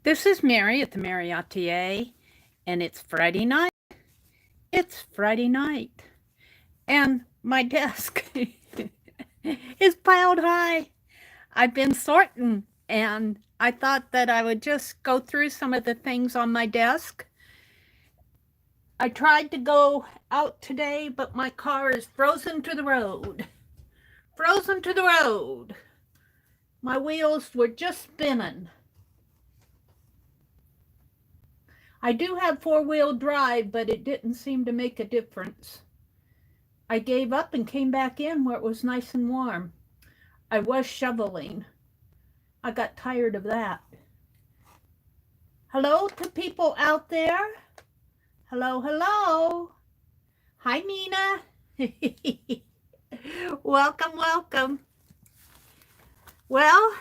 This is Mary at the.meri.atelier, and it's Friday night. It's Friday night, and my desk is piled high. I've been sorting, and I thought that I would just go through some of the things on my desk. I tried to go out today, but my car is frozen to the road. Frozen to the road. My wheels were just spinning. I do have four-wheel drive, but it didn't seem to make a difference. I gave up and came back in where it was nice and warm. I was shoveling. I got tired of that. Hello to people out there. Hello, hello. Hi, Nina. Welcome, welcome. Well,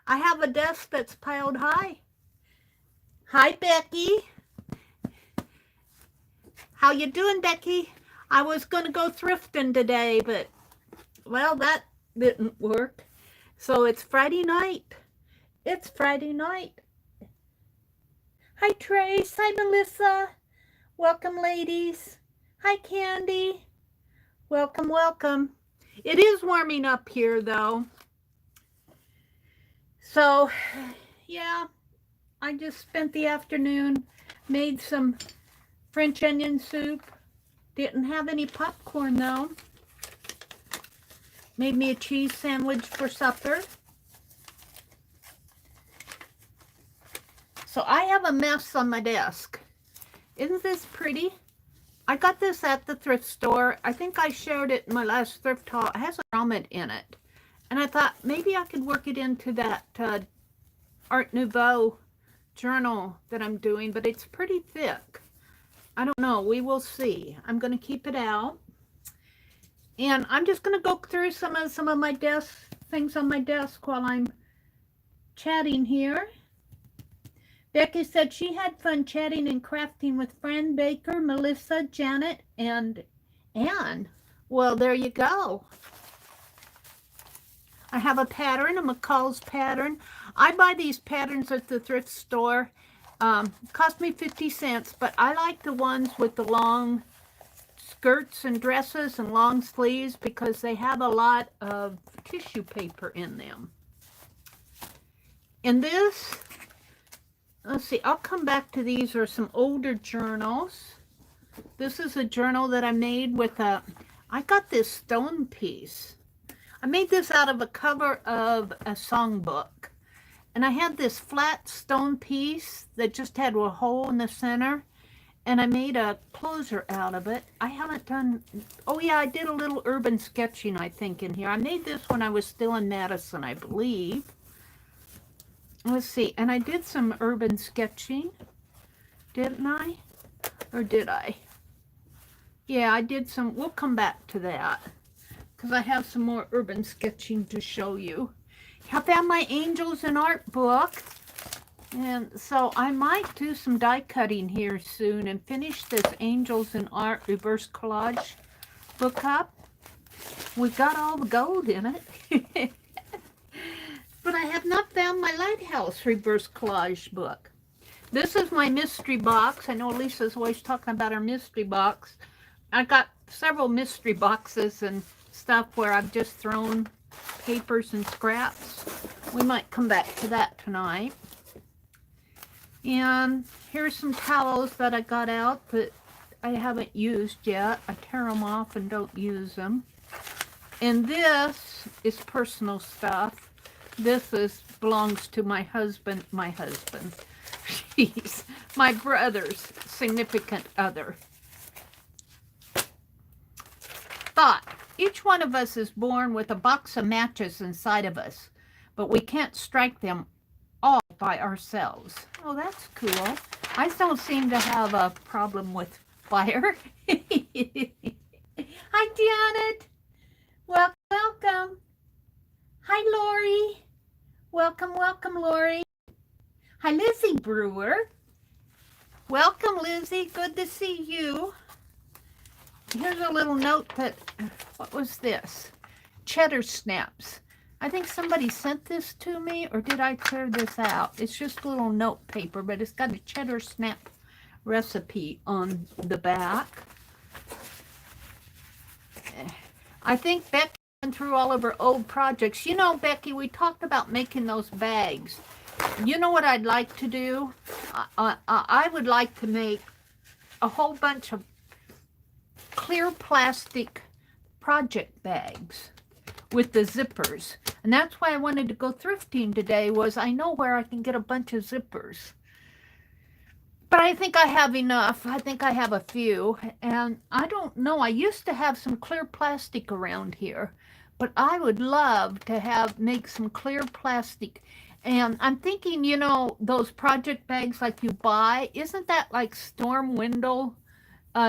I have a desk that's piled high. Hi, Becky. How you doing, Becky? I was going to go thrifting today, but, well, that didn't work. So it's Friday night. It's Friday night. Hi, Trace. Hi, Melissa. Welcome, ladies. Hi, Candy. Welcome, welcome. It is warming up here, though. So, yeah. I just spent the afternoon, made some French onion soup. Didn't have any popcorn though. Made me a cheese sandwich for supper. So I have a mess on my desk. Isn't this pretty? I got this at the thrift store. I think I shared it in my last thrift haul. It has an ornament in it. And I thought maybe I could work it into that Art Nouveau journal that I'm doing, but it's pretty thick. I don't know. We will see. I'm going to keep it out. And I'm just going to go through some of my things on my desk while I'm chatting here. Becky said she had fun chatting and crafting with Fran, Baker, Melissa, Janet, and Anne. Well, there you go. I have a pattern, a McCall's pattern. I buy these patterns at the thrift store. Cost me 50 cents, but I like the ones with the long skirts and dresses and long sleeves because they have a lot of tissue paper in them. And this, let's see, I'll come back to these are some older journals. This is a journal that I made with I got this stone piece. I made this out of a cover of a songbook. And I had this flat stone piece that just had a hole in the center. And I made a closer out of it. I haven't done... Oh, yeah, I did a little urban sketching, I think, in here. I made this when I was still in Madison, I believe. Let's see. And I did some urban sketching. Didn't I? Or did I? Yeah, I did some... We'll come back to that, because I have some more urban sketching to show you. I found my Angels in Art book, and so I might do some die cutting here soon and finish this Angels in Art reverse collage book up. We got all the gold in it. But I have not found my Lighthouse reverse collage book. This is my mystery box. I know Lisa's always talking about her mystery box. I got several mystery boxes and stuff where I've just thrown papers and scraps. We might come back to that tonight. And here's some towels that I got out that I haven't used yet. I tear them off and don't use them. And this is personal stuff. This belongs to my husband. Jeez, my brother's significant other. Thought. Each one of us is born with a box of matches inside of us, but we can't strike them all by ourselves. Oh, that's cool. I don't seem to have a problem with fire. Hi, Janet. Welcome. Hi, Lori. Welcome, Lori. Hi, Lizzie Brewer. Welcome, Lizzie. Good to see you. Here's a little note that, what was this? Cheddar snaps. I think somebody sent this to me, or did I tear this out? It's just a little note paper, but it's got a cheddar snap recipe on the back. I think Becky went through all of her old projects. You know, Becky, we talked about making those bags. You know what I'd like to do? I would like to make a whole bunch of clear plastic project bags with the zippers. And that's why I wanted to go thrifting today, was I know where I can get a bunch of zippers. But I think I have enough. I think I have a few. And I don't know. I used to have some clear plastic around here. But I would love to make some clear plastic. And I'm thinking, you know, those project bags like you buy, isn't that like storm window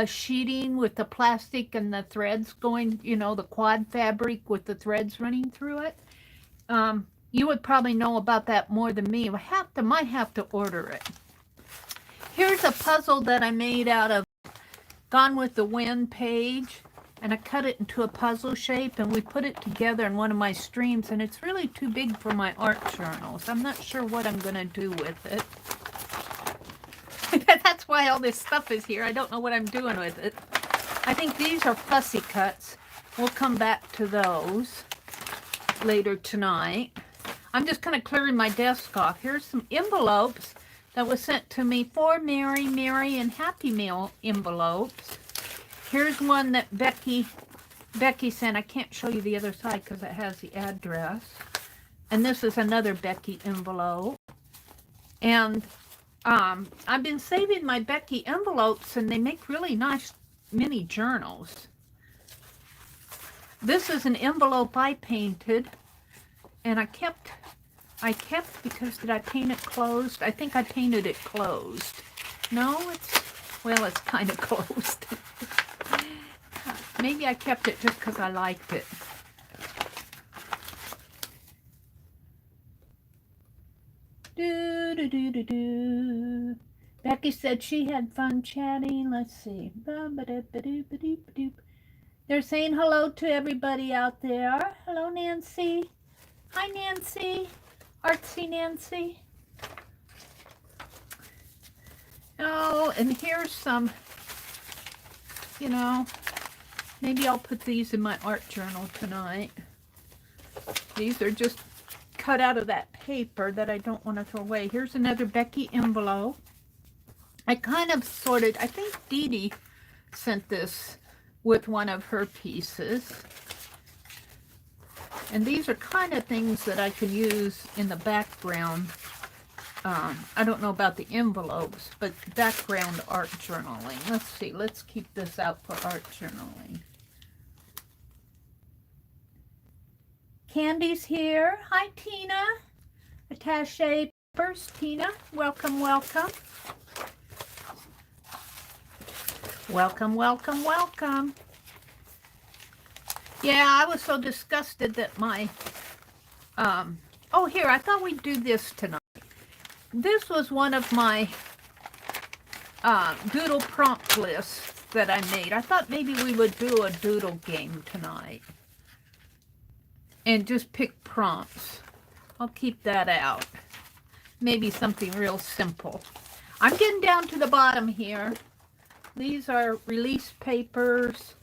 sheeting with the plastic and the threads going, you know, the quad fabric with the threads running through it? You would probably know about that more than me. Might have to order it. Here's a puzzle that I made out of Gone with the Wind page, and I cut it into a puzzle shape, and we put it together in one of my streams, and it's really too big for my art journals. I'm not sure what I'm going to do with it. That's why all this stuff is here. I don't know what I'm doing with it. I think these are fussy cuts. We'll come back to those later tonight. I'm just kind of clearing my desk off. Here's some envelopes that was sent to me for Mary, and Happy Meal envelopes. Here's one that Becky sent. I can't show you the other side because it has the address. And this is another Becky envelope. And I've been saving my Becky envelopes, and they make really nice mini journals. This is an envelope I painted, and I kept because did I paint it closed? I think I painted it closed. No, it's kind of closed. Maybe I kept it just because I liked it. Becky said she had fun chatting. Let's see. They're saying hello to everybody out there. Hello, Nancy. Hi, Nancy. Artsy Nancy. Oh, and here's some, you know, maybe I'll put these in my art journal tonight. These are just cut out of that paper that I don't want to throw away. Here's another Becky envelope. I kind of sorted, I think Dee Dee sent this with one of her pieces. And these are kind of things that I can use in the background. I don't know about the envelopes, but background art journaling. Let's see, let's keep this out for art journaling. Candy's here. Hi, Tina. Attaché papers, Tina. Welcome, welcome. Welcome, welcome, welcome. Yeah, I was so disgusted that my, oh, here, I thought we'd do this tonight. This was one of my doodle prompt lists that I made. I thought maybe we would do a doodle game tonight and just pick prompts. I'll keep that out. Maybe something real simple. I'm getting down to the bottom here. These are release papers.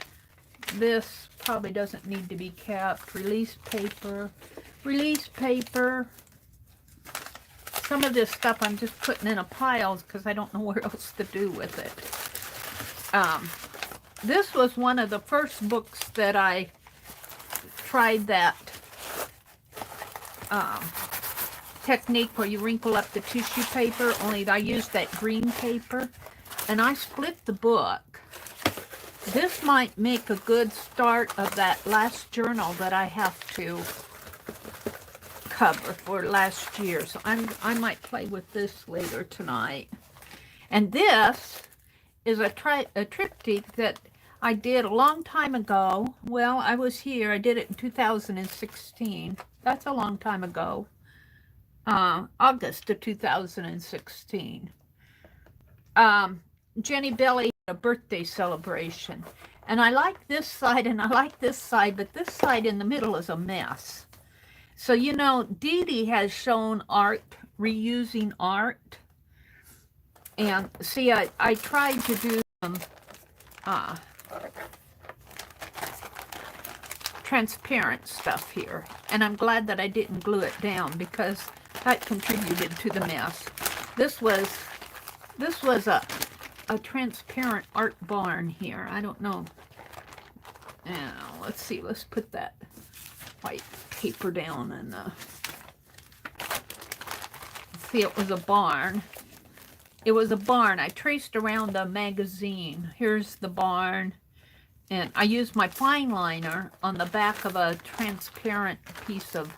This probably doesn't need to be kept. Release paper. Release paper. Some of this stuff I'm just putting in a pile because I don't know what else to do with it. This was one of the first books that I tried that technique where you wrinkle up the tissue paper, only I used that green paper, and I split the book. This might make a good start of that last journal that I have to cover for last year. So I might play with this later tonight. And this is a triptych that I did a long time ago. Well, I was here. I did it in 2016. That's a long time ago. August of 2016. Jenny Belly had a birthday celebration. And I like this side and I like this side, but this side in the middle is a mess. So, you know, Dee Dee has shown art, reusing art. And see, I tried to do some uh, transparent stuff here. And I'm glad that I didn't glue it down because that contributed to the mess. This was a transparent art barn here. I don't know. Now, let's see. Let's put that white paper down and see, it was a barn. It was a barn. I traced around a magazine. Here's the barn. And I used my fine liner on the back of a transparent piece of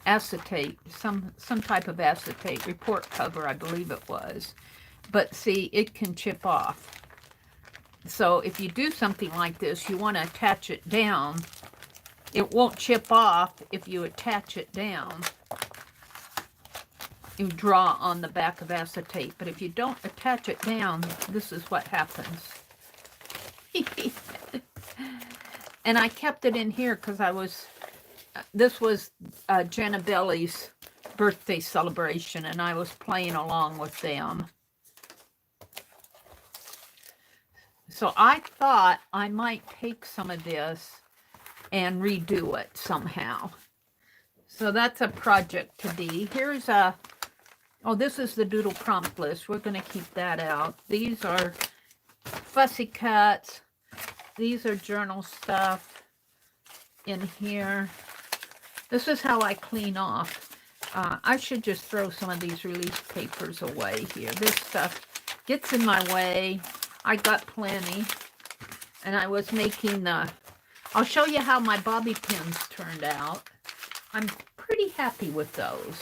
acetate, some type of acetate, report cover, I believe it was. But see, it can chip off. So if you do something like this, you want to attach it down. It won't chip off if you attach it down. You draw on the back of acetate, but if you don't attach it down, this is what happens. And I kept it in here because this was Janabelli's birthday celebration, and I was playing along with them. So I thought I might take some of this and redo it somehow. So that's a project to be. Here's a, oh, this is the Doodle prompt list. We're going to keep that out. These are fussy cuts. These are journal stuff in here. This is how I clean off. I should just throw some of these release papers away here. This stuff gets in my way. I got plenty. And I was making the, I'll show you how my bobby pins turned out. I'm pretty happy with those.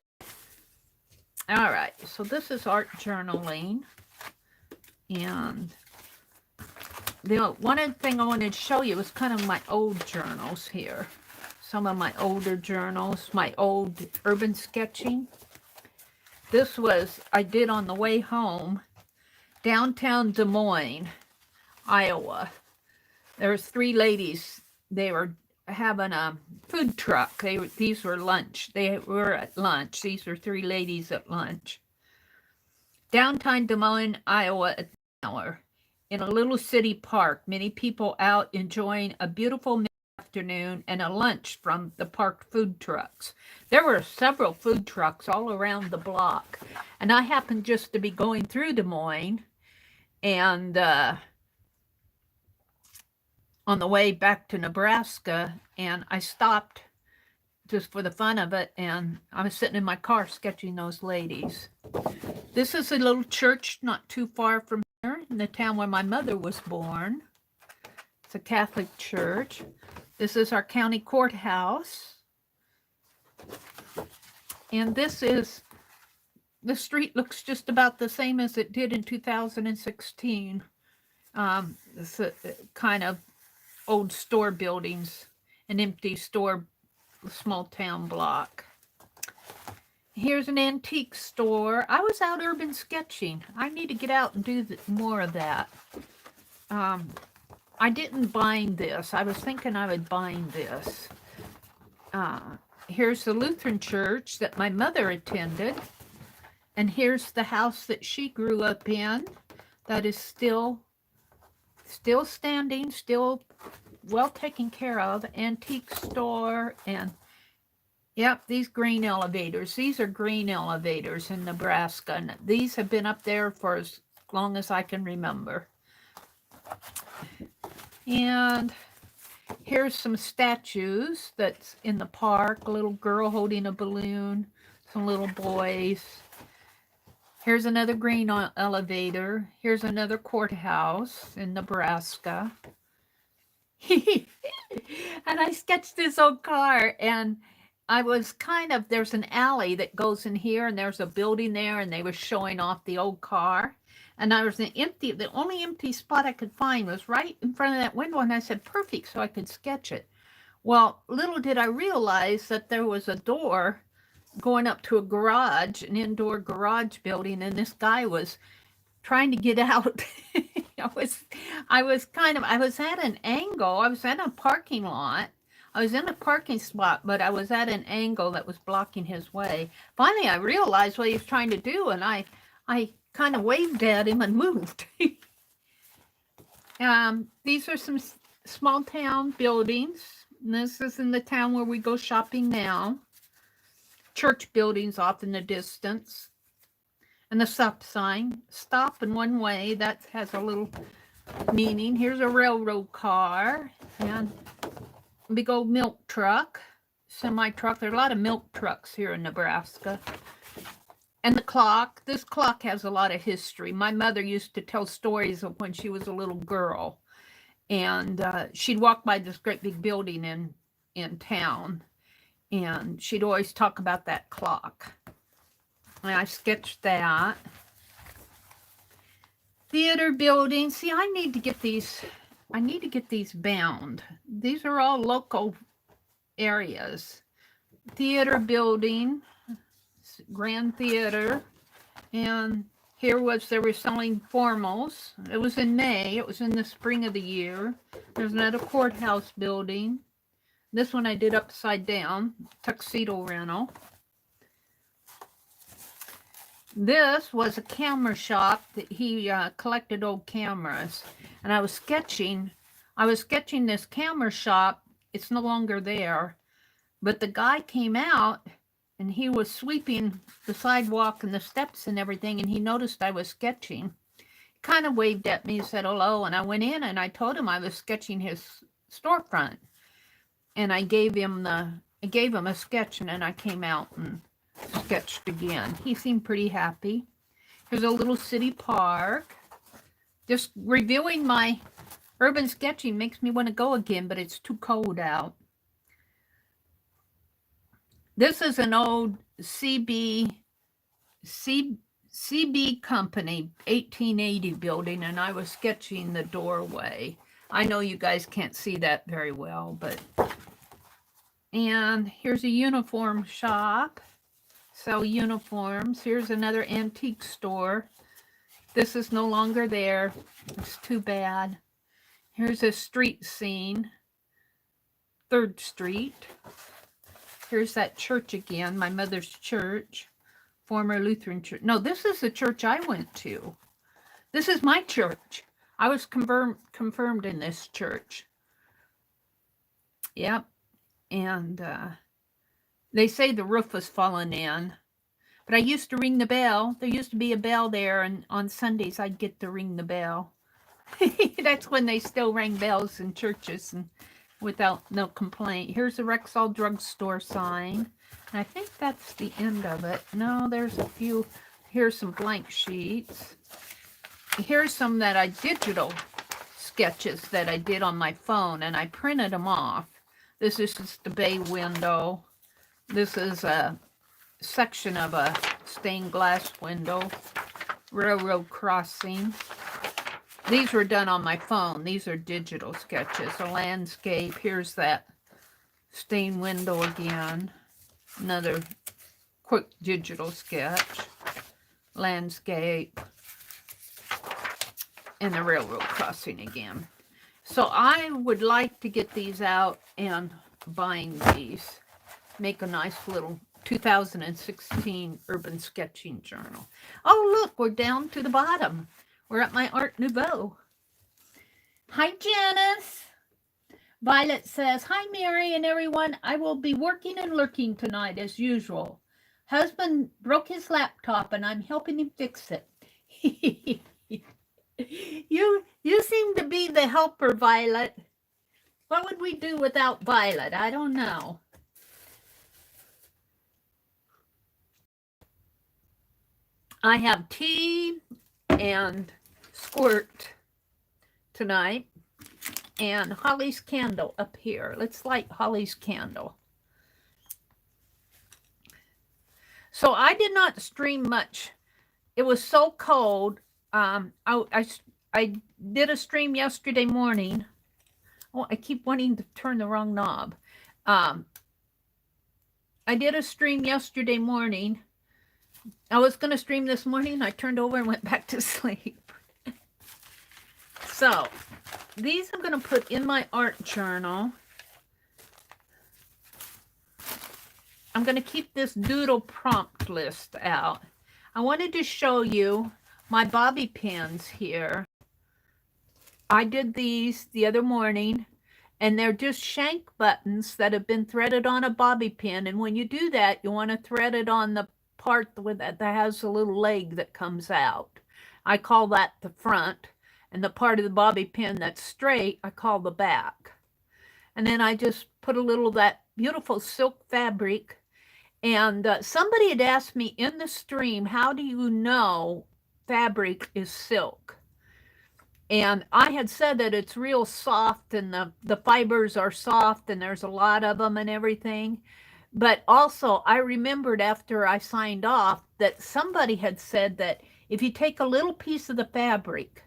All right, so this is art journaling. And one thing I wanted to show you was kind of my old journals here. Some of my older journals, my old urban sketching. This was, I did on the way home, downtown Des Moines, Iowa. There was 3 ladies. They were having a food truck. These were lunch. They were at lunch. These were 3 ladies at lunch. Downtown Des Moines, Iowa, at the hour. In a little city park, many people out enjoying a beautiful afternoon and a lunch from the parked food trucks. There were several food trucks all around the block, and I happened just to be going through Des Moines, and on the way back to Nebraska, and I stopped just for the fun of it, and I was sitting in my car sketching those ladies. This is a little church not too far from here in the town where my mother was born. It's a Catholic church. This is our county courthouse. And this is, the street looks just about the same as it did in 2016. It's a kind of old store buildings, an empty store, small town block. Here's an antique store. I was out urban sketching. I need to get out and do more of that. I didn't bind this. I was thinking I would bind this. Here's the Lutheran church that my mother attended. And here's the house that she grew up in that is still standing, still well taken care of. Antique store. And yep, these green elevators. These are green elevators in Nebraska. And these have been up there for as long as I can remember. And here's some statues that's in the park. A little girl holding a balloon. Some little boys. Here's another green elevator. Here's another courthouse in Nebraska. And I sketched this old car, and I was kind of, there's an alley that goes in here, and there's a building there, and they were showing off the old car. And I was the only empty spot I could find was right in front of that window, and I said, perfect, so I could sketch it. Well, little did I realize that there was a door going up to a garage, an indoor garage building, and this guy was trying to get out. I was at an angle. I was at a parking lot. I was in a parking spot, but I was at an angle that was blocking his way. Finally, I realized what he was trying to do, and I kind of waved at him and moved. These are some small town buildings. And this is in the town where we go shopping now. Church buildings off in the distance. And the stop sign, stop in one way, that has a little meaning. Here's a railroad car and a big old milk truck, semi-truck. There are a lot of milk trucks here in Nebraska. And the clock, this clock has a lot of history. My mother used to tell stories of when she was a little girl. And she'd walk by this great big building in town. And she'd always talk about that clock. And I sketched that. Theater building. See, I need to get these bound. These are all local areas. Theater building, Grand Theater, and here they were selling formals. It was in May. It was in the spring of the year. There's another courthouse building. This one I did upside down, tuxedo rental. This was a camera shop that he collected old cameras. And I was sketching this camera shop. It's no longer there. But the guy came out and he was sweeping the sidewalk and the steps and everything, and he noticed I was sketching. He kind of waved at me and said hello, and I went in and I told him I was sketching his storefront. And I gave him a sketch, and then I came out and sketched again. He seemed pretty happy. Here's a little city park. Just reviewing my urban sketching makes me want to go again, but it's too cold out. This is an old CB Company 1880 building, and I was sketching the doorway. I know you guys can't see that very well, but... And here's a uniform shop. Sell uniforms. Here's another antique store. This is no longer there. It's too bad. Here's a street scene. 3rd Street. Here's that church again, my mother's church. Former Lutheran church. No, this is the church I went to. This is my church. I was confirmed in this church. Yep. And they say the roof was falling in. But I used to ring the bell. There used to be a bell there, and on Sundays I'd get to ring the bell. That's when they still rang bells in churches and without no complaint. Here's a Rexall drugstore sign. And I think that's the end of it. No, there's a few. Here's some blank sheets. Here's some that I digital sketches that I did on my phone, and I printed them off. This is just the bay window. This is a section of a stained glass window. Railroad crossing. These were done on my phone. These are digital sketches. A landscape. Here's that stained window again. Another quick digital sketch. Landscape. And the railroad crossing again. So I would like to get these out and bind these. Make a nice little 2016 urban sketching journal. Oh, look, we're down to the bottom. We're at my Art Nouveau. Hi, Janice. Violet says, hi, Mary and everyone. I will be working and lurking tonight as usual. Husband broke his laptop and I'm helping him fix it. You seem to be the helper, Violet. What would we do without Violet? I don't know. I have tea and squirt tonight and Holly's candle up here. Let's light Holly's candle. So I did not stream much. It was so cold. I did a stream yesterday morning. Oh, I keep wanting to turn the wrong knob. I did a stream yesterday morning. I was going to stream this morning. I turned over and went back to sleep. So, these I'm going to put in my art journal. I'm going to keep this Doodle prompt list out. I wanted to show you my bobby pins here. I did these the other morning, and they're just shank buttons that have been threaded on a bobby pin. And when you do that, you want to thread it on the part that has a little leg that comes out. I call that the front, and the part of the bobby pin that's straight, I call the back. And then I just put a little of that beautiful silk fabric. And somebody had asked me in the stream, how do you know fabric is silk? And I had said that it's real soft and the fibers are soft and there's a lot of them and everything. But also I remembered after I signed off that somebody had said that if you take a little piece of the fabric,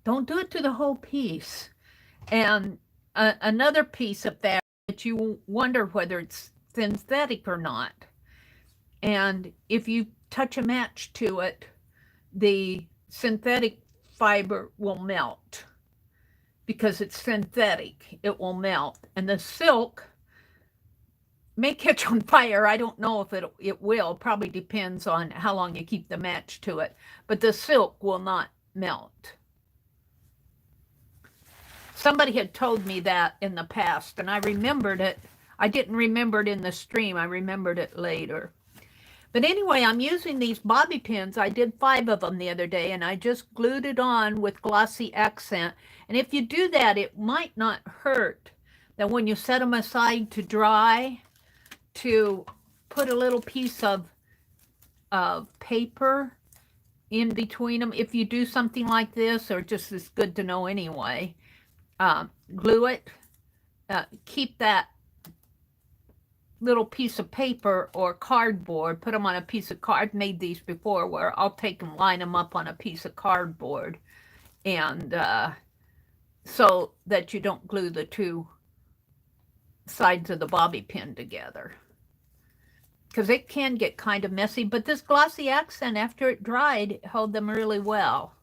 don't do it to the whole piece, and another piece of fabric that you wonder whether it's synthetic or not. And if you touch a match to it, the synthetic fiber will melt because it's synthetic. It will melt, and the silk may catch on fire. I don't know if it will. Probably depends on how long you keep the match to it, but the silk will not melt. Somebody had told me that in the past, and I remembered it. I didn't remember it in the stream. I remembered it later. But anyway, I'm using these bobby pins. I did 5 of them the other day, and I just glued it on with glossy accent. And if you do that, it might not hurt that when you set them aside to dry, to put a little piece of paper in between them. If you do something like this, or just it's good to know anyway, glue it, keep that little piece of paper or cardboard, put them on a piece of card. I've made these before where I'll take and line them up on a piece of cardboard, and so that you don't glue the 2 sides of the bobby pin together, because it can get kind of messy. But this glossy accent, after it dried, held them really well.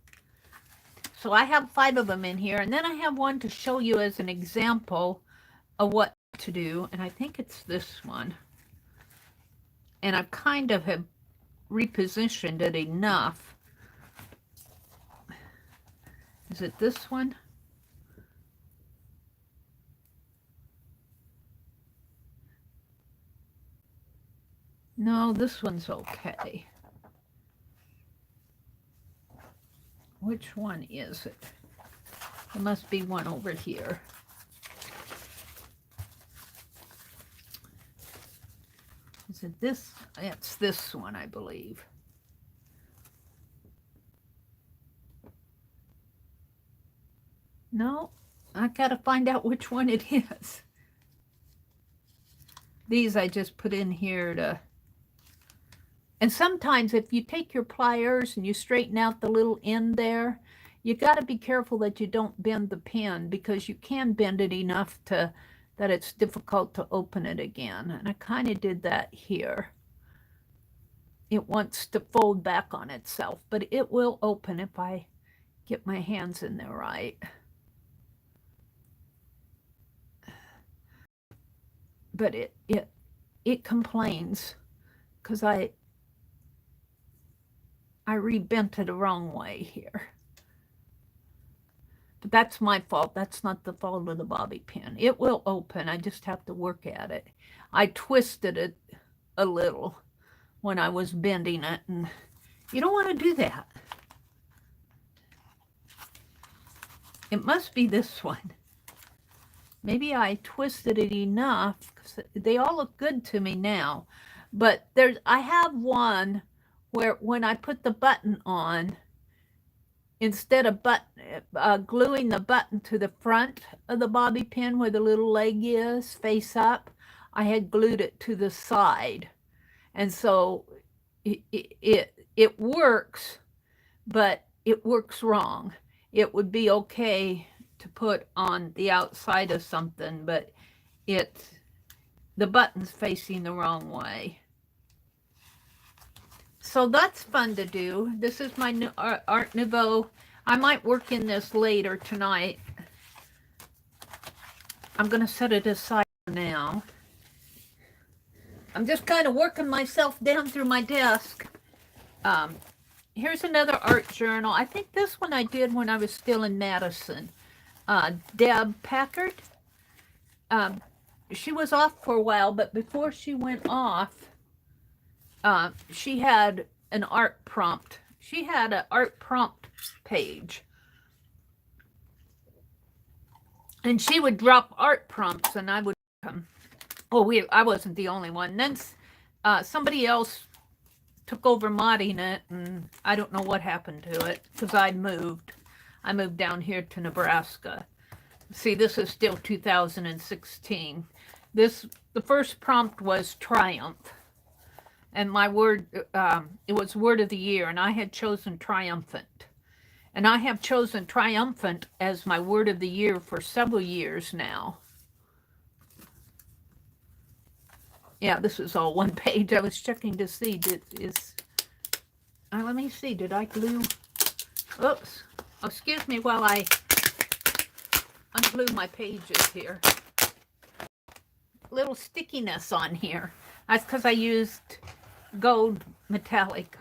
So I have 5 of them in here, and then I have one to show you as an example of what to do, and I think it's this one, and I kind of have repositioned it enough. Is it this one? No, this one's okay. Which one is it? There must be one over here. Is it this? It's this one, I believe. No, I gotta find out which one it is. These I just put in here to... And sometimes if you take your pliers and you straighten out the little end there, you got to be careful that you don't bend the pin, because you can bend it enough to that it's difficult to open it again. And I kind of did that here. It wants to fold back on itself, but it will open if I get my hands in there right. But it complains because I rebent it the wrong way here. But that's my fault. That's not the fault of the bobby pin. It will open. I just have to work at it. I twisted it a little when I was bending it, and you don't want to do that. It must be this one. Maybe I twisted it enough, because they all look good to me now. But I have one where when I put the button on, instead of gluing the button to the front of the bobby pin where the little leg is, face up, I had glued it to the side. And so it works, but it works wrong. It would be okay to put on the outside of something, but the button's facing the wrong way. So that's fun to do. This is my new Art Nouveau. I might work in this later tonight. I'm going to set it aside now. I'm just kind of working myself down through my desk. Here's another art journal. I think this one I did when I was still in Madison. Deb Packard. She was off for a while, but before she went off, she had an art prompt. She had an art prompt page. And she would drop art prompts, and I would I wasn't the only one. Then somebody else took over modding it, and I don't know what happened to it because I moved. I moved down here to Nebraska. See, this is still 2016. The first prompt was triumph, and my word, it was word of the year, and I had chosen triumphant. And I have chosen triumphant as my word of the year for several years now. Yeah, this is all one page. I was checking to see, let me see, did I glue? Oops, excuse me while I unglue my pages here. Little stickiness on here. That's because I used gold metallic.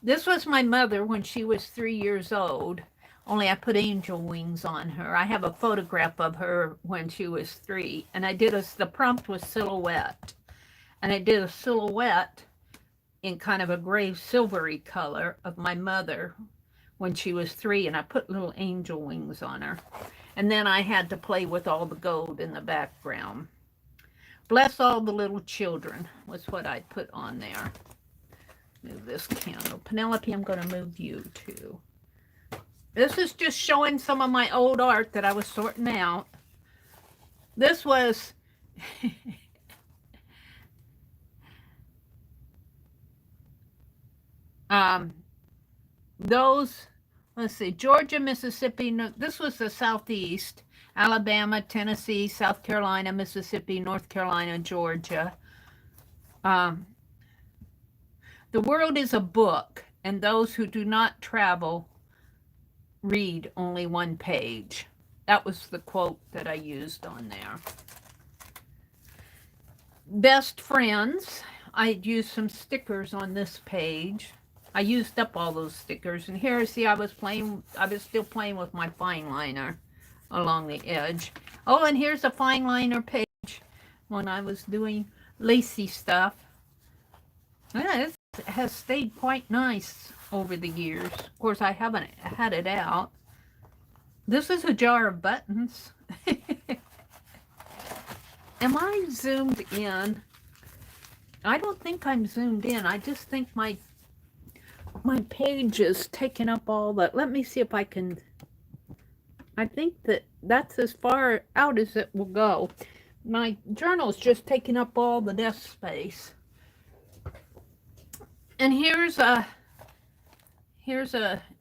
This was my mother when she was 3 years old, only I put angel wings on her. I have a photograph of her when she was 3, and the prompt was silhouette. And I did a silhouette in kind of a gray silvery color of my mother when she was 3, and I put little angel wings on her. And then I had to play with all the gold in the background. Bless all the little children was what I put on there. Move this candle. Penelope, I'm going to move you too. This is just showing some of my old art that I was sorting out. This was... let's see, Georgia, Mississippi, this was the Southeast, Alabama, Tennessee, South Carolina, Mississippi, North Carolina, Georgia. The world is a book, and those who do not travel read only one page. That was the quote that I used on there. Best friends. I used some stickers on this page. I used up all those stickers, and here, see, I was still playing with my fine liner along the edge. Oh, and here's a fine liner page when I was doing lacy stuff. Yeah, it has stayed quite nice over the years. Of course, I haven't had it out. This is a jar of buttons. Am I zoomed in? I don't think I'm zoomed in. I just think my page is taking up all the... Let me see if I can... I think that's as far out as it will go. My journal's just taking up all the desk space. And here's a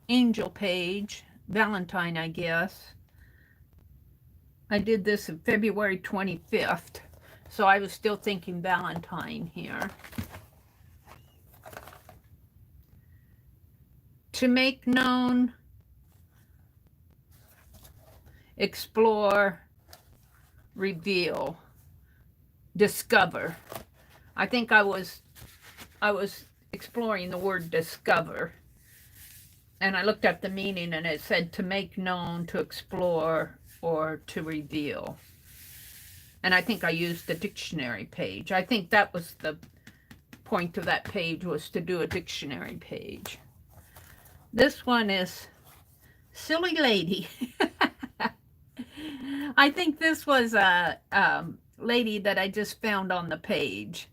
angel page, Valentine, I guess. I did this on February 25th, so I was still thinking Valentine here. To make known, explore, reveal, discover. I think I was exploring the word discover, and I looked up the meaning, and it said to make known, to explore, or to reveal. And I think I used the dictionary page. I think that was the point of that page, was to do a dictionary page. This one is Silly Lady. I think this was a lady that I just found on the page.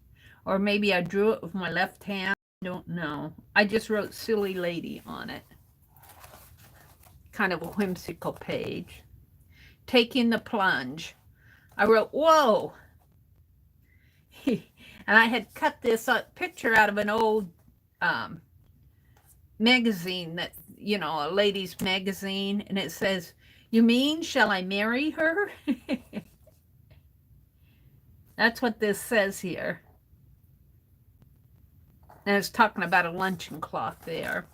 Or maybe I drew it with my left hand. I don't know. I just wrote Silly Lady on it. Kind of a whimsical page. Taking the plunge. I wrote, whoa! And I had cut this picture out of an old magazine that, you know, a ladies' magazine, and it says, "You mean, shall I marry her?" That's what this says here. And it's talking about a luncheon cloth there.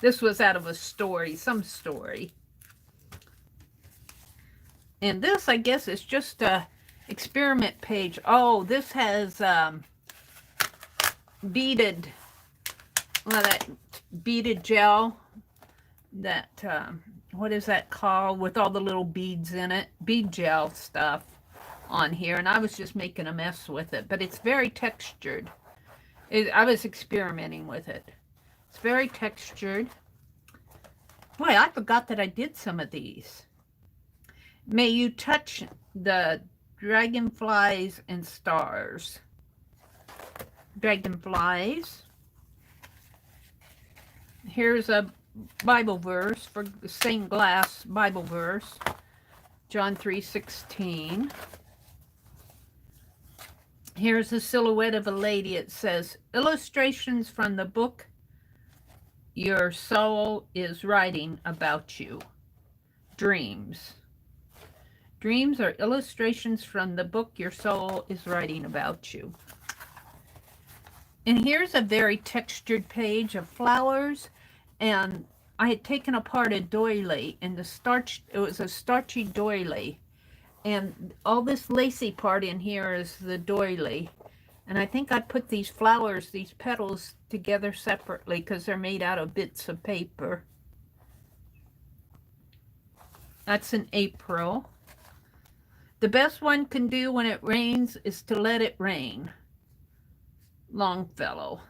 This was out of a story, some story. And this, I guess, is just a experiment page. Oh, this has beaded, well, that beaded gel, that, what is that called, with all the little beads in it, bead gel stuff on here, and I was just making a mess with it, but it's very textured. I was experimenting with it. It's very textured. Boy, I forgot that I did some of these. May you touch the dragonflies and stars. Dragonflies. Here's a Bible verse for the stained glass Bible verse. John 3:16. Here's a silhouette of a lady. It says, illustrations from the book your soul is writing about you. Dreams. Dreams are illustrations from the book your soul is writing about you. And here's a very textured page of flowers, and I had taken apart a doily, and it was a starchy doily, and all this lacy part in here is the doily. And I think I put these flowers, these petals, together separately because they're made out of bits of paper. That's in April. The best one can do when it rains is to let it rain. Longfellow.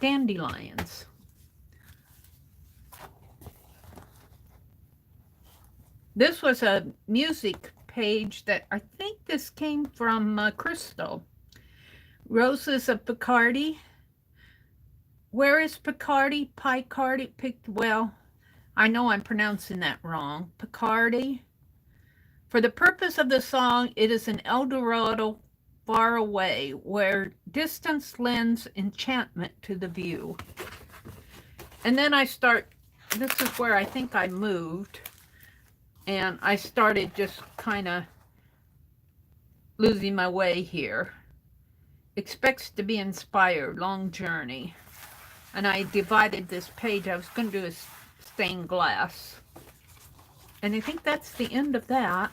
Dandelions. This was a music page that I think this came from Crystal. Roses of Picardy. Where is Picardy? Picardy? Well, I know I'm pronouncing that wrong. Picardy. For the purpose of the song, it is an El Dorado far away, where distance lends enchantment to the view. And then this is where I think I moved, and I started just kind of losing my way here. Expects to be inspired, long journey. And I divided this page. I was going to do a stained glass. And I think that's the end of that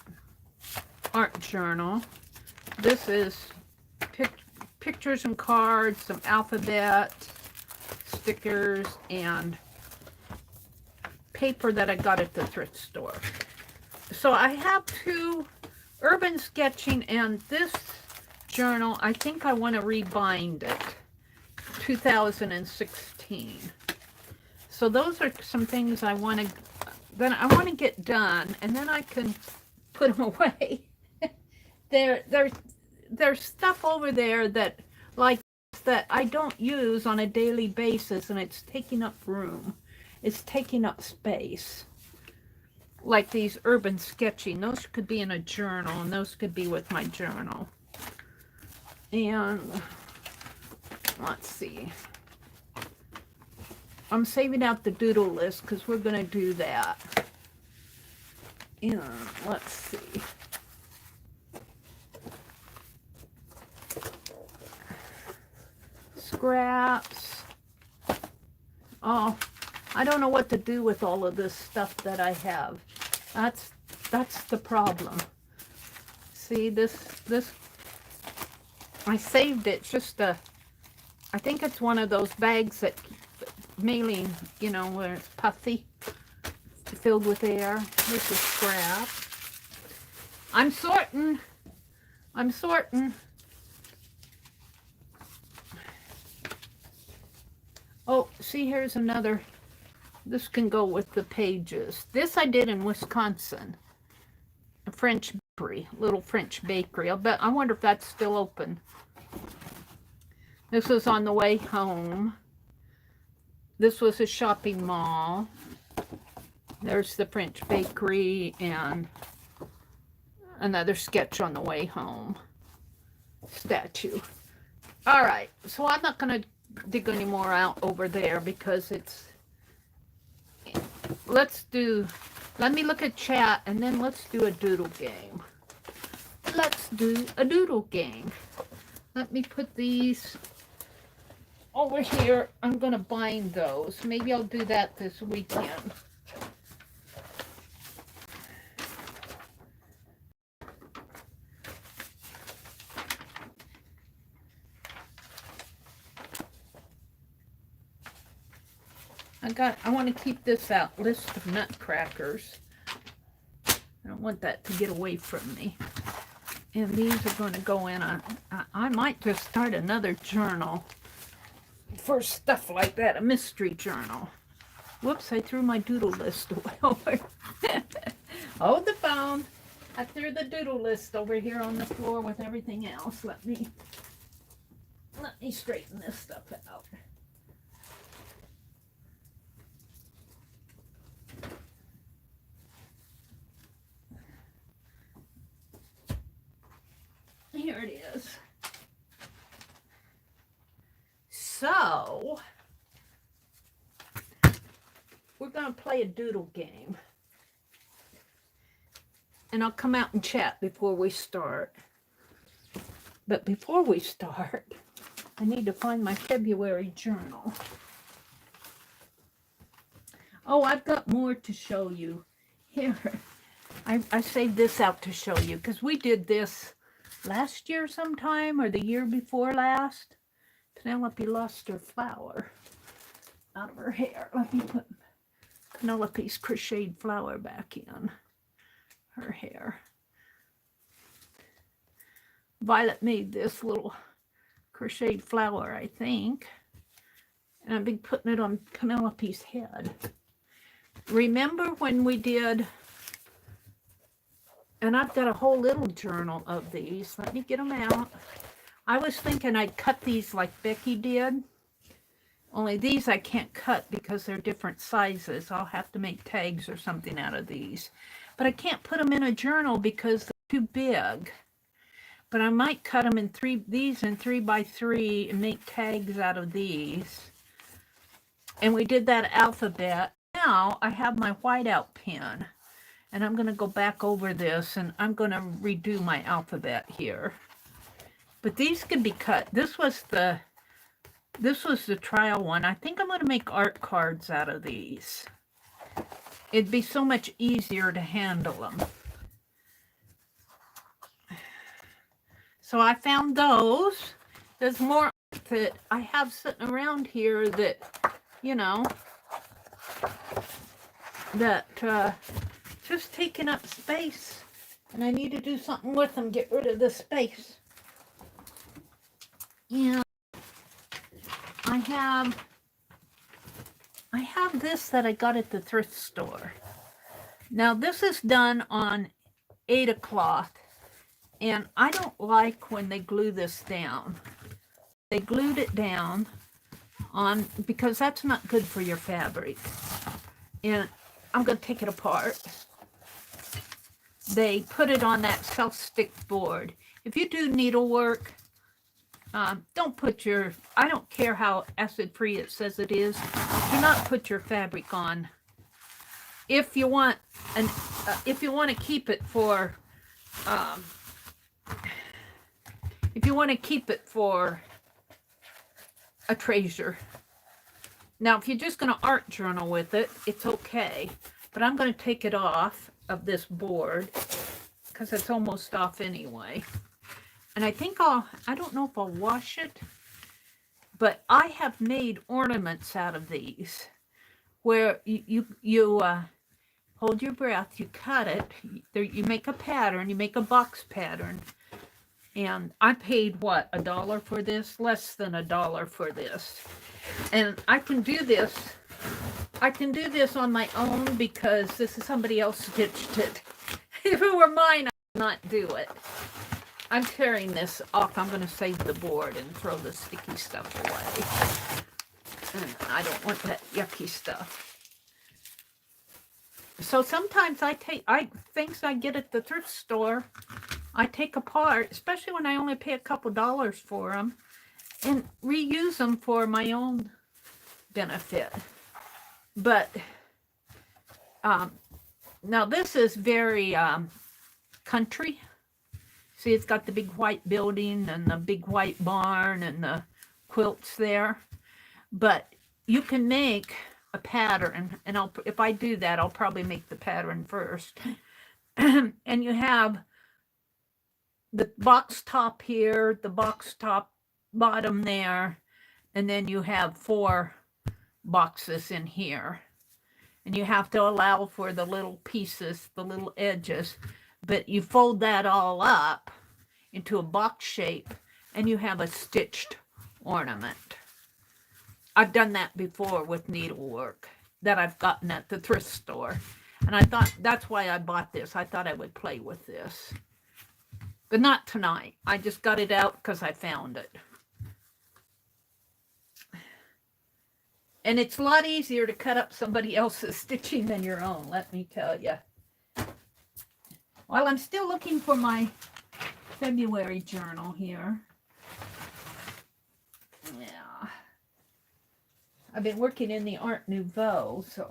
art journal. This is pictures and cards, some alphabet, stickers, and paper that I got at the thrift store. So I have two, urban sketching, and this journal, I think I want to rebind it, 2016. So those are some things I want to get done, and then I can put them away. There's stuff over there that I don't use on a daily basis, and it's taking up room. It's taking up space. Like these urban sketching, those could be in a journal, and those could be with my journal. And let's see. I'm saving out the doodle list because we're going to do that. And let's see. Scraps. Oh, I don't know what to do with all of this stuff that I have. That's the problem. See, this I saved it. Just I think it's one of those bags that mailing, you know, where it's puffy, filled with air. This is scrap. I'm sorting. Oh, see, here's another. This can go with the pages. This I did in Wisconsin. A French bakery, little French bakery. I wonder if that's still open. This was on the way home. This was a shopping mall. There's the French bakery and another sketch on the way home. Statue. All right, so I'm not going to dig any more out over there because it's... Let me look at chat, and then let's do a doodle game. Let's do a doodle game. Let me put these over here. I'm going to bind those. Maybe I'll do that this weekend. I want to keep this out, list of nutcrackers. I don't want that to get away from me. And these are going to go in on, I might just start another journal for stuff like that, a mystery journal. Whoops, I threw my doodle list away. Hold the phone. I threw the doodle list over here on the floor with everything else. Let me straighten this stuff out. Here it is. So, we're going to play a doodle game. And I'll come out and chat before we start. But before we start, I need to find my February journal. Oh, I've got more to show you. Here, I saved this out to show you because we did this last year sometime or the year before last. Penelope lost her flower out of her hair. Let me put Penelope's crocheted flower back in her hair. Violet made this little crocheted flower, I think. And I've been putting it on Penelope's head. Remember when we did, and I've got a whole little journal of these. Let me get them out. I was thinking I'd cut these like Becky did. Only these I can't cut because they're different sizes. I'll have to make tags or something out of these. But I can't put them in a journal because they're too big. But I might cut them in these in 3x3 and make tags out of these. And we did that alphabet. Now I have my whiteout pen. And I'm going to go back over this and I'm going to redo my alphabet here. But these can be cut. This was the trial one. I think I'm going to make art cards out of these. It'd be so much easier to handle them. So I found those. There's more that I have sitting around here that, you know, that just taking up space. And I need to do something with them, get rid of the space. And I have this that I got at the thrift store. Now this is done on Aida cloth, and I don't like when they glue this down. They glued it down on because that's not good for your fabric. And I'm going to take it apart. They put it on that self-stick board. If you do needlework, don't put your, I don't care how acid-free it says it is, do not put your fabric on. If you want to keep it for, a treasure. Now, if you're just going to art journal with it, it's okay. But I'm going to take it off of this board because it's almost off anyway. And I think I don't know if I'll wash it, but I have made ornaments out of these where you hold your breath, you cut it, you make a pattern, you make a box pattern. And I paid, what, $1 for this? Less than $1 for this. And I can do this on my own because this is somebody else stitched it. If it were mine, I would not do it. I'm tearing this off. I'm going to save the board and throw the sticky stuff away. And I don't want that yucky stuff. So sometimes things I get at the thrift store, I take apart, especially when I only pay a couple dollars for them, and reuse them for my own benefit. But now this is very country. See, it's got the big white building and the big white barn and the quilts there. But you can make a pattern, and if I do that, I'll probably make the pattern first. And you have the box top here, the box top bottom there, and then you have 4 boxes in here. And you have to allow for the little pieces, the little edges. But you fold that all up into a box shape and you have a stitched ornament. I've done that before with needlework that I've gotten at the thrift store. And I thought that's why I bought this. I thought I would play with this. But not tonight. I just got it out because I found it. And it's a lot easier to cut up somebody else's stitching than your own, let me tell you. While I'm still looking for my February journal here. Yeah. I've been working in the Art Nouveau, so.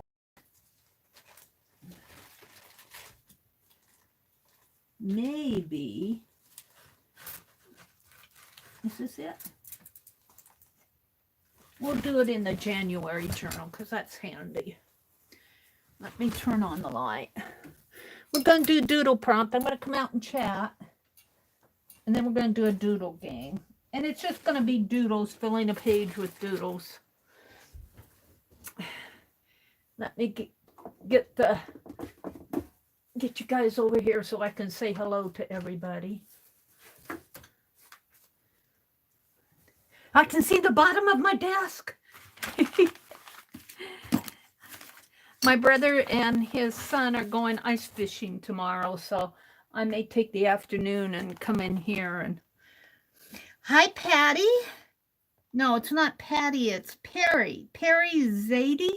Maybe. This is it. We'll do it in the January journal because that's handy. Let me turn on the light. We're going to do doodle prompt. I'm going to come out and chat. And then we're going to do a doodle game. And it's just going to be doodles, filling a page with doodles. Let me get you guys over here so I can say hello to everybody. I can see the bottom of my desk. My brother and his son are going ice fishing tomorrow, so I may take the afternoon and come in here and... Hi, Patty. No, it's not Patty, it's Perry. Perry Zadie.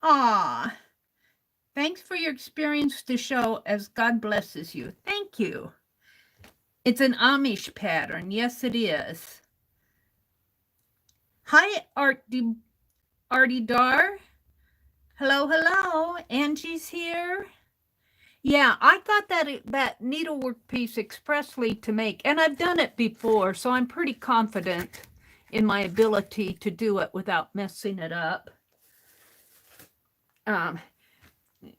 Aw. Thanks for your experience to show as God blesses you. Thank you. It's an Amish pattern. Yes, it is. Hi, Artie Dar. Hello, hello. Angie's here. Yeah, I got that needlework piece expressly to make, and I've done it before, so I'm pretty confident in my ability to do it without messing it up.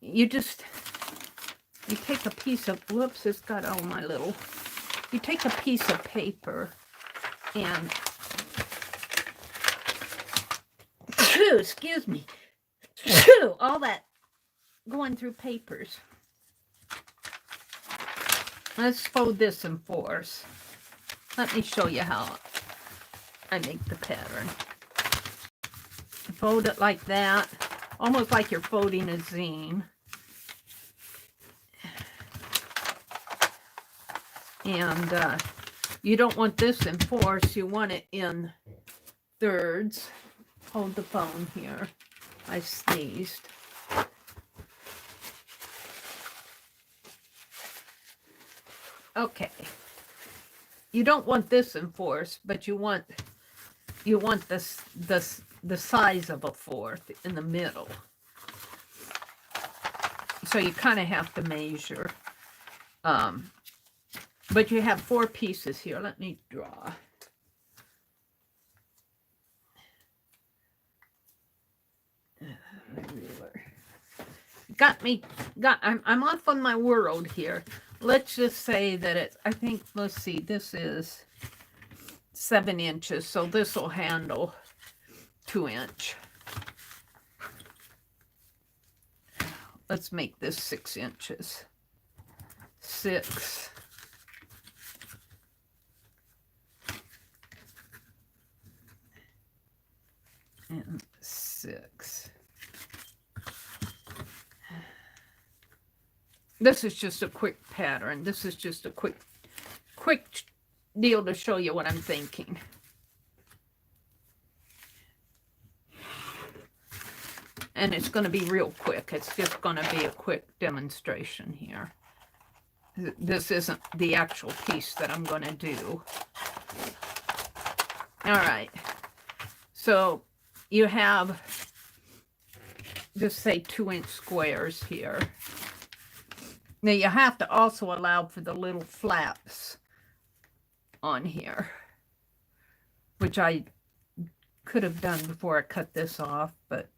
You take a piece of, whoops, it's got all my little, you take a piece of paper and, excuse me, all that going through papers. Let's fold this in fours. Let me show you how I make the pattern. Fold it like that, almost like you're folding a zine. And you don't want this in fours, you want it in thirds. Hold the phone here. I sneezed. Okay. You don't want this in fours, but you want this the size of a fourth in the middle. So you kind of have to measure. But you have 4 pieces here. Let me draw. I'm off on my world here. Let's just say that it's, I think, let's see, this is 7 inches, so this will handle 2 inch. Let's make this 6 inches. 6. And 6. This is just a quick pattern. This is just a quick deal to show you what I'm thinking. And it's going to be real quick. It's just going to be a quick demonstration here. This isn't the actual piece that I'm going to do. All right. So you have, just say 2-inch squares here. Now you have to also allow for the little flaps on here, which I could have done before I cut this off, but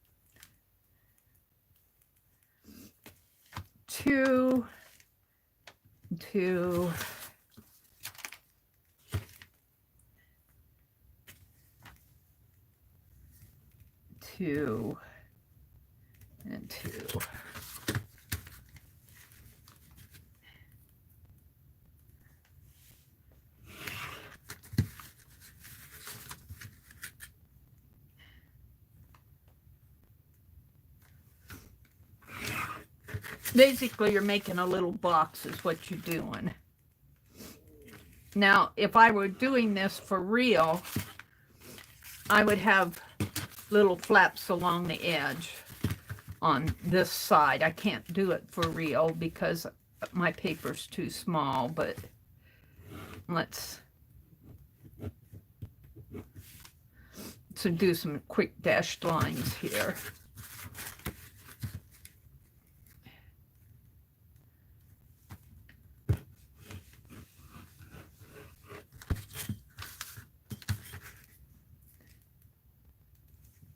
2, 2, 2 and 2. Basically, you're making a little box is what you're doing. Now, if I were doing this for real, I would have little flaps along the edge on this side. I can't do it for real because my paper's too small, but let's do some quick dashed lines here.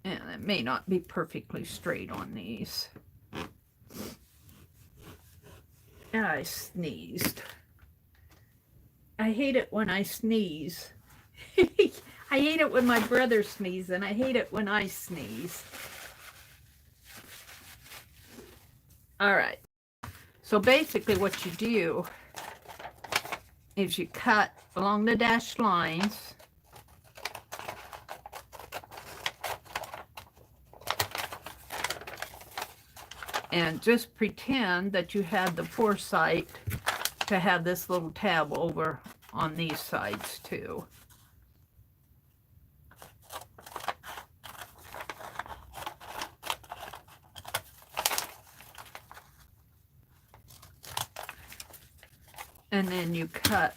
And it may not be perfectly straight on these. I sneezed. I hate it when I sneeze. I hate it when my brother sneezes, and I hate it when I sneeze. All right. So basically what you do is you cut along the dashed lines. And just pretend that you had the foresight to have this little tab over on these sides too. And then you cut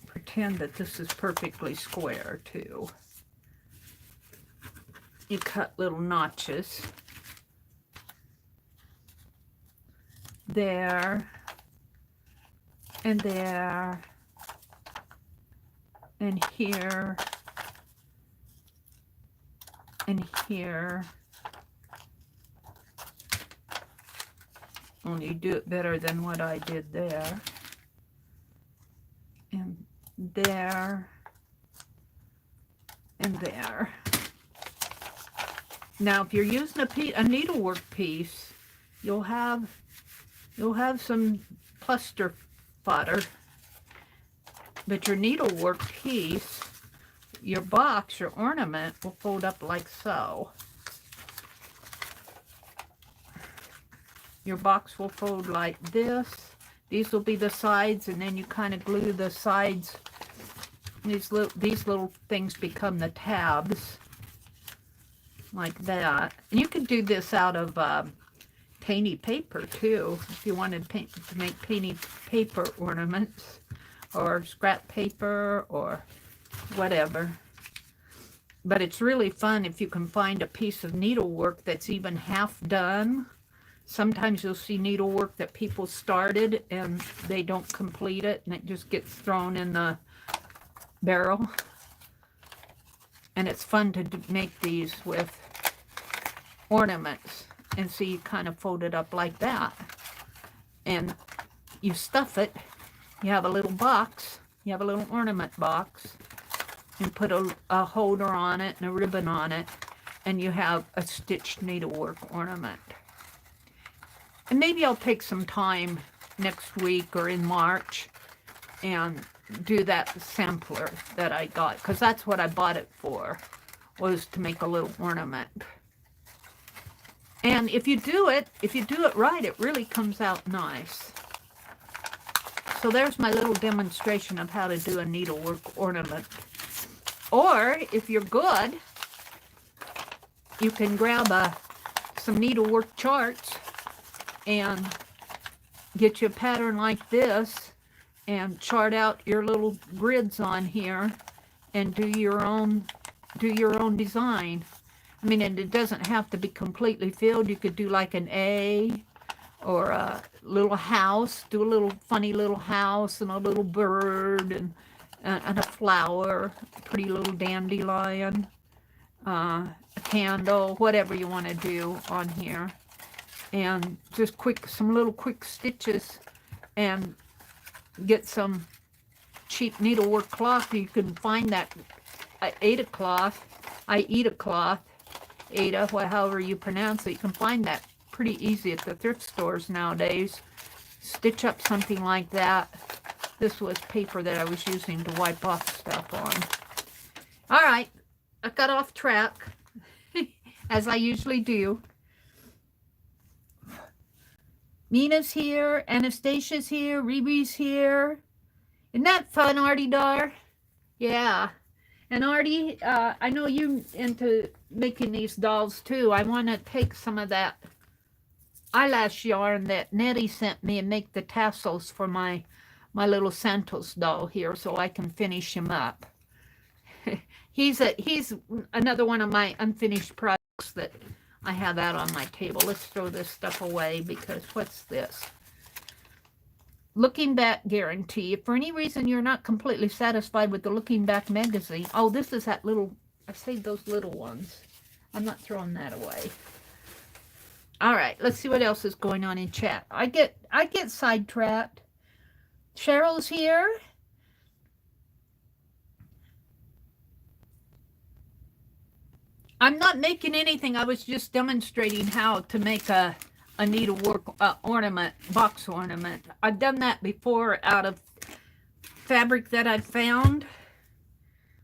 pretend that this is perfectly square too. You cut little notches there and there and here and here. Only you do it better than what I did there. And there and there. Now, if you're using a needlework piece, you'll have some cluster fodder, but your needlework piece, your box, your ornament will fold up like so. Your box will fold like this. These will be the sides, and then you kind of glue the sides. These little things become the tabs. Like that. And you could do this out of painty paper too, if you wanted to make painty paper ornaments, or scrap paper, or whatever. But it's really fun if you can find a piece of needlework that's even half done. Sometimes you'll see needlework that people started and they don't complete it, and it just gets thrown in the barrel. And it's fun to make these with ornaments. And so you kind of fold it up like that. And you stuff it. You have a little box. You have a little ornament box. And put a holder on it and a ribbon on it. And you have a stitched needlework ornament. And maybe I'll take some time next week or in March and do that sampler that I got, because that's what I bought it for, was to make a little ornament. And if you do it right, it really comes out nice. So there's my little demonstration of how to do a needlework ornament. Or if you're good, you can grab some needlework charts and get you a pattern like this and chart out your little grids on here and do your own design. I mean, and it doesn't have to be completely filled. You could do like an A or a little house, do a little funny little house and a little bird and a flower, a pretty little dandelion, a candle, whatever you want to do on here. And just some little quick stitches and get some cheap needlework cloth. You can find that. I ate a cloth. I eat a cloth. Ada, however you pronounce it. You can find that pretty easy at the thrift stores nowadays. Stitch up something like that. This was paper that I was using to wipe off stuff on. All right, I got off track, as I usually do. Mina's here, Anastasia's here, Riri's here. Isn't that fun, Artie Dar? Yeah. And Artie, I know you into making these dolls too. I want to take some of that eyelash yarn that Nettie sent me and make the tassels for my little Santos doll here so I can finish him up. He's another one of my unfinished projects that I have out on my table. Let's throw this stuff away because what's this? Looking Back Guarantee. If for any reason you're not completely satisfied with the Looking Back magazine, oh, this is that little, I saved those little ones. I'm not throwing that away. All right, let's see what else is going on in chat. I get sidetracked. Cheryl's here. I'm not making anything. I was just demonstrating how to make a needlework ornament, box ornament. I've done that before out of fabric that I've found.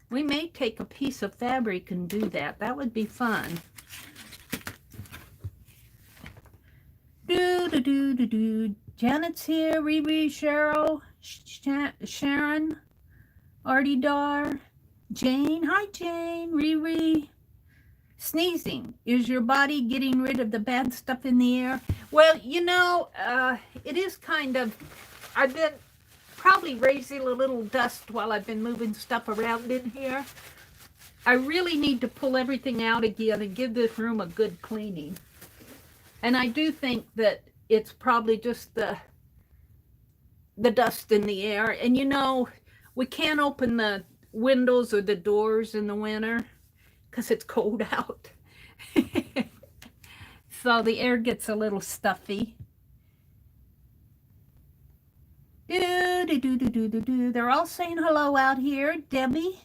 We may take a piece of fabric and do that. That would be fun. Janet's here. Riri, Cheryl, Shar'n, Artie Dar, Jane. Hi, Jane. Riri. Sneezing. Is your body getting rid of the bad stuff in the air? Well, you know, it is kind of, I've been probably raising a little dust while I've been moving stuff around in here. I really need to pull everything out again and give this room a good cleaning. And I do think that it's probably just the dust in the air. And you know, we can't open the windows or the doors in the winter because it's cold out. So the air gets a little stuffy. They're all saying hello out here. Debbie.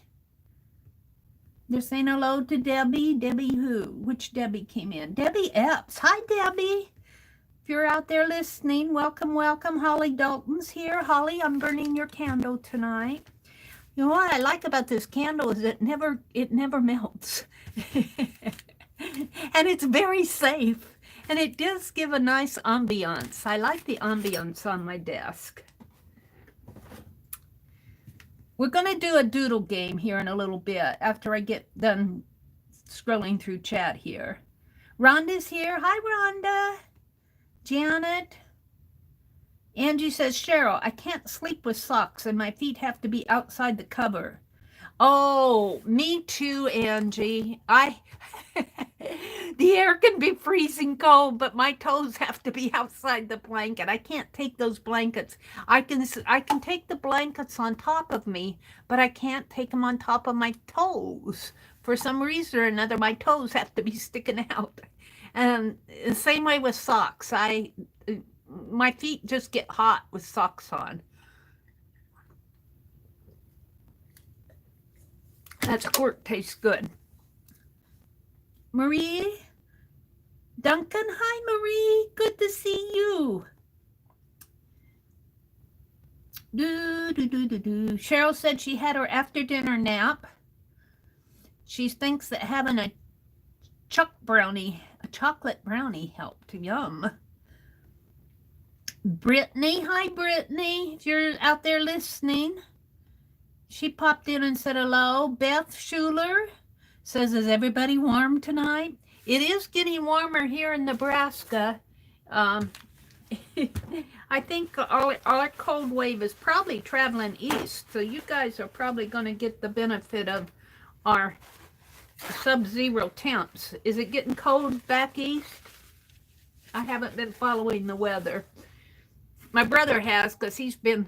They're saying hello to Debbie. Debbie who? Which Debbie came in? Debbie Epps. Hi, Debbie. If you're out there listening, welcome, welcome. Holly Dalton's here. Holly, I'm burning your candle tonight. You know what I like about this candle is it never melts. And it's very safe. And it does give a nice ambiance. I like the ambiance on my desk. We're going to do a doodle game here in a little bit after I get done scrolling through chat here. Rhonda's here. Hi, Rhonda. Janet. Angie says, Cheryl, I can't sleep with socks and my feet have to be outside the cover. Oh, me too, Angie. The air can be freezing cold, but my toes have to be outside the blanket. I can't take those blankets. I can take the blankets on top of me, but I can't take them on top of my toes. For some reason or another, my toes have to be sticking out. And the same way with socks. My feet just get hot with socks on. That squirt tastes good. Marie? Duncan? Hi, Marie. Good to see you. Cheryl said she had her after dinner nap. She thinks that having a chocolate brownie helped. Yum. Brittany. Hi, Brittany. If you're out there listening. She popped in and said hello. Beth Schuler says, is everybody warm tonight? It is getting warmer here in Nebraska. I think our cold wave is probably traveling east, so you guys are probably going to get the benefit of our sub-zero temps. Is it getting cold back east? I haven't been following the weather. My brother has, because he's been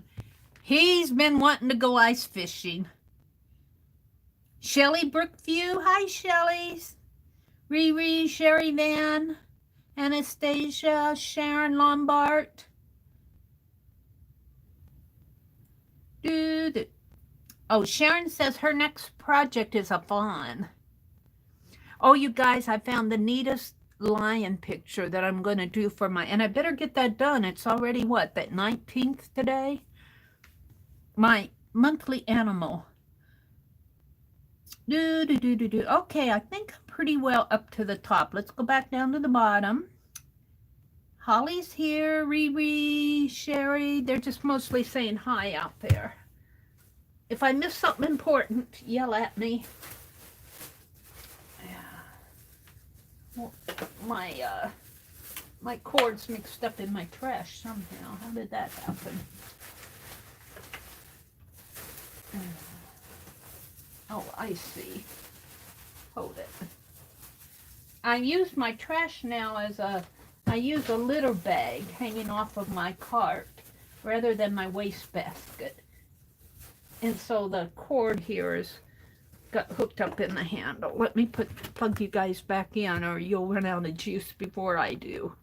wanting to go ice fishing. Shelly Brookview. Hi, Shelly's. Riri, Sherry Van, Anastasia, Sharon Lombard. Oh, Sharon says her next project is a fawn. Oh, you guys, I found the neatest lion picture that I'm going to do for my, and I better get that done. It's already, what, that 19th today? My monthly animal. Okay, I think I'm pretty well up to the top. Let's go back down to the bottom. Holly's here, Riri, Sherry. They're just mostly saying hi out there. If I miss something important, yell at me. Well, my cord's mixed up in my trash somehow. How did that happen? Oh, I see. Hold it. I use my trash now as I use a litter bag hanging off of my cart rather than my wastebasket. And so the cord here is got hooked up in the handle. Let me plug you guys back in or you'll run out of juice before I do.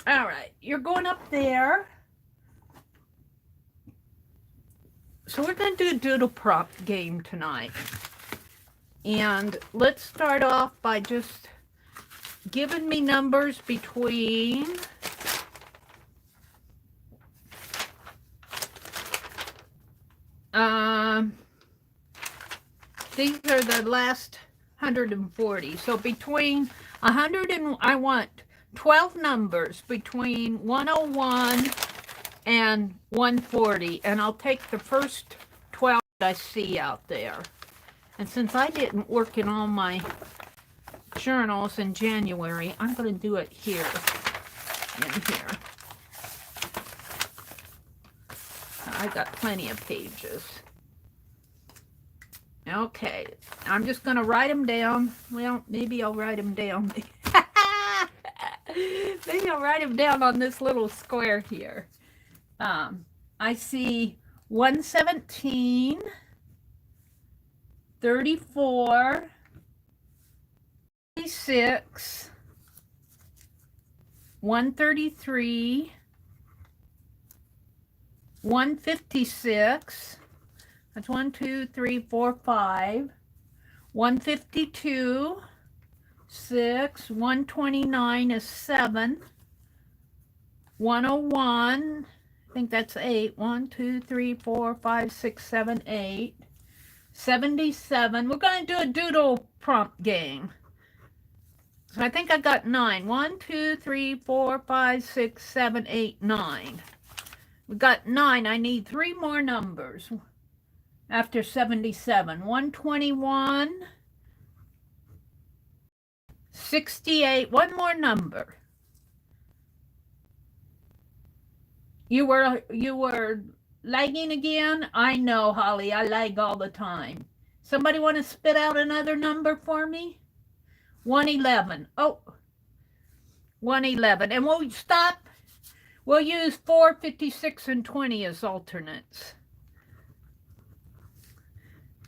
All right, you're going up there. So we're going to do a doodle prompt game tonight. And let's start off by just giving me numbers between these are the last 140. So between 100 and I want 12 numbers between 101 and 140, and I'll take the first 12 that I see out there. And since I didn't work in all my journals in January, I'm going to do it here, in here. I got plenty of pages. Okay, I'm just going to write them down. Well, maybe I'll write them down. Maybe I'll write them down on this little square here. I see 117, 34, 36, 133, 156, that's 1, 2, 3, 4, 5, 152, 6, 129 is 7, 101, I think that's 8, 1, 2, 3, 4, 5, 6, 7, 8, 77, we're going to do a doodle prompt game. So I think I got 9. 1, 2, 3, 4, 5, 6, 7, 8, 9. We got 9. I need 3 more numbers after 77. 121, 68. One more number. You were lagging again? I know, Holly. I lag all the time. Somebody want to spit out another number for me? 111. Oh, 111. And we'll stop. We'll use 4, 56, and 20 as alternates.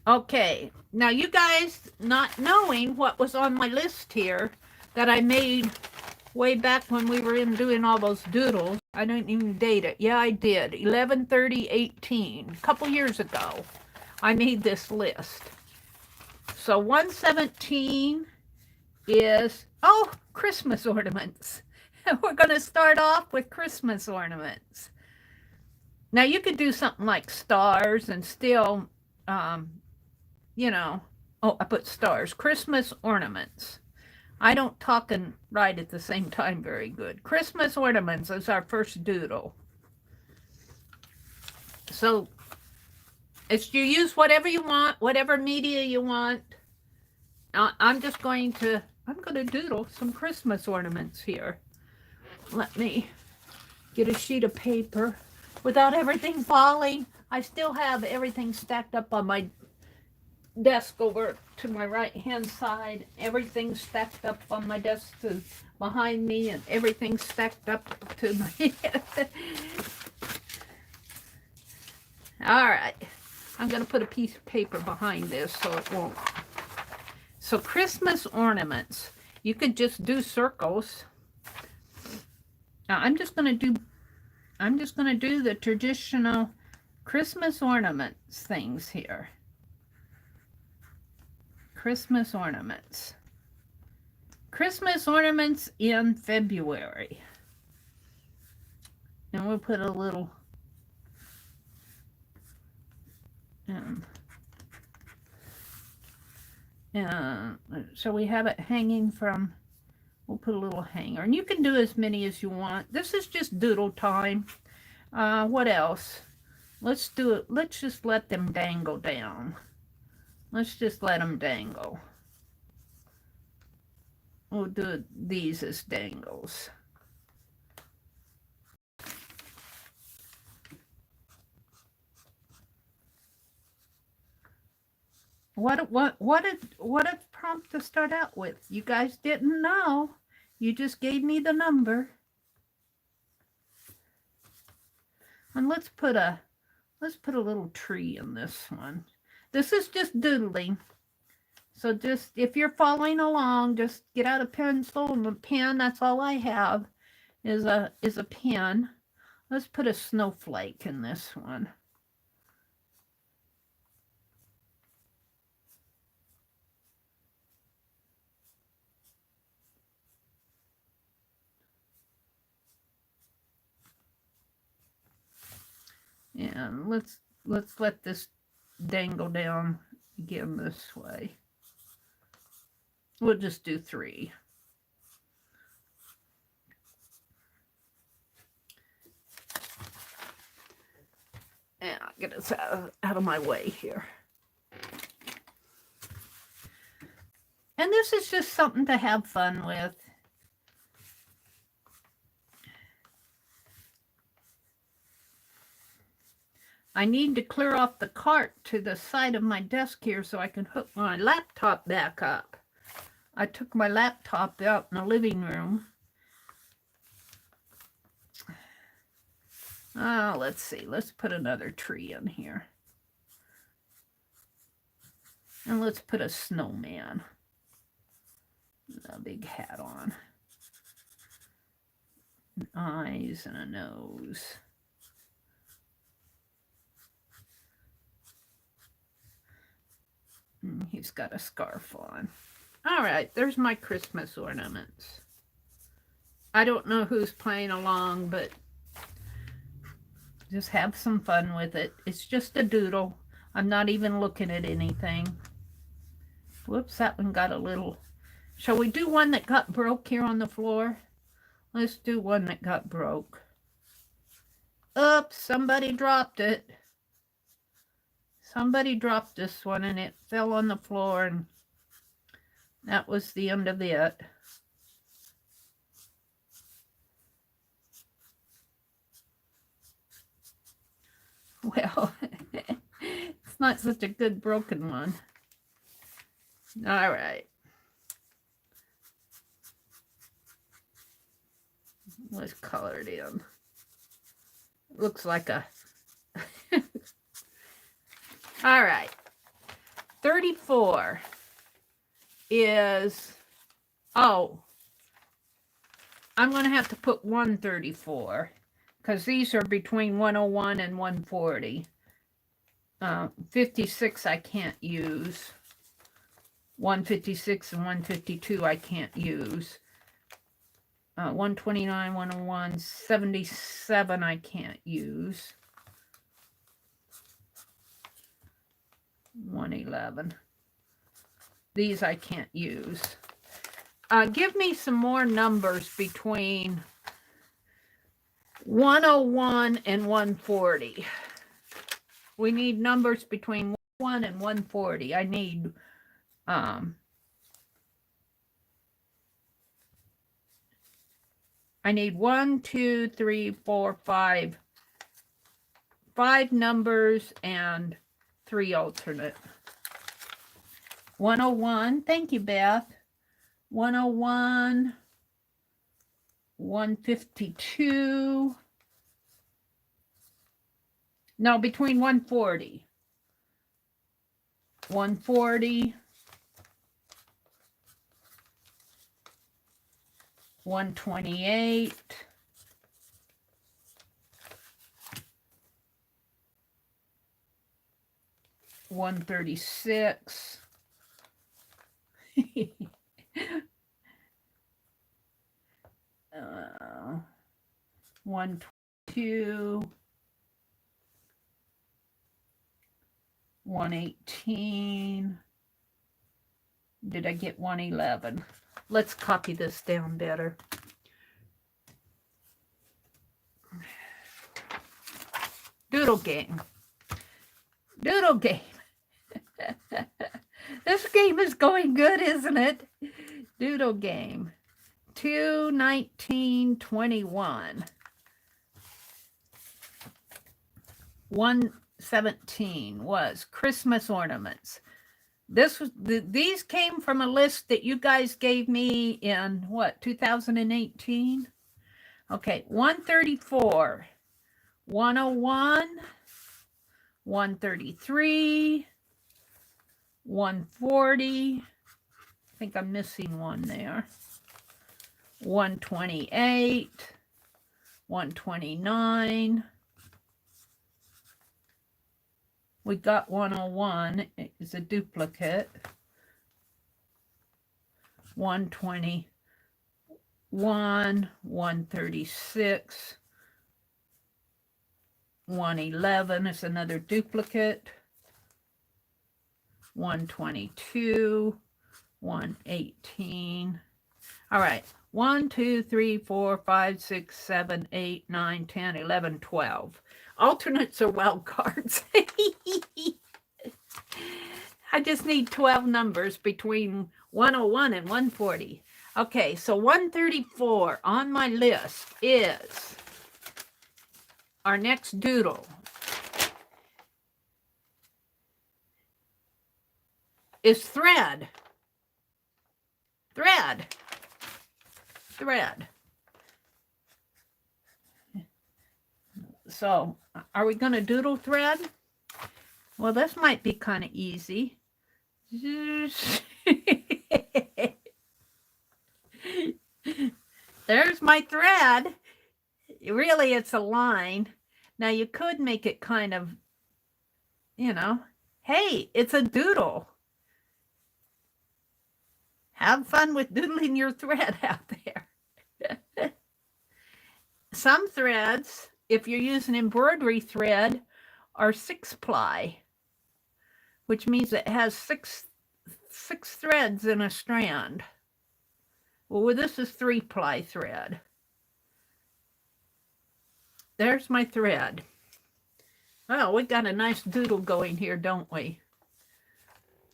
Okay. Now, you guys not knowing what was on my list here that I made way back when we were in doing all those doodles. I didn't even date it. Yeah, I did. 11/30/18. A couple years ago, I made this list. So 117 is, oh, Christmas ornaments. We're going to start off with Christmas ornaments. Now, you could do something like stars and still, you know, oh, I put stars. Christmas ornaments. I don't talk and write at the same time very good. Christmas ornaments is our first doodle. So, it's you use whatever you want, whatever media you want. I'm going to doodle some Christmas ornaments here. Let me get a sheet of paper without everything falling. I still have everything stacked up on my desk over to my right hand side. Everything stacked up on my desk behind me, and everything stacked up to my all right, I'm going to put a piece of paper behind this so it won't. So Christmas ornaments, you could just do circles. Now I'm just going to do the traditional Christmas ornaments things here. Christmas ornaments. Christmas ornaments in February. And we'll put a little so we have it hanging from, we'll put a little hanger. And you can do as many as you want. This is just doodle time. What else? Let's do it. Let's just let them dangle down. Let's just let them dangle. We'll do these as dangles. What did prompt to start out with? You guys didn't know. You just gave me the number. And let's put a little tree in this one. This is just doodling. So just, if you're following along, just get out a pencil and a pen. That's all I have is a pen. Let's put a snowflake in this one. And let's let this dangle down again this way. We'll just do 3. And I'll get this out of my way here. And this is just something to have fun with. I need to clear off the cart to the side of my desk here so I can hook my laptop back up. I took my laptop out in the living room. Let's see. Let's put another tree in here. And let's put a snowman. A big hat on. Eyes and a nose. He's got a scarf on. All right, there's my Christmas ornaments. I don't know who's playing along, but just have some fun with it. It's just a doodle. I'm not even looking at anything. Whoops, that one got a little... Shall we do one that got broke here on the floor? Let's do one that got broke. Oops, somebody dropped it. Somebody dropped this one and it fell on the floor, and that was the end of it. Well, it's not such a good broken one. All right. Let's color it in. Looks like a... All right. 34 is... Oh. I'm going to have to put 134 because these are between 101 and 140. 56 I can't use. 156 and 152 I can't use. 129, 101, 77 I can't use. 111. These I can't use. Give me some more numbers between 101 and 140. We need numbers between 1 and 140. I need I need 1, 2, 3, 4, 5. 5 numbers and 3 alternate. 101. Thank you, Beth. 101. 152. No, between 140. 140. 128. 136. 122. 118. Did I get 111? Let's copy this down better. Doodle game. Doodle game. This game is going good, isn't it? Doodle game. 21921. 117 was Christmas ornaments. These came from a list that you guys gave me in what, 2018? Okay, 134, 101, 133, 140. I think I'm missing one there. 128, 129. We got 101. It's a duplicate. 121, 136, 111 is another duplicate. 122, 118. All right. 1, 2, 3, 4, 5, 6, 7, 8, 9, 10, 11, 12. Alternates are wild cards. I just need 12 numbers between 101 and 140. Okay, so 134 on my list is our next doodle. Is thread. Thread. Thread. So, are we going to doodle thread? Well, this might be kind of easy. There's my thread. Really, it's a line. Now, you could make it kind of, you know, hey, it's a doodle. Have fun with doodling your thread out there. Some threads, if you're using embroidery thread, are 6-ply, which means it has six threads in a strand. Well, this is 3-ply thread. There's my thread. Well, we got a nice doodle going here, don't we?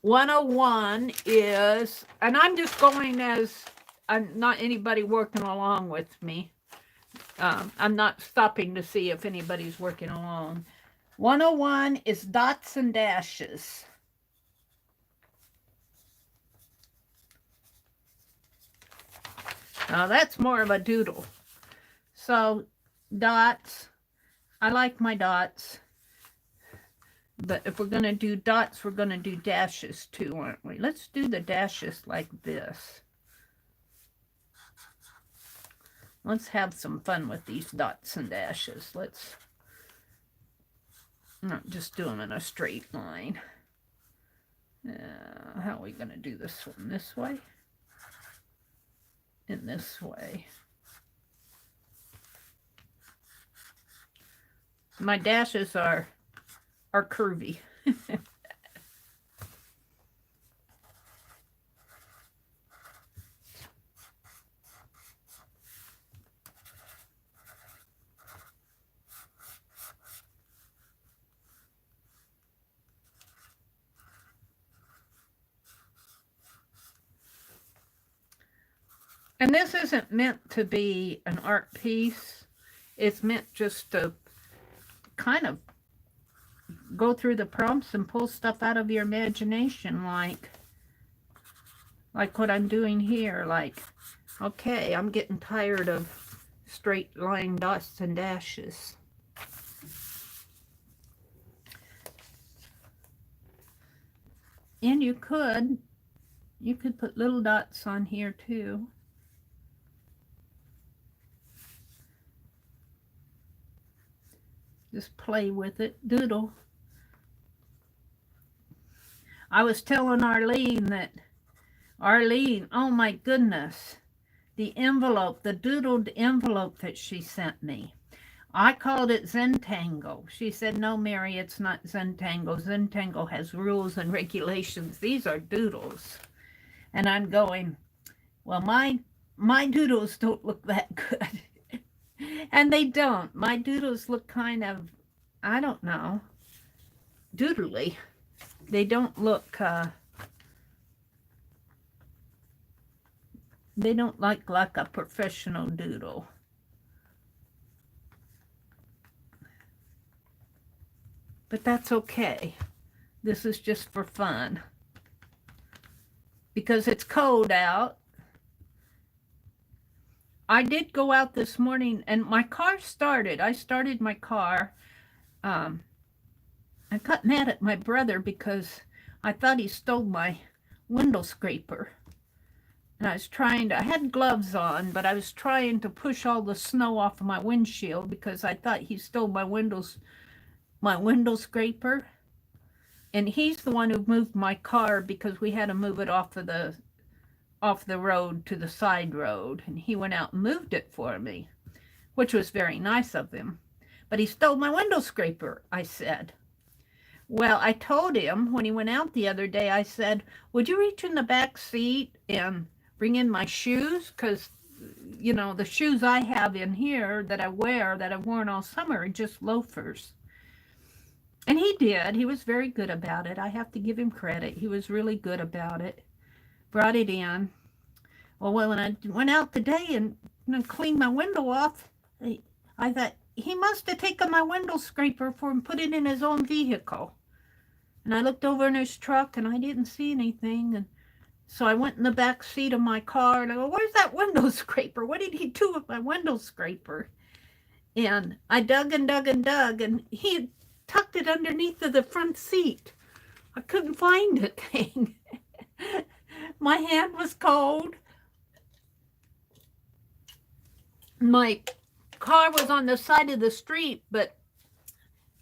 101 is, and I'm just going as, I'm not anybody working along with me. I'm not stopping to see if anybody's working along. 101 is dots and dashes. Now that's more of a doodle. So dots, I like my dots. But if we're going to do dots, we're going to do dashes too, aren't we? Let's do the dashes like this. Let's have some fun with these dots and dashes. Let's not just do them in a straight line. How are we going to do this one? This way? And this way. My dashes are curvy. And this isn't meant to be an art piece. It's meant just to kind of go through the prompts and pull stuff out of your imagination, like what I'm doing here. Like, okay, I'm getting tired of straight line dots and dashes. And you could put little dots on here too. Just play with it, doodle. I was telling Arlene that, Arlene, oh my goodness, the envelope, the doodled envelope that she sent me. I called it Zentangle. She said, no, Mary, it's not Zentangle. Zentangle has rules and regulations. These are doodles. And I'm going, well, my doodles don't look that good. And they don't. My doodles look kind of, I don't know, doodly. They don't look, they don't look like a professional doodle. But that's okay. This is just for fun. Because it's cold out. I did go out this morning and my car started. I started my car. I got mad at my brother because I thought he stole my window scraper. And I had gloves on, but I was trying to push all the snow off of my windshield because I thought he stole my window scraper. And he's the one who moved my car because we had to move it off the road to the side road. And he went out and moved it for me, which was very nice of him. But he stole my window scraper, I said. Well, I told him when he went out the other day, I said, would you reach in the back seat and bring in my shoes? Because, you know, the shoes I have in here that I wear, that I've worn all summer, are just loafers. And he did. He was very good about it. I have to give him credit. He was really good about it. Brought it in. Well, when I went out today and cleaned my window off, I thought, he must have taken my window scraper and put it in his own vehicle. And I looked over in his truck and I didn't see anything. And so I went in the back seat of my car and I go, where's that window scraper? What did he do with my window scraper? And I dug and dug and dug, and he had tucked it underneath of the front seat. I couldn't find it. My hand was cold. My car was on the side of the street, but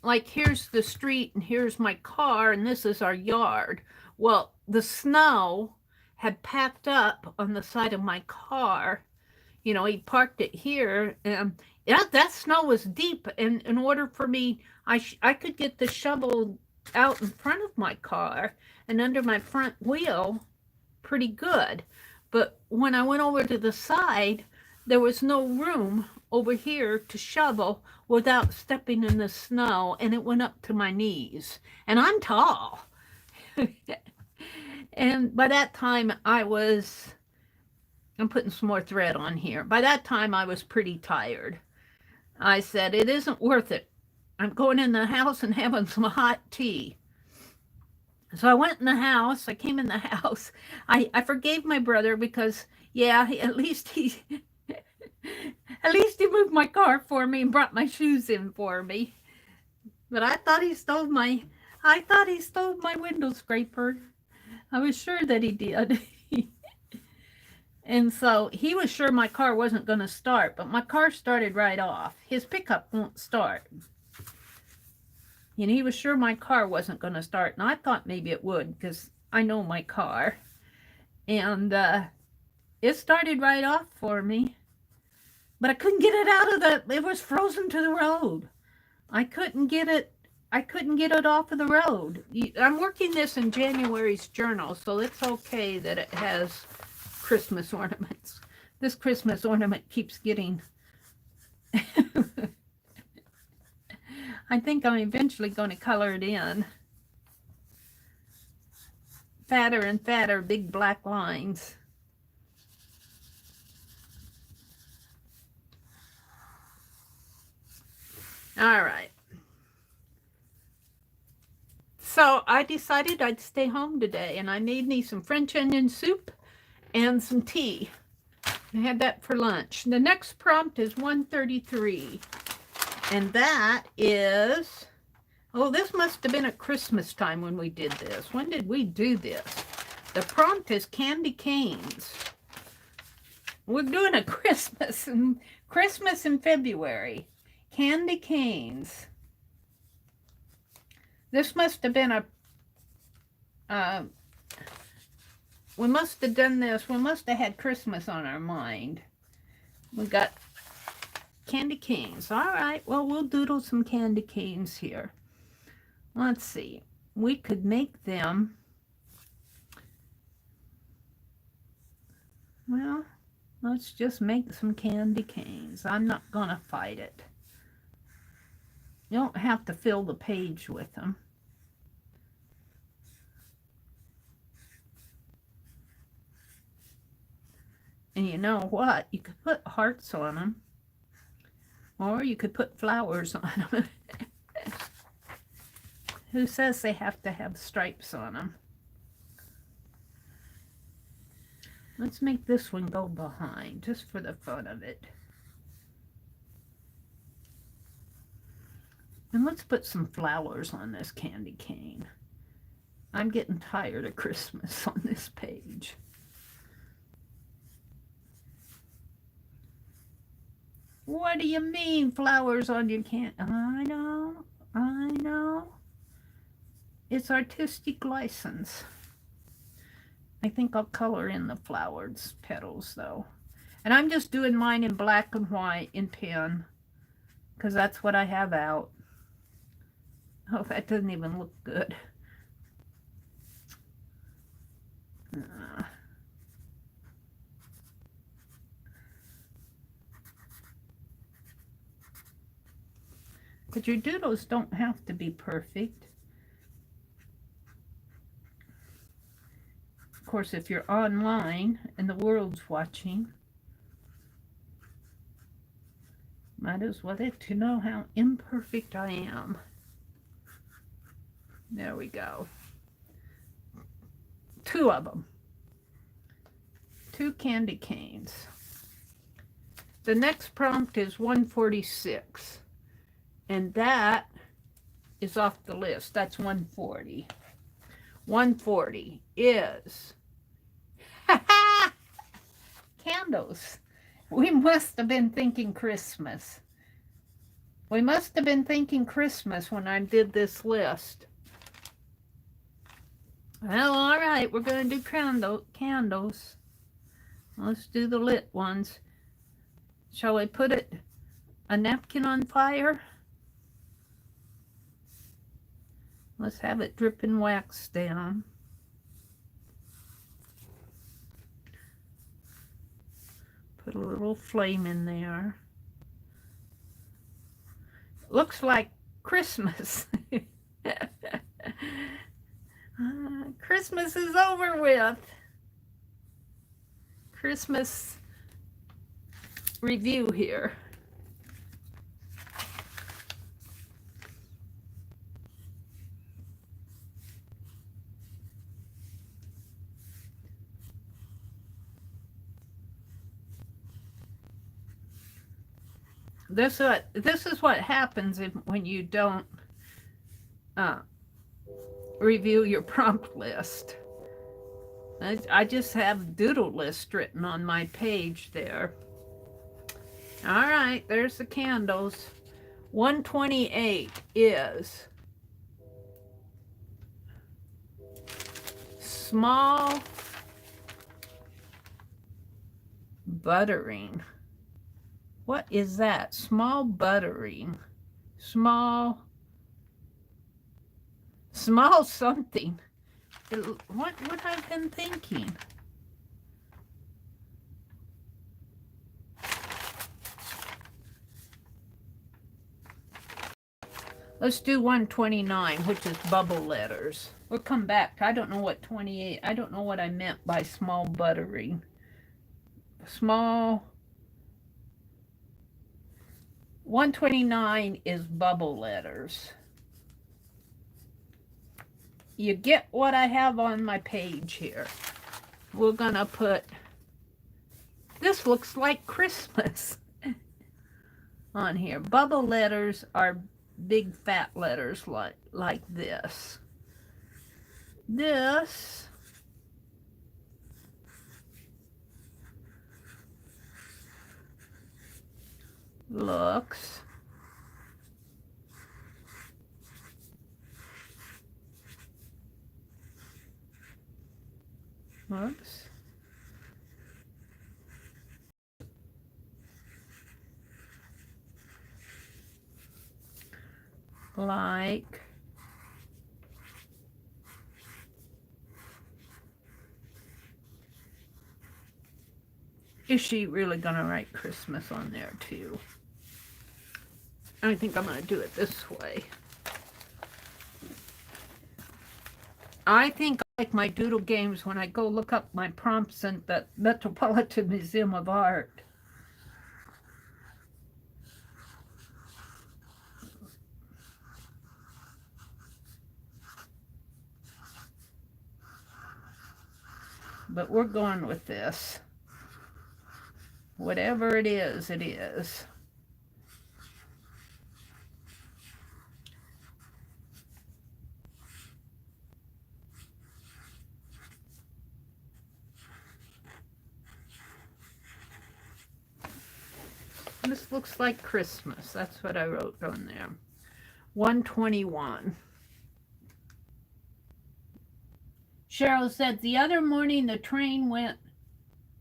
like here's the street and here's my car and this is our yard. Well, the snow had packed up on the side of my car. You know, he parked it here, and that snow was deep, and in order for me, I could get the shovel out in front of my car and under my front wheel pretty good. But when I went over to the side, there was no room over here to shovel without stepping in the snow, and it went up to my knees. And I'm tall. And by that time I'm putting some more thread on here. By that time I was pretty tired. I said, it isn't worth it. I'm going in the house and having some hot tea. So I went in the house. I came in the house. I forgave my brother because, yeah, at least he moved my car for me and brought my shoes in for me. But I thought he stole my window scraper. I was sure that he did. And so he was sure my car wasn't going to start, but my car started right off. His pickup won't start. And he was sure my car wasn't going to start, and I thought maybe it would because I know my car. And it started right off for me. But I couldn't get it out of it was frozen to the road. I couldn't get it off of the road. I'm working this in January's journal, so it's okay that it has Christmas ornaments. This Christmas ornament keeps getting... I think I'm eventually going to color it in. Fatter and fatter, big black lines. All right. So I decided I'd stay home today, and I made me some French onion soup and some tea. I had that for lunch. The next prompt is 133. And that is, oh, this must have been at Christmas time when we did this. When did we do this? The prompt is candy canes. We're doing a Christmas in February. Candy canes. This must have been Uh, we must have done this. We must have had Christmas on our mind. We got candy canes. All right, well, we'll doodle some candy canes here. Let's see. We could make them, well, let's just make some candy canes. I'm not going to fight it. You don't have to fill the page with them. And you know what? You could put hearts on them. Or you could put flowers on them. Who says they have to have stripes on them? Let's make this one go behind, just for the fun of it. And let's put some flowers on this candy cane. I'm getting tired of Christmas on this page. What do you mean, flowers on your candy? I know. It's artistic license. I think I'll color in the flowers petals though. And I'm just doing mine in black and white in pen, because that's what I have out. Oh, that doesn't even look good. But your doodles don't have to be perfect. Of course, if you're online and the world's watching, might as well let you know how imperfect I am. There we go. 2 of them. 2 candy canes. The next prompt is 146. And that is off the list. That's 140. 140 is candles. We must have been thinking Christmas. We must have been thinking Christmas when I did this list. Well, all right, we're going to do candles. Let's do the lit ones. Shall I put a napkin on fire? Let's have it dripping wax down. Put a little flame in there. Looks like Christmas. Christmas is over with. Christmas review here. This is what happens when you don't review your prompt list. I just have doodle list written on my page there. All right, there's the candles. 128 is small buttering. What is that? Small buttering. Small something. What I've been thinking. Let's do 129, which is bubble letters. We'll come back. I don't know what 28, I don't know what I meant by small buttering. Small. 129 is bubble letters. You get what I have on my page here. We're gonna put, this looks like Christmas on here. Bubble letters are big fat letters like this. This looks dogs. Like is she really gonna write Christmas on there too? I think I'm gonna do it this way. I think I like my doodle games when I go look up my prompts in the Metropolitan Museum of Art. But we're going with this. Whatever it is, it is. This looks like Christmas. That's what I wrote on there. 121. Cheryl said, the other morning the train went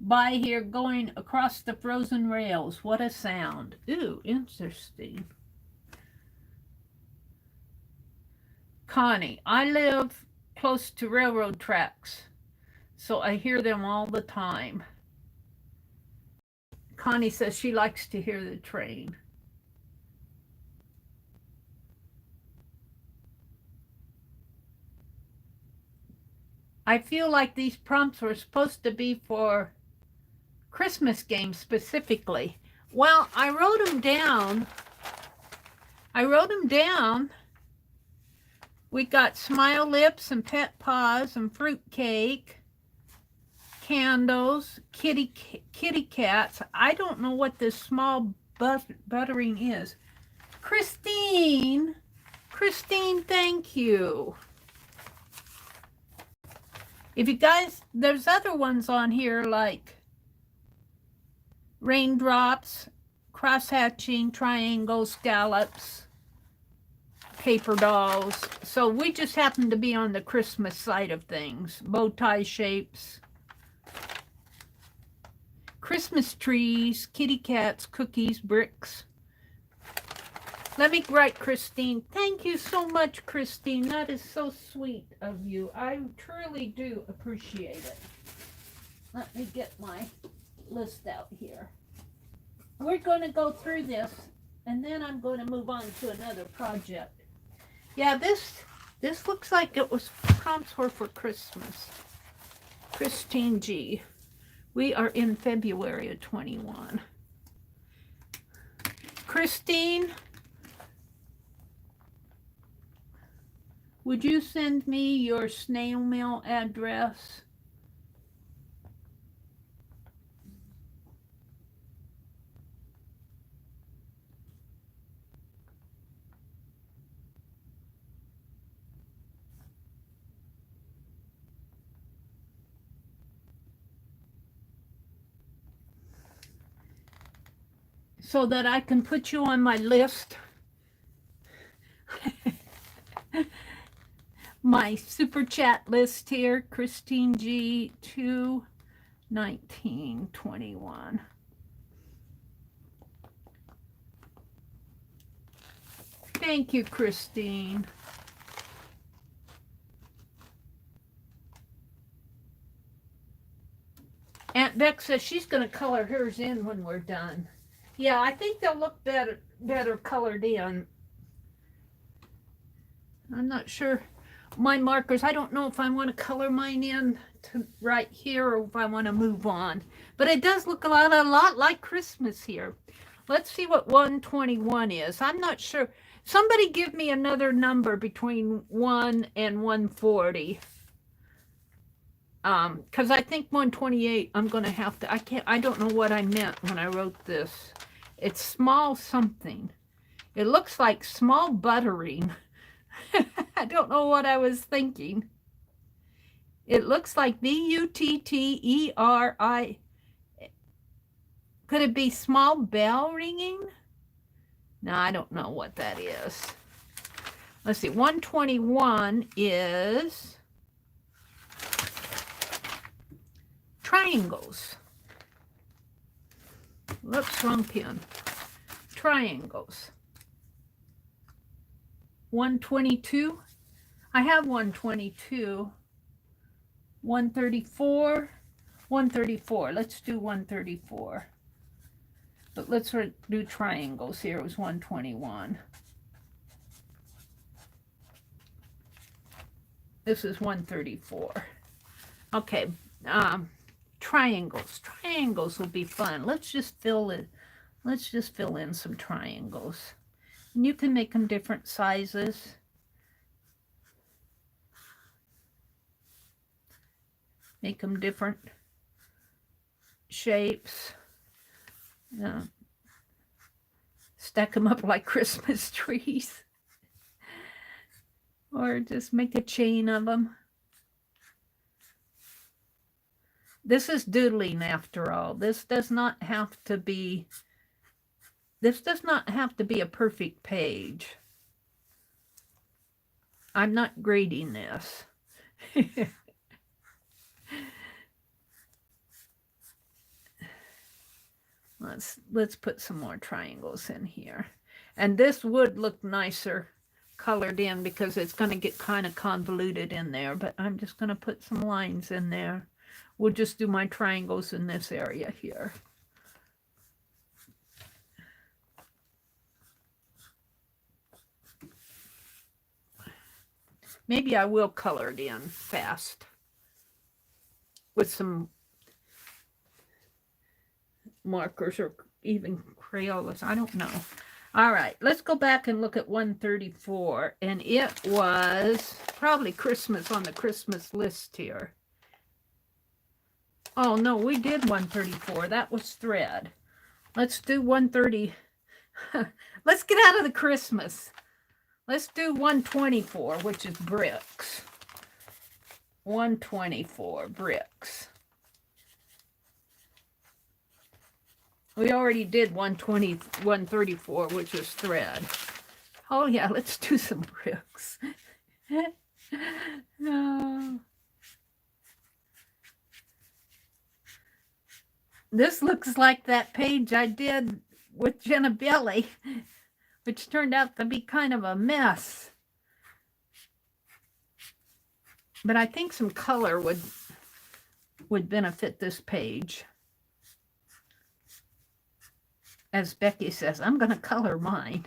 by here going across the frozen rails. What a sound. Ooh, interesting. Connie, I live close to railroad tracks, so I hear them all the time. Connie says she likes to hear the train. I feel like these prompts were supposed to be for Christmas games specifically. Well, I wrote them down. We got smile lips and pet paws and fruit cake, candles, kitty cats. I don't know what this small buttering is. Christine, thank you. If you guys, there's other ones on here like raindrops, cross-hatching, triangles, scallops, paper dolls. So we just happen to be on the Christmas side of things. Bow tie shapes, Christmas trees, kitty cats, cookies, bricks. Let me write Christine. Thank you so much, Christine. That is so sweet of you. I truly do appreciate it. Let me get my list out here. We're going to go through this, and then I'm going to move on to another project. Yeah, this looks like it was prompts for Christmas. Christine G. We are in February of 21. Christine, would you send me your snail mail address? So that I can put you on my list. My super chat list here, Christine G. 2/19/21. Thank you, Christine. Aunt Beck says she's going to color hers in when we're done. Yeah, I think they'll look better colored in. I'm not sure. My markers, I don't know if I want to color mine in to right here or if I want to move on. But it does look a lot like Christmas here. Let's see what 121 is. I'm not sure. Somebody give me another number between 1 and 140. Because I think 128, I'm going to have to, I don't know what I meant when I wrote this. It's small something. It looks like small buttering. I don't know what I was thinking. It looks like BUTTERI. Could it be small bell ringing? No, I don't know what that is. Let's see, 121 is triangles. Whoops, wrong pen. Triangles. 122. I have 122. 134. 134. Let's do 134. But let's do triangles here. It was 121. This is 134. Okay. Triangles. Triangles will be fun. Let's just fill in some triangles. And you can make them different sizes. Make them different shapes. Stack them up like Christmas trees. Or just make a chain of them. This is doodling after all. This does not have to be a perfect page. I'm not grading this. Let's put some more triangles in here. And this would look nicer colored in because it's going to get kind of convoluted in there, but I'm just going to put some lines in there. We'll just do my triangles in this area here. Maybe I will color it in fast with some markers or even Crayolas. I don't know. All right, let's go back and look at 134. And it was probably Christmas on the Christmas list here. Oh, no, we did 134. That was thread. Let's do 130. Let's get out of the Christmas. Let's do 124, which is bricks. 124 bricks. We already did 134, which is thread. Oh, yeah, let's do some bricks. No. This looks like that page I did with Jenna Belly, which turned out to be kind of a mess. But I think some color would benefit this page. As Becky says, I'm going to color mine.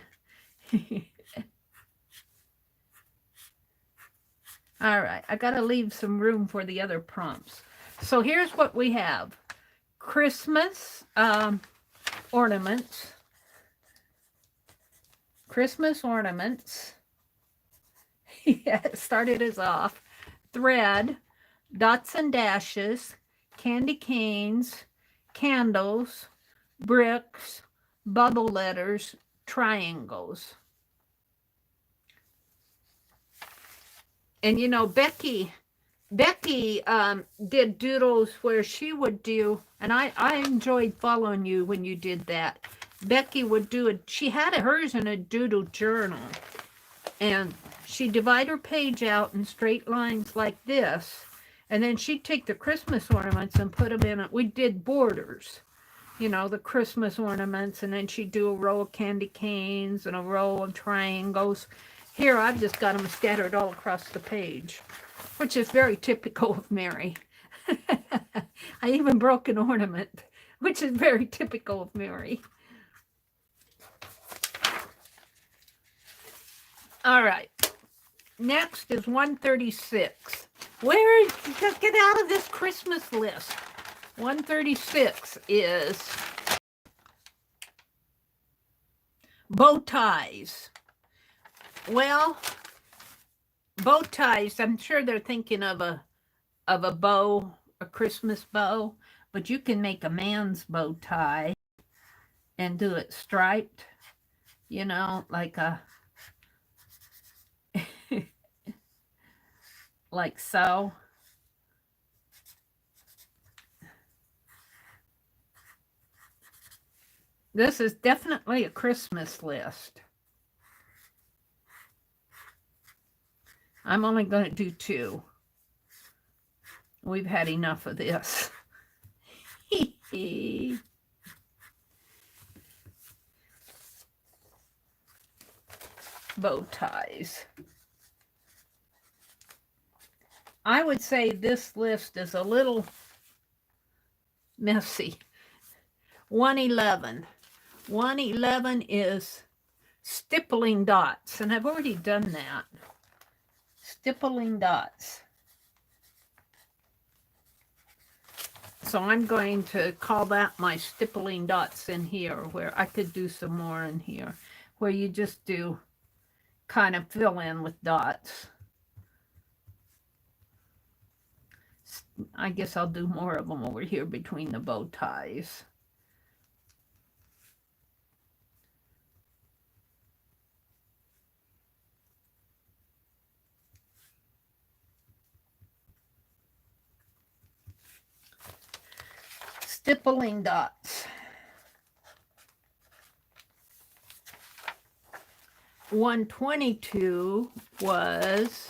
All right, I got to leave some room for the other prompts. So here's what we have. Christmas ornaments. Christmas ornaments. Yeah, it started us off. Thread, dots and dashes, candy canes, candles, bricks, bubble letters, triangles. And you know, Becky did doodles where she would do, and I enjoyed following you when you did that. Becky would do it. She had hers in a doodle journal, and she'd divide her page out in straight lines like this, and then she'd take the Christmas ornaments and put them in it. We did borders, you know, the Christmas ornaments, and then she'd do a row of candy canes and a row of triangles. Here, I've just got them scattered all across the page, which is very typical of Meri. I even broke an ornament, which is very typical of Meri. All right. Next is 136. Just get out of this Christmas list. 136 is bow ties. Well, bow ties, I'm sure they're thinking of a bow, a Christmas bow, but you can make a man's bow tie and do it striped, you know, like a like so. This is definitely a Christmas list. I'm only going to do 2. We've had enough of this. Bow ties. I would say this list is a little messy. 111. 111 is stippling dots, and I've already done that. Stippling dots. So I'm going to call that my stippling dots in here, where I could do some more in here, where you just do kind of fill in with dots. I guess I'll do more of them over here between the bow ties. Stippling dots. 122 was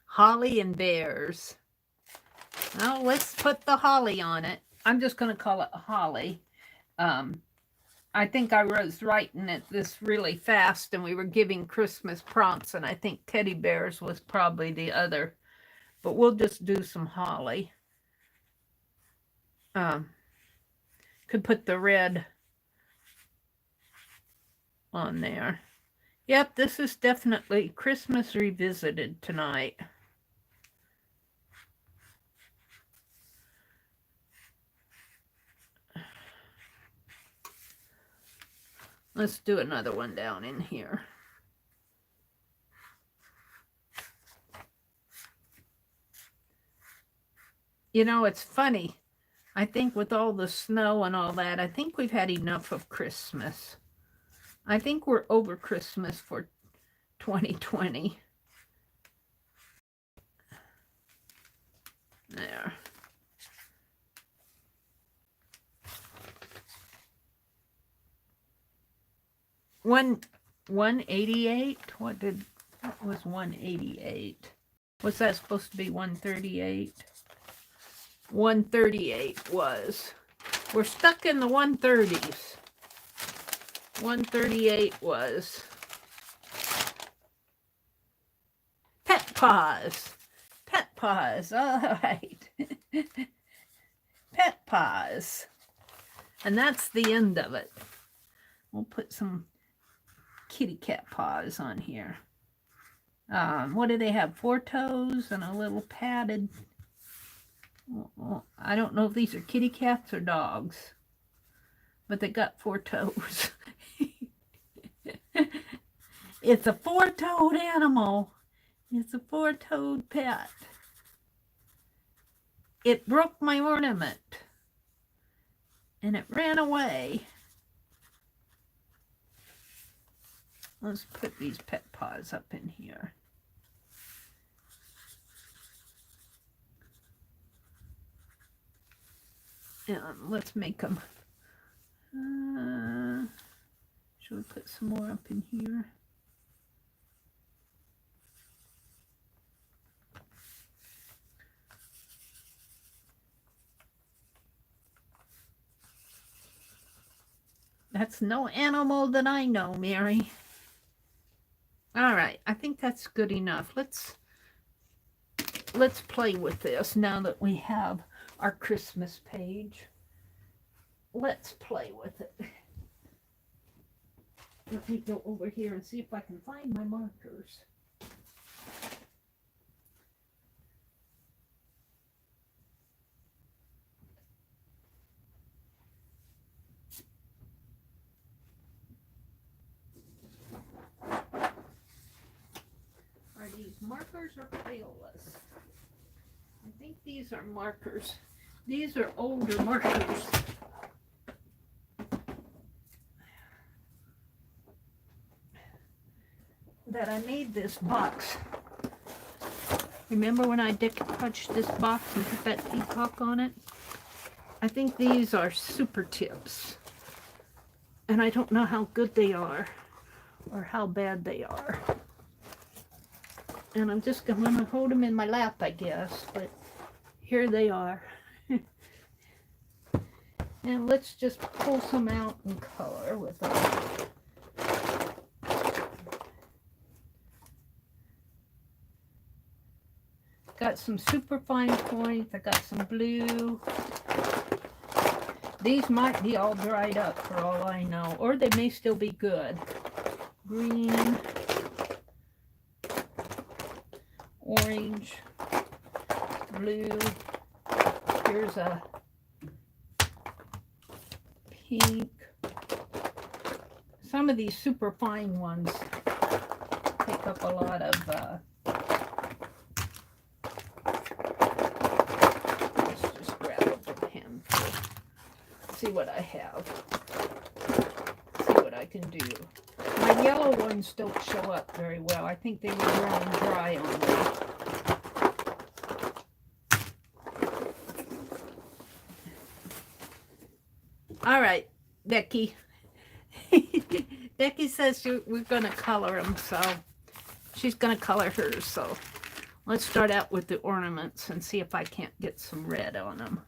holly and bears. Well, let's put the holly on it. I'm just going to call it holly. I think I was writing it this really fast, and we were giving Christmas prompts, and I think teddy bears was probably the other. But we'll just do some holly. Could put the red on there. Yep, this is definitely Christmas Revisited tonight. Let's do another one down in here. You know, it's funny. I think with all the snow and all that, I think we've had enough of Christmas. I think we're over Christmas for 2020. There. One 188. What was 188? Was that supposed to be 138? 138 was. We're stuck in the 130s. 138 was pet paws. Pet paws. All right. Pet paws. And that's the end of it. We'll put some kitty cat paws on here. What do they have? 4 toes and a little padded. Well, I don't know if these are kitty cats or dogs, but they got 4 toes. It's a 4-toed animal. It's a 4-toed pet. It broke my ornament, and it ran away. Let's put these pet paws up in here. And let's make them. Should we put some more up in here? That's no animal that I know, Mary. All right, I think that's good enough. Let's play with this now that we have our Christmas page. Let's play with it. Let me go over here and see if I can find my markers. Are these markers or Crayolas? I think these are markers. These are older markers. That I made this box. Remember when I punched this box and put that peacock on it? I think these are super tips. And I don't know how good they are or how bad they are. And I'm just going to hold them in my lap, I guess. But here they are. And let's just pull some out and color with them. Got some super fine points. I got some blue. These might be all dried up for all I know, or they may still be good. Green, orange, blue. Here's a pink. Some of these super fine ones take up a lot of let's just grab a handful. See what I have. See what I can do. My yellow ones don't show up very well. I think they were growing dry on me. All right, Becky. Becky says we're going to color them, so she's going to color hers. So let's start out with the ornaments and see if I can't get some red on them.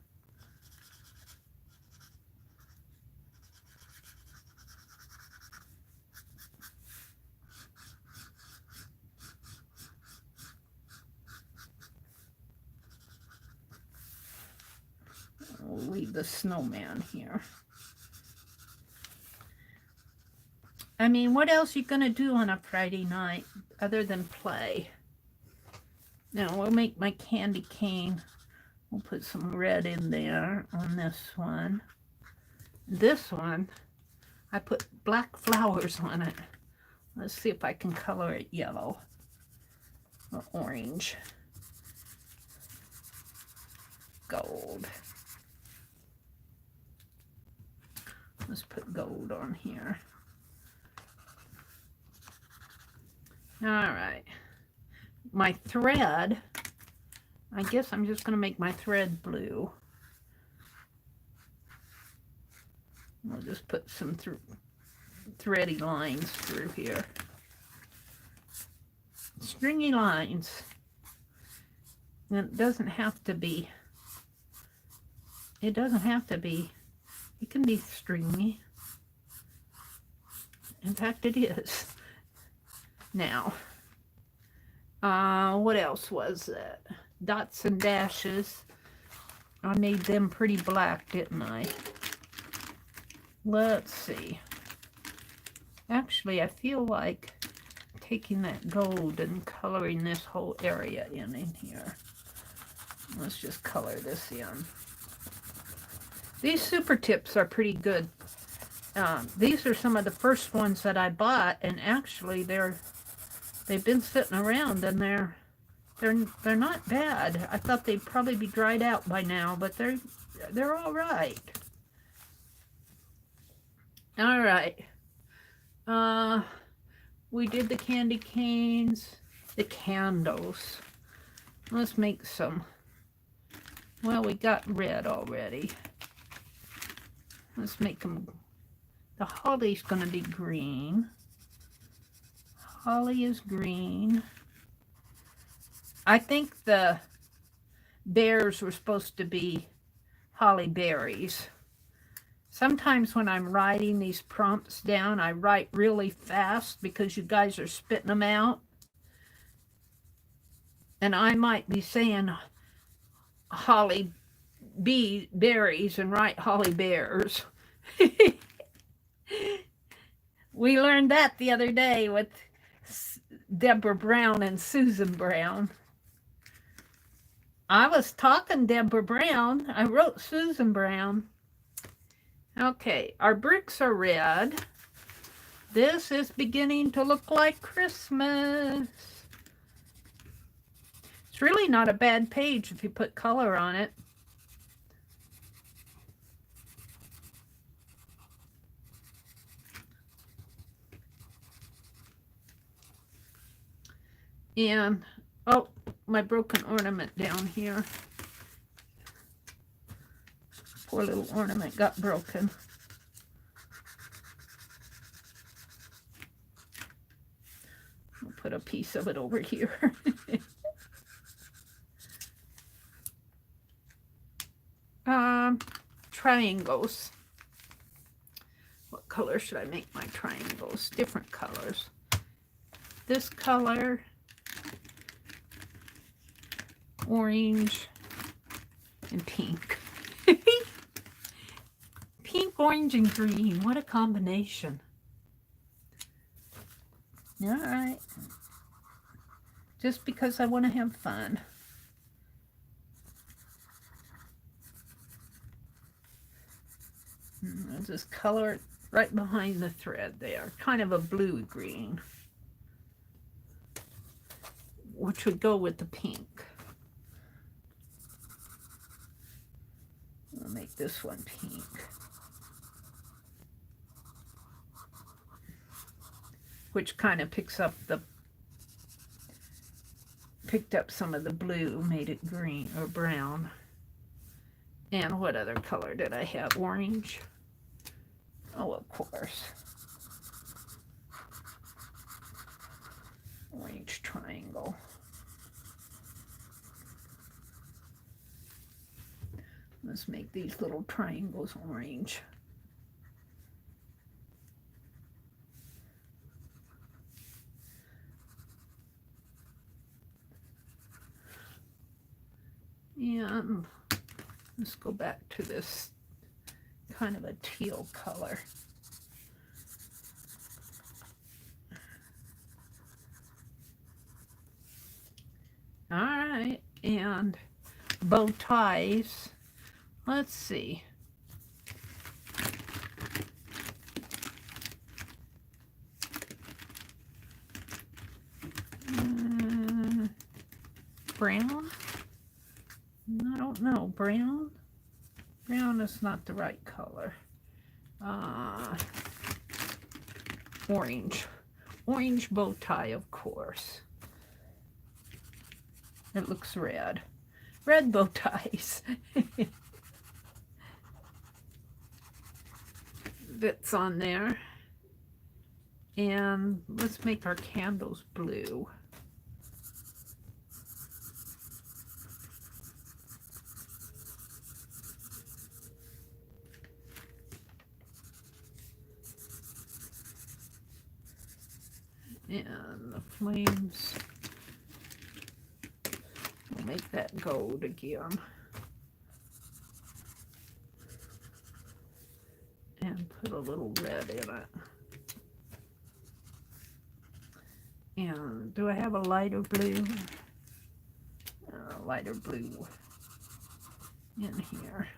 We'll leave the snowman here. I mean, what else are you going to do on a Friday night other than play? Now, we'll make my candy cane. We'll put some red in there on this one. This one, I put black flowers on it. Let's see if I can color it yellow or orange. Gold. Let's put gold on here. All right. My thread, I guess I'm just going to make my thread blue. We'll just put some thready lines through here. Stringy lines. And it doesn't have to be, it can be stringy. In fact, it is. Now, what else was that? Dots and dashes. I made them pretty black, didn't I? Let's see. Actually, I feel like taking that gold and coloring this whole area in here. Let's just color this in. These super tips are pretty good. These are some of the first ones that I bought, and actually they've been sitting around, and they're not bad. I thought they'd probably be dried out by now, but they're all right. All right. We did the candy canes, the candles. Let's make some. Well, we got red already. Let's make them. The holly's going to be green. Holly is green. I think the bears were supposed to be holly berries. Sometimes when I'm writing these prompts down, I write really fast because you guys are spitting them out. And I might be saying holly berries and write holly bears. We learned that the other day with Deborah Brown and Susan Brown. I was talking Deborah Brown. I wrote Susan Brown. Okay, our bricks are red. This is beginning to look like Christmas. It's really not a bad page if you put color on it. And, oh, my broken ornament down here. Poor little ornament got broken. I'll put a piece of it over here. Triangles. What color should I make my triangles? Different colors. This color, orange, and pink. Pink, orange, and green. What a combination. All right. Just because I want to have fun. I'll just color it right behind the thread there. Kind of a blue-green, which would go with the pink. I'll make this one pink. Which kind of picked up some of the blue, made it green or brown. And what other color did I have? Orange. Oh, of course. Orange triangle. Let's make these little triangles orange. And let's go back to this kind of a teal color. All right, and bow ties. Let's see. Brown? I don't know. Brown? Brown is not the right color. Orange. Orange bow tie, of course. It looks red. Red bow ties. Bits on there. And let's make our candles blue. And the flames, we'll make that gold again. And put a little red in it. And do I have a lighter blue? Lighter blue in here.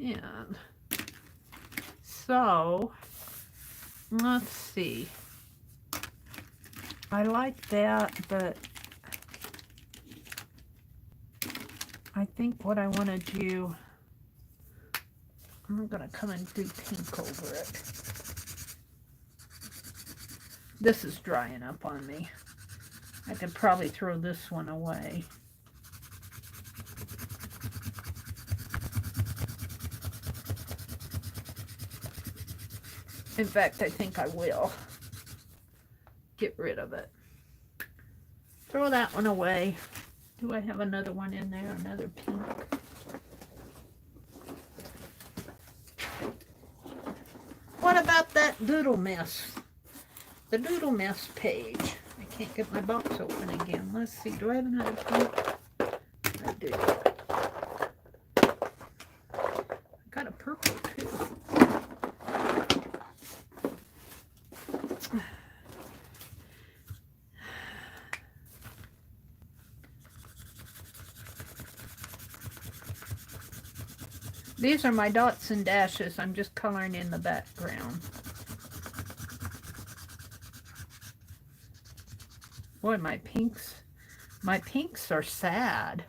And so, let's see. I like that, but I think what I want to do, I'm going to come and do pink over it. This is drying up on me. I could probably throw this one away. In fact, I think I will get rid of it. Throw that one away. Do I have another one in there? Another pink? What about that Doodle mess? The Doodle mess page. I can't get my box open again. Let's see. Do I have another pink? I do. I got a purple too. These are my dots and dashes. I'm just coloring in the background. Boy, my pinks are sad.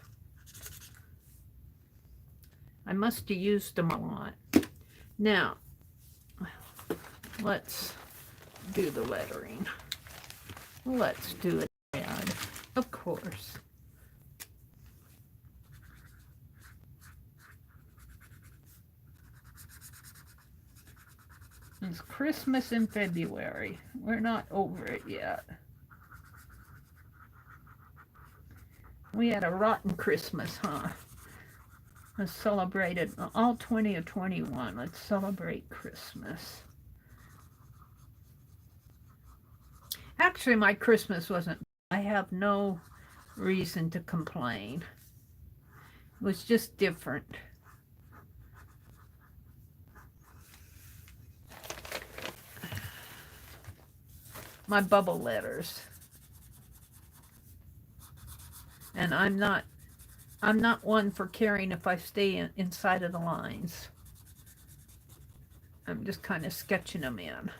I must have used them a lot. Now, let's do the lettering. Let's do it red, of course. It's Christmas in February. We're not over it yet. We had a rotten Christmas, huh? Let's celebrate it. All 20 of 21. Let's celebrate Christmas. Actually, my Christmas wasn't. I have no reason to complain. It was just different. My bubble letters. And I'm not one for caring if I stay inside of the lines. I'm just kind of sketching them in.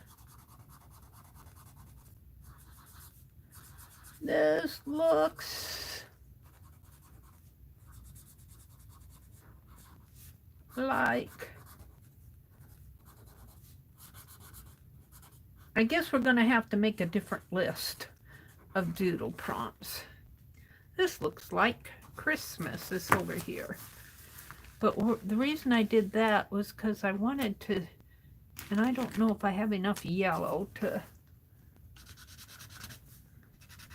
This looks like, I guess we're going to have to make a different list of doodle prompts. This looks like Christmas, this over here. But the reason I did that was because I wanted to, and I don't know if I have enough yellow to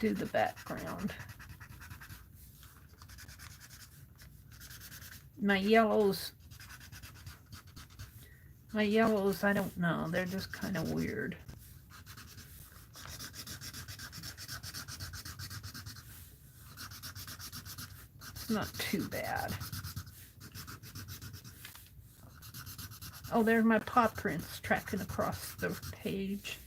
do the background. My yellows, I don't know. They're just kind of weird. It's not too bad. Oh, there's my paw prints tracking across the page.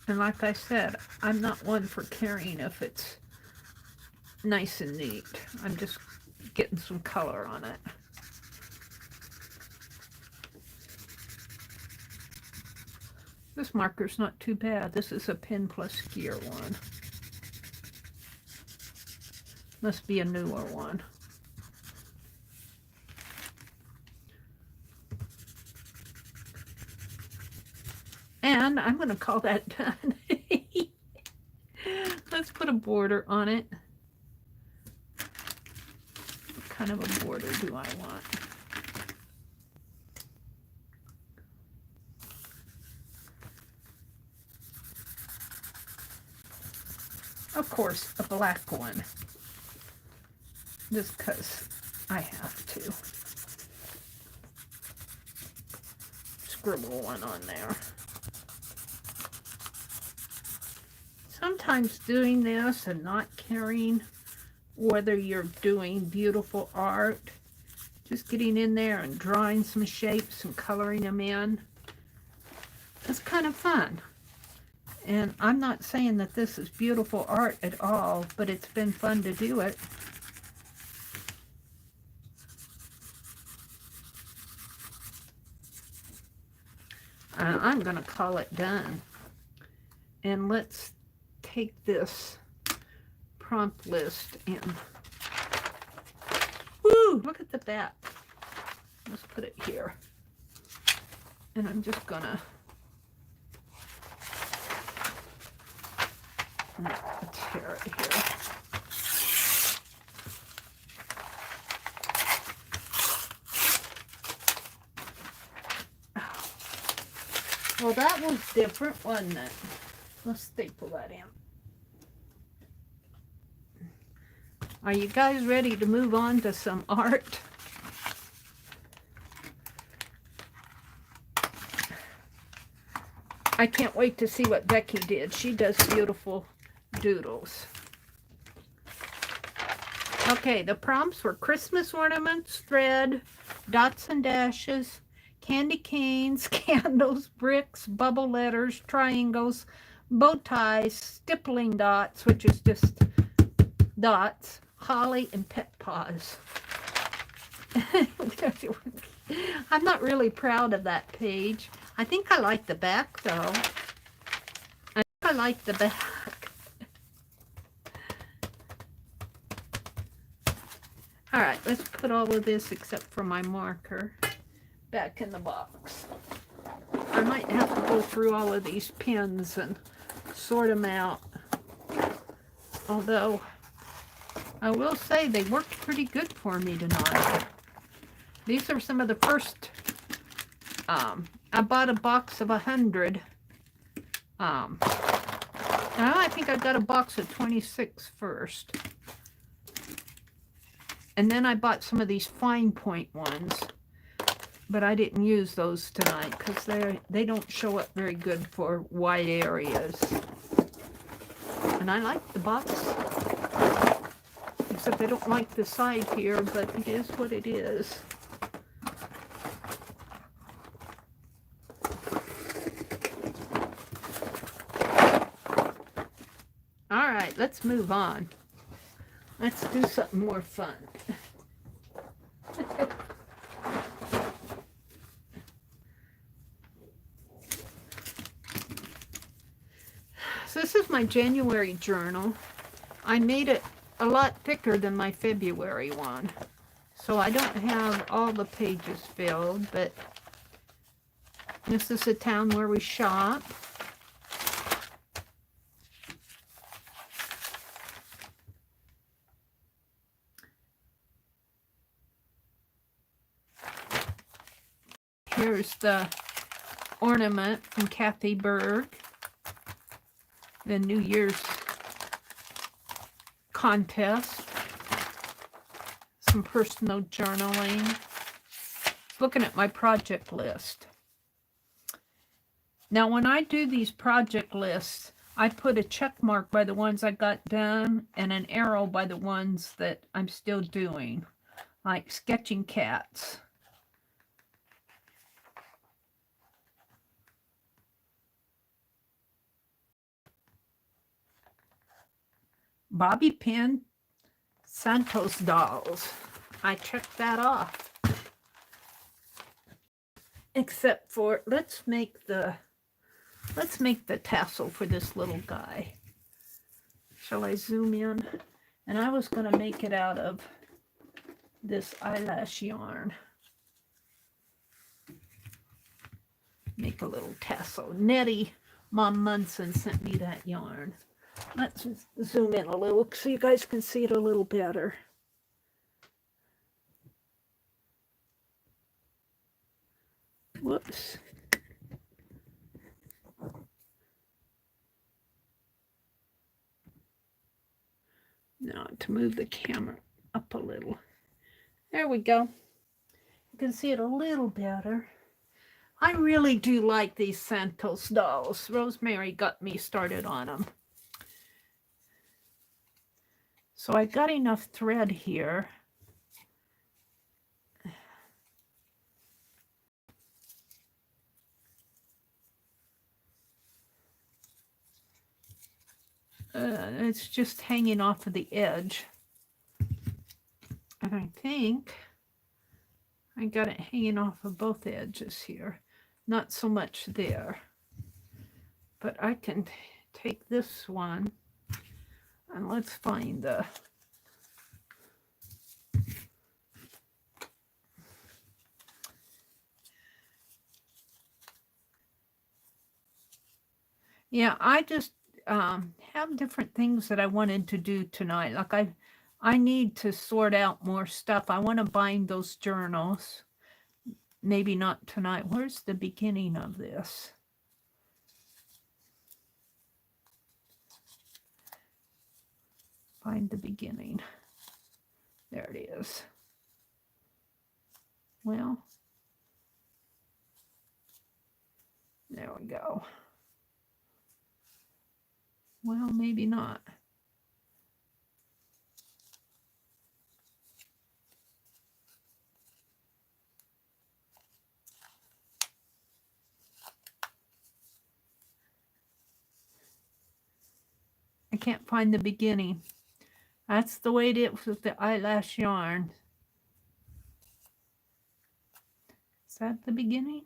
And like I said, I'm not one for caring if it's nice and neat. I'm just getting some color on it. This marker's not too bad. This is a pen plus gear one. Must be a newer one. And I'm going to call that done. Let's put a border on it. What kind of a border do I want? Of course, a black one. Just because I have to. Scribble one on there. Sometimes doing this and not caring whether you're doing beautiful art, just getting in there and drawing some shapes and coloring them in, it's kind of fun. And I'm not saying that this is beautiful art at all, but it's been fun to do it. I'm going to call it done. And let's take this prompt list and woo, look at the back. Let's put it here. And I'm just gonna tear it here. Well, that was different, wasn't it? Let's staple that in. Are you guys ready to move on to some art? I can't wait to see what Becky did. She does beautiful doodles. Okay, the prompts were Christmas ornaments, thread, dots and dashes, candy canes, candles, bricks, bubble letters, triangles, bow ties, stippling dots, which is just dots, holly, and pet paws. I'm not really proud of that page. I think I like the back, though. I think I like the back. All right, let's put all of this except for my marker back in the box. I might have to go through all of these pins and sort them out. Although, I will say they worked pretty good for me tonight. These are some of the first, I bought a box of 100. I think I got a box of 26 first. And then I bought some of these fine point ones. But I didn't use those tonight because they don't show up very good for wide areas. And I like the box. Except I don't like the side here, but it is what it is. All right, let's move on. Let's do something more fun. So this is my January journal. I made it a lot thicker than my February one. So I don't have all the pages filled, but this is a town where we shop. Here's the ornament from Kathy Berg. The New Year's contest. Some personal journaling. Looking at my project list. Now when I do these project lists, I put a check mark by the ones I got done and an arrow by the ones that I'm still doing. Like sketching cats. Bobby pin Santos dolls. I checked that off. Except for let's make the tassel for this little guy. Shall I zoom in? And I was going to make it out of this eyelash yarn. Make a little tassel. Nettie Mom Munson sent me that yarn. Let's zoom in a little so you guys can see it a little better. Whoops. Now to move the camera up a little. There we go. You can see it a little better. I really do like these Santos dolls. Rosemary got me started on them. So I got enough thread here. It's just hanging off of the edge. And I think I got it hanging off of both edges here. Not so much there. But I can take this one and let's find the... Yeah, I just have different things that I wanted to do tonight. Like I need to sort out more stuff. I want to bind those journals. Maybe not tonight. Where's the beginning of this? Find the beginning. There it is. Well, there we go. Well, maybe not. I can't find the beginning. That's the way it is with the eyelash yarn. Is that the beginning?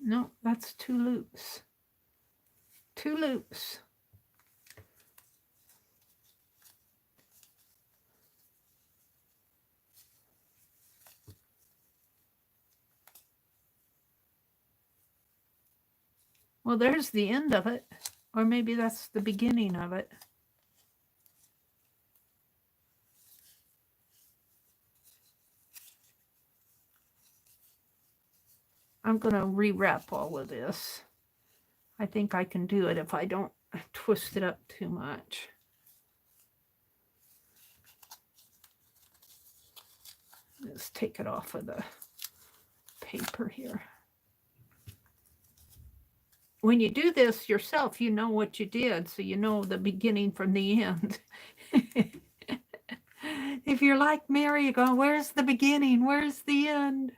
No, that's two loops. 2 loops. Well, there's the end of it, or maybe that's the beginning of it. I'm going to rewrap all of this. I think I can do it if I don't twist it up too much. Let's take it off of the paper here. When you do this yourself, you know what you did, so you know the beginning from the end. If you're like Mary, you go, where's the beginning? Where's the end?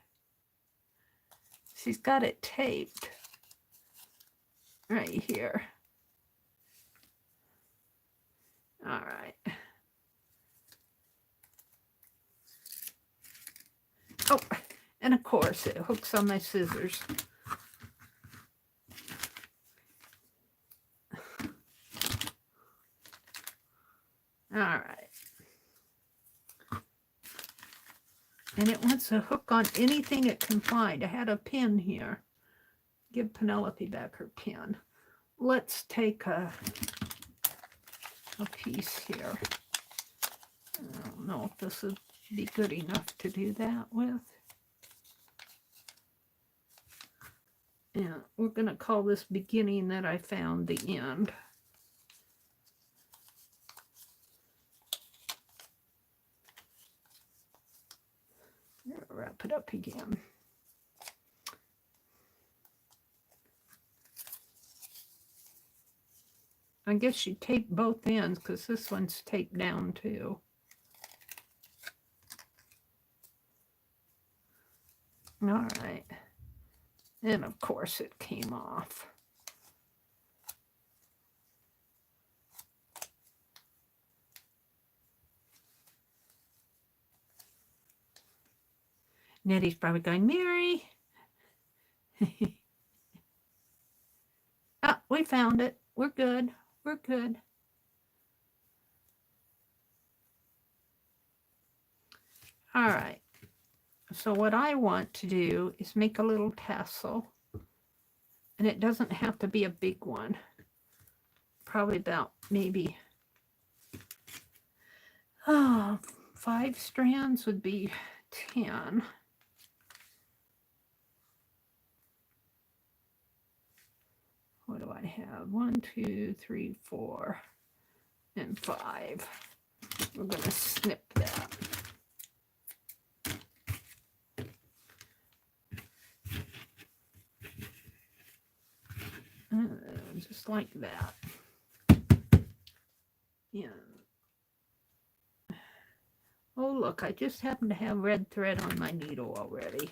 She's got it taped right here. All right. Oh, and of course, it hooks on my scissors. All right. And it wants a hook on anything it can find. I had a pin here. Give Penelope back her pin. Let's take a piece here. I don't know if this would be good enough to do that with. Yeah, we're going to call this beginning that I found the end. Wrap it up again. I guess you tape both ends because this one's taped down too. All right. And of course it came off. Nettie's probably going, Mary. Ah, we found it. We're good. We're good. All right. So what I want to do is make a little tassel. And it doesn't have to be a big one. Probably about maybe 5 strands would be 10. What do I have? 1, 2, 3, 4, and 5. We're going to snip that. Just like that. Yeah. Oh, look, I just happen to have red thread on my needle already.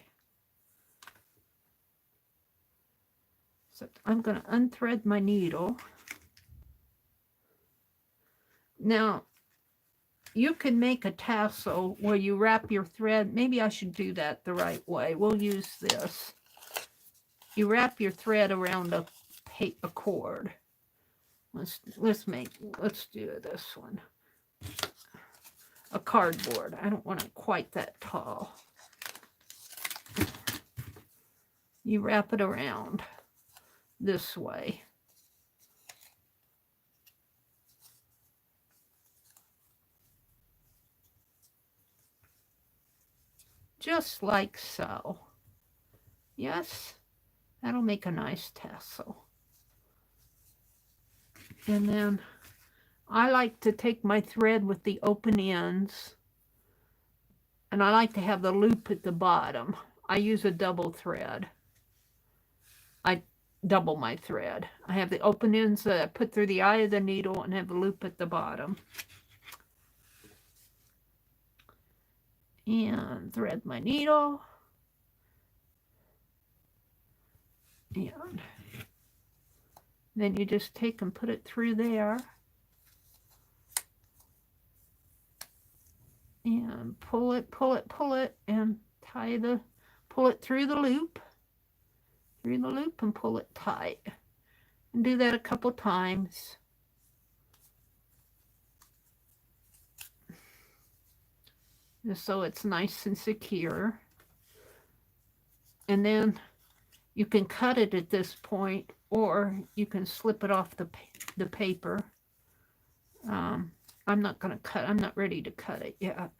So I'm going to unthread my needle. Now, you can make a tassel where you wrap your thread. Maybe I should do that the right way. We'll use this. You wrap your thread around a cord. Let's do this one. A cardboard. I don't want it quite that tall. You wrap it around this way. Just like so. Yes, that'll make a nice tassel. And then I like to take my thread with the open ends, and I like to have the loop at the bottom. I use a double thread. I double my thread. I have the open ends that I put through the eye of the needle and have a loop at the bottom. And thread my needle. And then you just take and put it through there. And pull it, and pull it through the loop and pull it tight. And do that a couple times. Just so it's nice and secure. And then you can cut it at this point, or you can slip it off the paper. I'm not going to cut. I'm not ready to cut it yet. I'm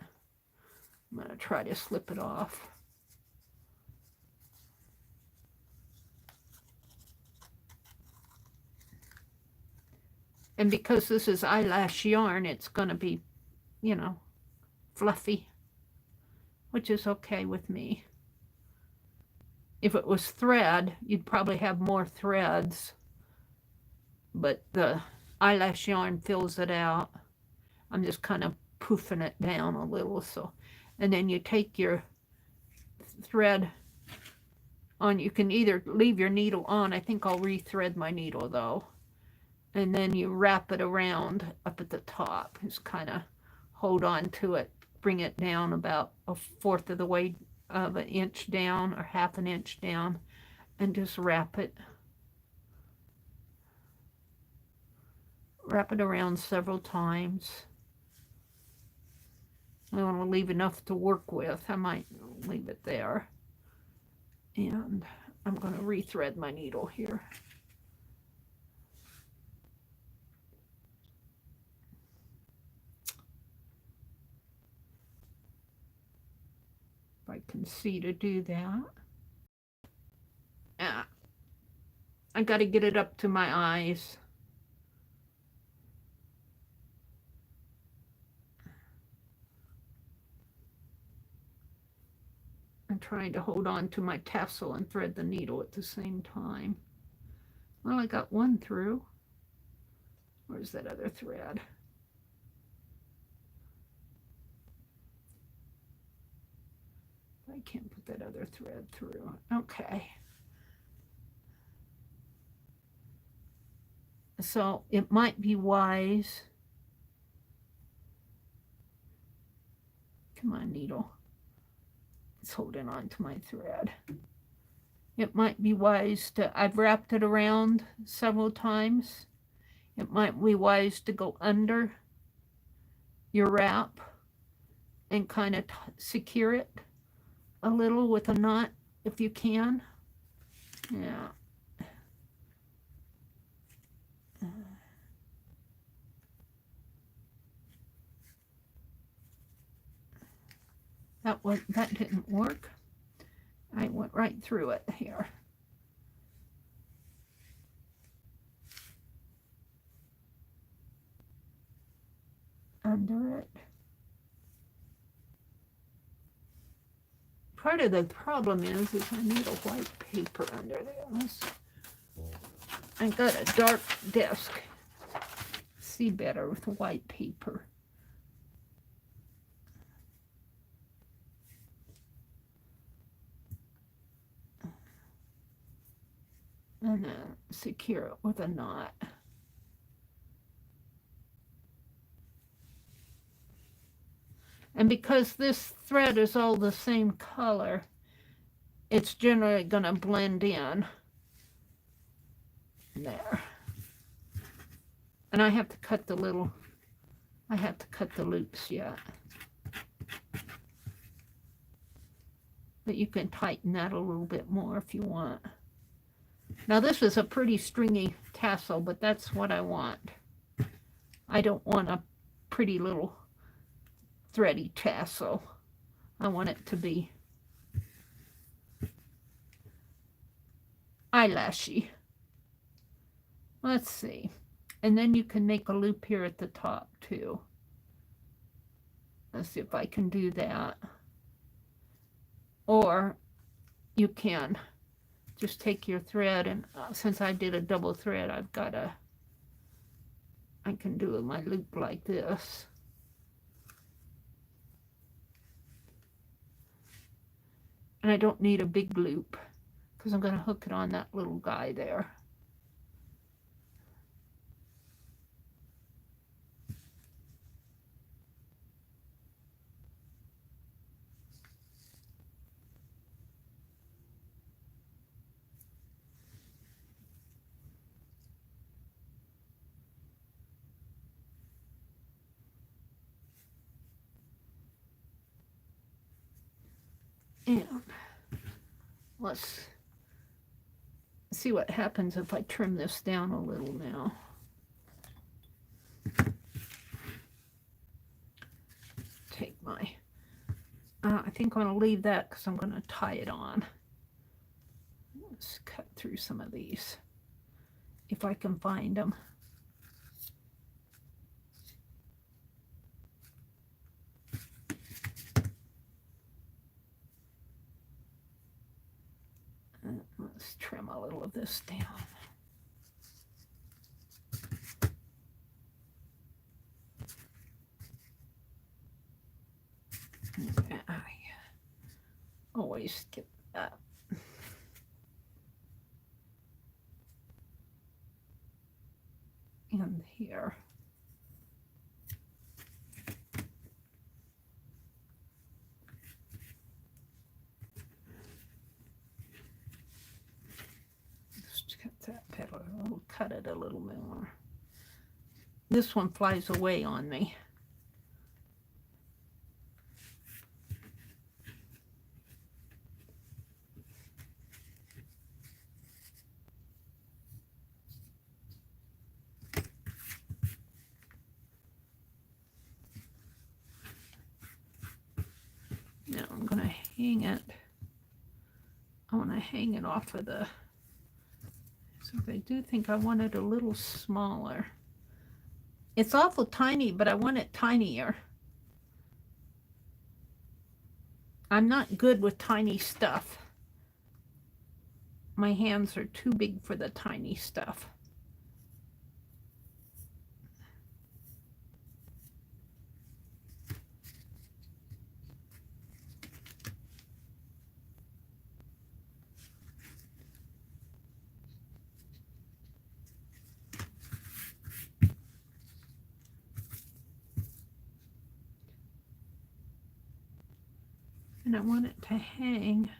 going to try to slip it off. And because this is eyelash yarn, it's going to be, you know, fluffy, which is okay with me. If it was thread, you'd probably have more threads, but the eyelash yarn fills it out. I'm just kind of poofing it down a little, so. And then you take your thread on. You can either leave your needle on. I think I'll rethread my needle though. And then you wrap it around up at the top. Just kind of hold on to it, bring it down about 1/4 of the way of an inch down or 1/2 inch down, and just wrap it around several times. I want to leave enough to work with. I might leave it there. And I'm going to rethread my needle here. If I can see to do that. I got to get it up to my eyes. I'm trying to hold on to my tassel and thread the needle at the same time. Well, I got one through. Where's that other thread? I can't put that other thread through. Okay. So it might be wise. Come on, needle. It's holding on to my thread. It might be wise to, I've wrapped it around several times. It might be wise to go under your wrap and kind of secure it a little with a knot if you can. Yeah. That didn't work. I went right through it here. Under it. Part of the problem is I need a white paper under there. I got a dark desk. See better with white paper. And then secure it with a knot. And because this thread is all the same color, it's generally going to blend in. There. And I have to cut the loops yet. But you can tighten that a little bit more if you want. Now this is a pretty stringy tassel, but that's what I want. I don't want a pretty little thready tassel. I want it to be eyelashy. Let's see. And then you can make a loop here at the top too. Let's see if I can do that. Or you can just take your thread and since I did a double thread, I can do my loop like this. And I don't need a big loop because I'm going to hook it on that little guy there. And let's see what happens if I trim this down a little now. Take my, I think I'm going to leave that because I'm going to tie it on. Let's cut through some of these if I can find them. Let's trim a little of this down. I always get that. And here. Just cut that petal. I'll cut it a little more. This one flies away on me. Now I'm going to hang it. I want to hang it off of the, so I do think I want it a little smaller. It's awful tiny, but I want it tinier. I'm not good with tiny stuff. My hands are too big for the tiny stuff. And I want it to hang.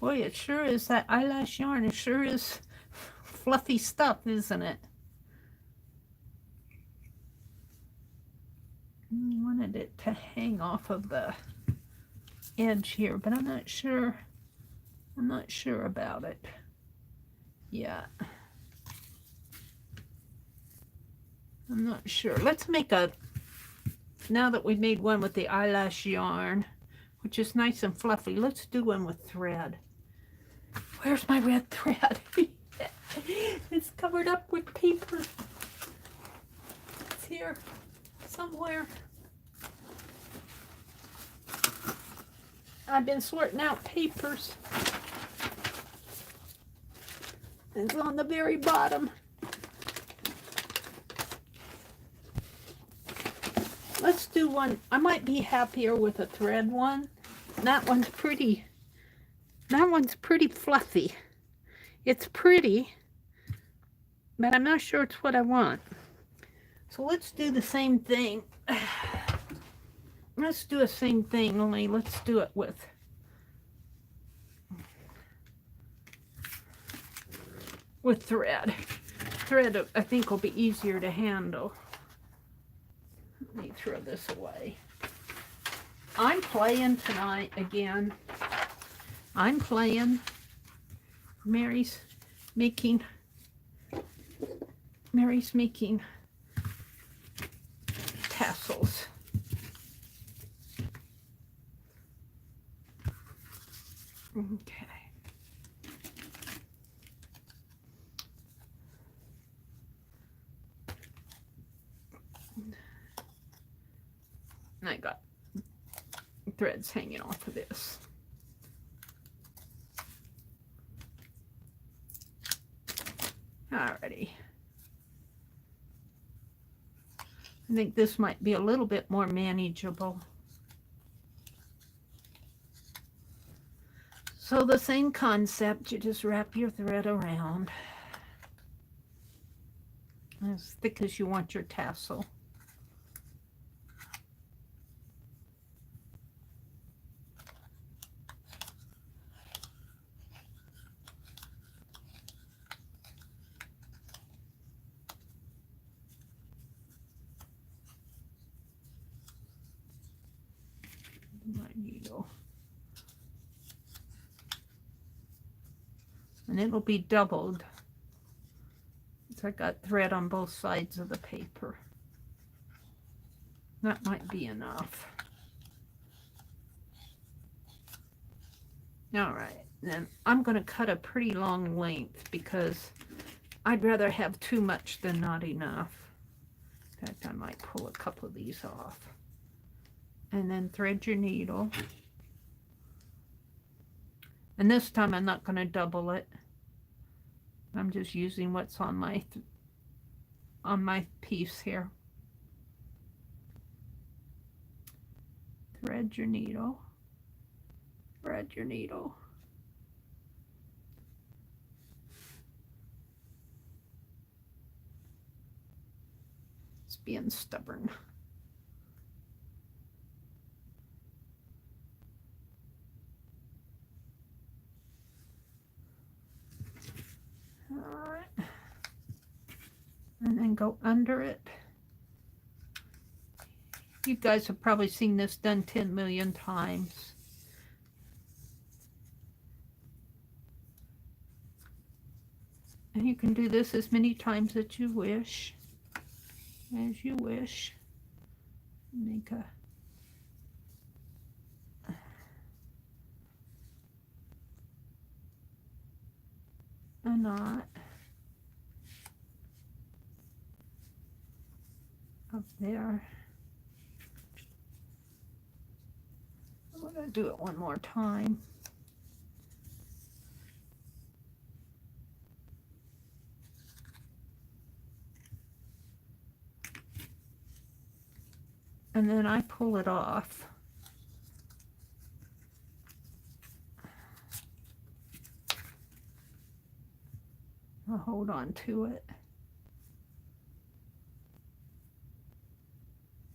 Boy, it sure is, that eyelash yarn. It sure is fluffy stuff, isn't it? I wanted it to hang off of the edge here, but I'm not sure. I'm not sure about it yet. I'm not sure. Let's make a, now that we've made one with the eyelash yarn, which is nice and fluffy, let's do one with thread. Where's my red thread? It's covered up with paper. It's here somewhere. I've been sorting out papers. It's on the very bottom. Let's do one. I might be happier with a thread one. That one's pretty. That one's pretty fluffy. It's pretty, but I'm not sure it's what I want. So let's do the same thing. Let's do the same thing, only let's do it with thread. Thread, I think, will be easier to handle. Let me throw this away. I'm playing tonight again. I'm playing. Mary's making tassels. Okay. And I got threads hanging off of this. Alrighty. I think this might be a little bit more manageable. So the same concept, you just wrap your thread around as thick as you want your tassel. My needle. and it'll be doubled. So I got thread on both sides of the paper. That might be enough. All right, then I'm going to cut a pretty long length because I'd rather have too much than not enough. In fact, I might pull a couple of these off. And then thread your needle. And this time I'm not going to double it. I'm just using what's on my piece here. Thread your needle. Thread your needle. It's being stubborn. All right. And then go under it. You guys have probably seen this done 10 million times. And you can do this as many times as you wish. As you wish. Make a knot up there. I'm going to do it one more time. And then I pull it off. I'll hold on to it.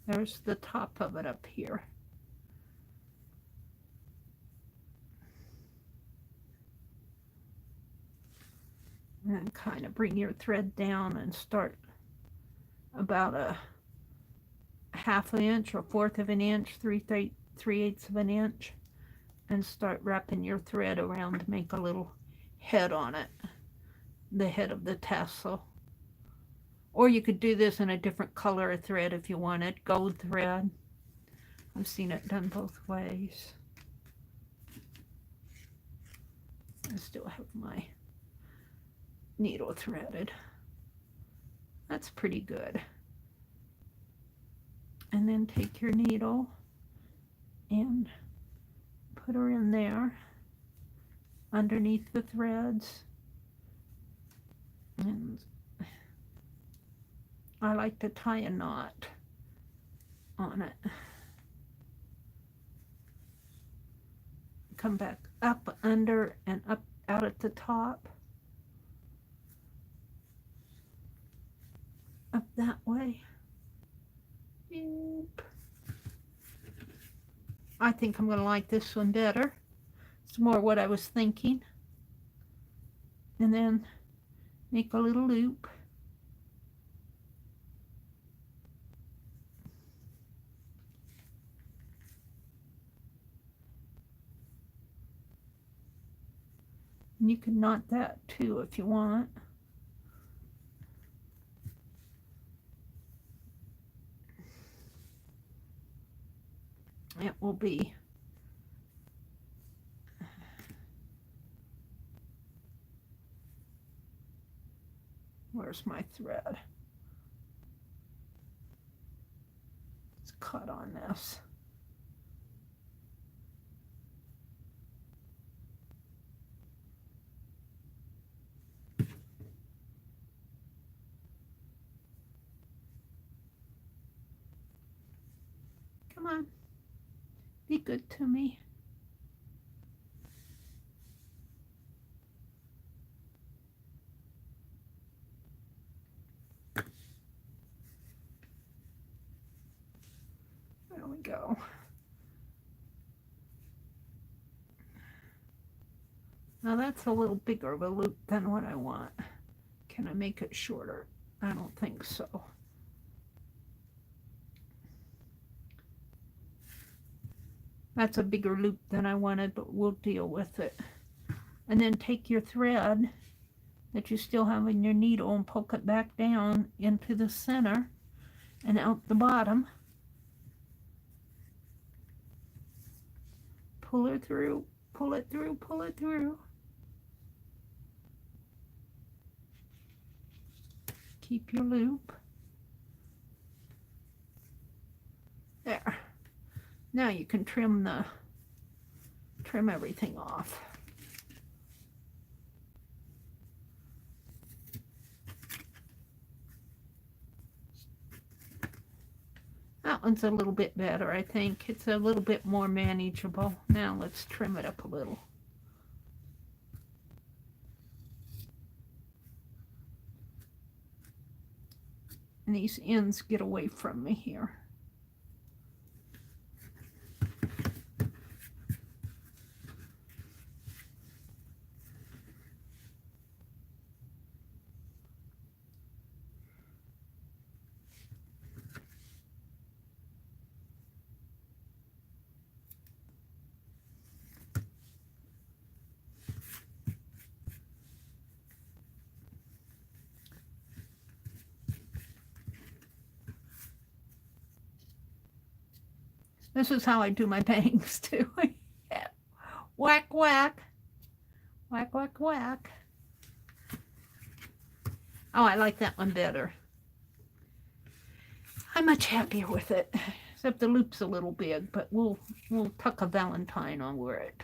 There's the top of it up here. And kind of bring your thread down and start about a half an inch or 1/4 of an inch, 3/8 of an inch, and start wrapping your thread around to make a little head on it, the head of the tassel. Or you could do this in a different color of thread if you wanted, gold thread. I've seen it done both ways. I still have my needle threaded. That's pretty good. And then take your needle and put her in there underneath the threads. And I like to tie a knot on it. Come back up, under, and up out at the top. Up that way. Boop. I think I'm going to like this one better. It's more what I was thinking. And then make a little loop. And you can knot that too if you want. It will be where's my thread? It's cut on this. Come on. Be good to me. There we go. Now that's a little bigger of a loop than what I want. Can I make it shorter? I don't think so. That's a bigger loop than I wanted, but we'll deal with it. And then take your thread that you still have in your needle and poke it back down into the center and out the bottom. Pull it through, pull it through, pull it through. Keep your loop. There. Now you can trim everything off. That one's a little bit better, I think. It's a little bit more manageable. Now let's trim it up a little. And these ends get away from me here. This is how I do my bangs too. Whack, whack. Whack, whack, whack. Oh, I like that one better. I'm much happier with it. Except the loop's a little big, but we'll tuck a valentine over it.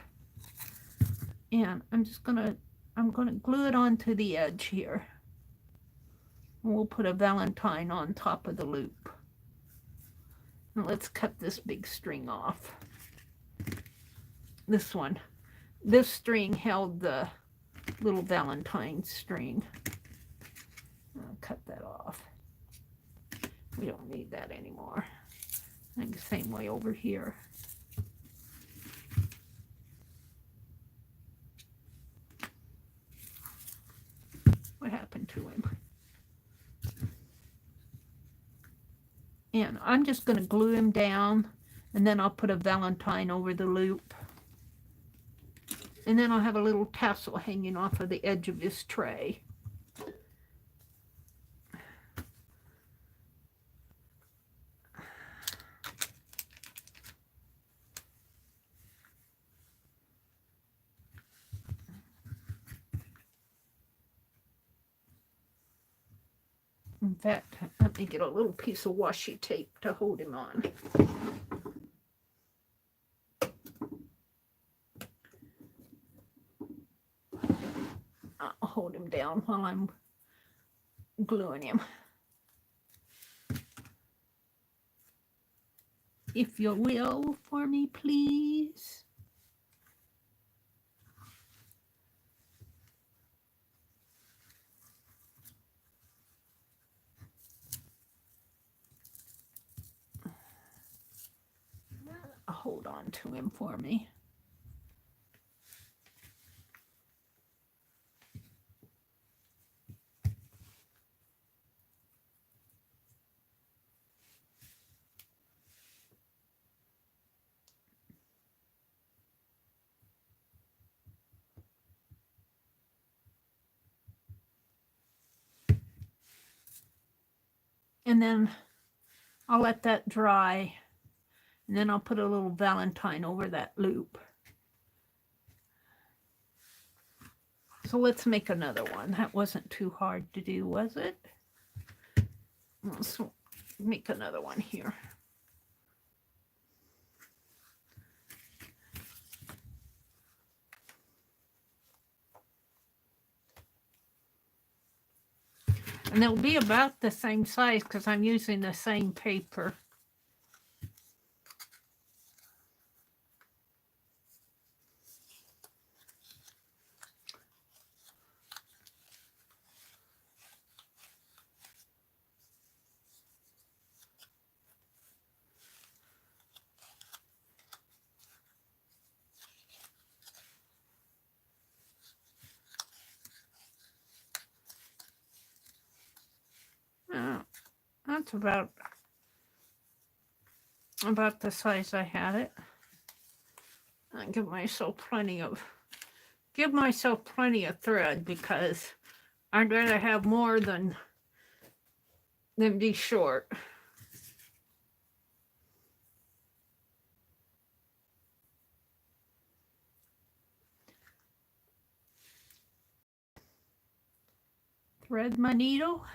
And I'm gonna glue it onto the edge here. And we'll put a valentine on top of the loop. Now let's cut this big string off. This one. This string held the little valentine string. I'll cut that off. We don't need that anymore. I think the same way over here. What happened to him? And I'm just going to glue him down, and then I'll put a valentine over the loop. And then I'll have a little tassel hanging off of the edge of this tray. In fact, let me get a little piece of washi tape to hold him on. I'll hold him down while I'm gluing him. If you will, for me, please. Hold on to him for me. And then I'll let that dry. And then I'll put a little valentine over that loop. So let's make another one. That wasn't too hard to do, was it? Let's make another one here. And they'll be about the same size because I'm using the same paper. That's about the size I had it. I give myself plenty of give myself plenty of thread because I'd rather have more than be short. Thread my needle.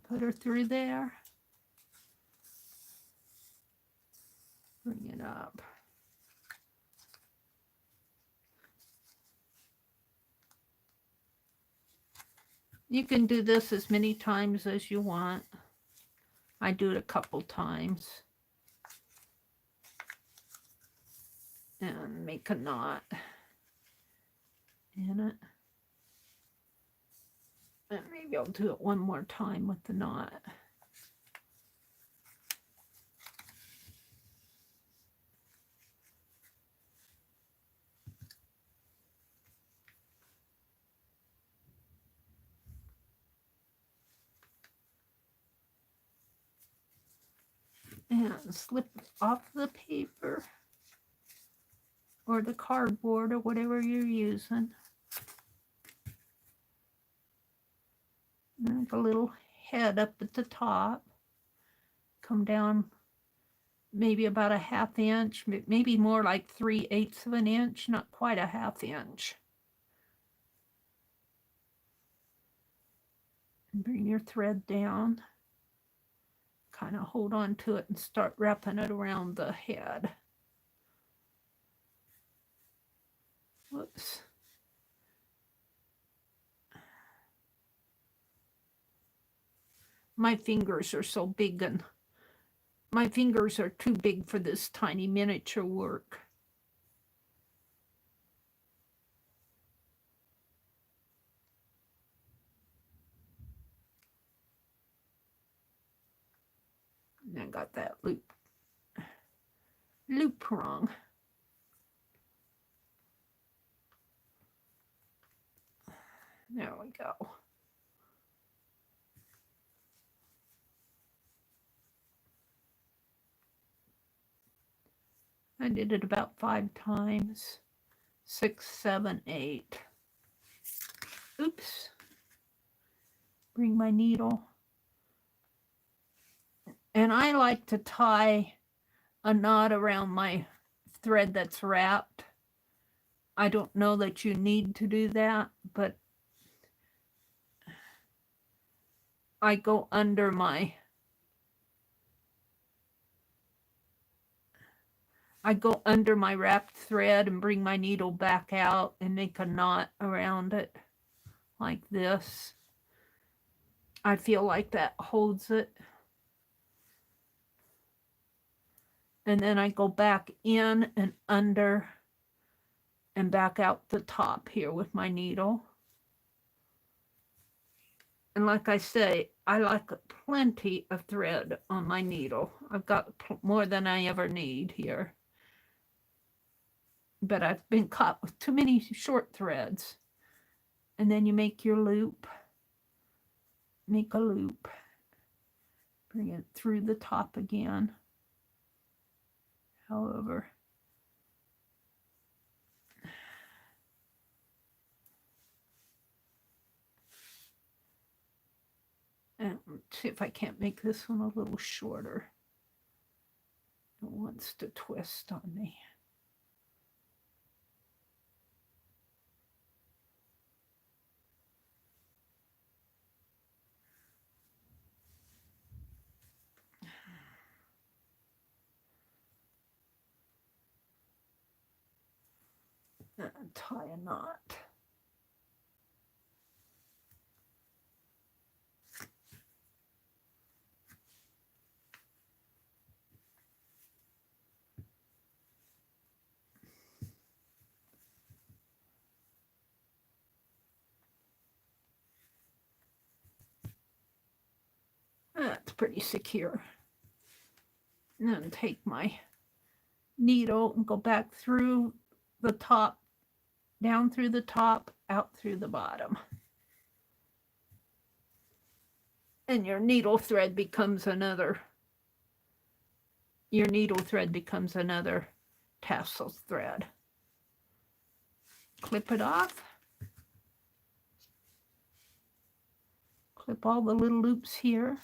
Put her through there. Bring it up. You can do this as many times as you want. I do it a couple times. And make a knot in it. And maybe I'll do it one more time with the knot. And slip off the paper or the cardboard or whatever you're using. Make a little head up at the top. Come down maybe about a ½ inch, maybe more like 3/8 of an inch, not quite a ½ inch. And bring your thread down. Kind of hold on to it and start wrapping it around the head. Whoops. My fingers are so big and my fingers are too big for this tiny miniature work. And I got that loop wrong. There we go. I did it about 5 times. 6, 7, 8. Oops. Bring my needle. And I like to tie a knot around my thread that's wrapped. I don't know that you need to do that, but I go under my wrapped thread and bring my needle back out and make a knot around it like this. I feel like that holds it. And then I go back in and under and back out the top here with my needle. And like I say, I like plenty of thread on my needle. I've got more than I ever need here. But I've been caught with too many short threads. And then you make your loop. Make a loop. Bring it through the top again. However. And see if I can't make this one a little shorter. It wants to twist on me. And tie a knot. That's pretty secure. And then take my needle and go back through the top, down through the top, out through the bottom. And your needle thread becomes another tassel thread. Clip it off. Clip all the little loops here.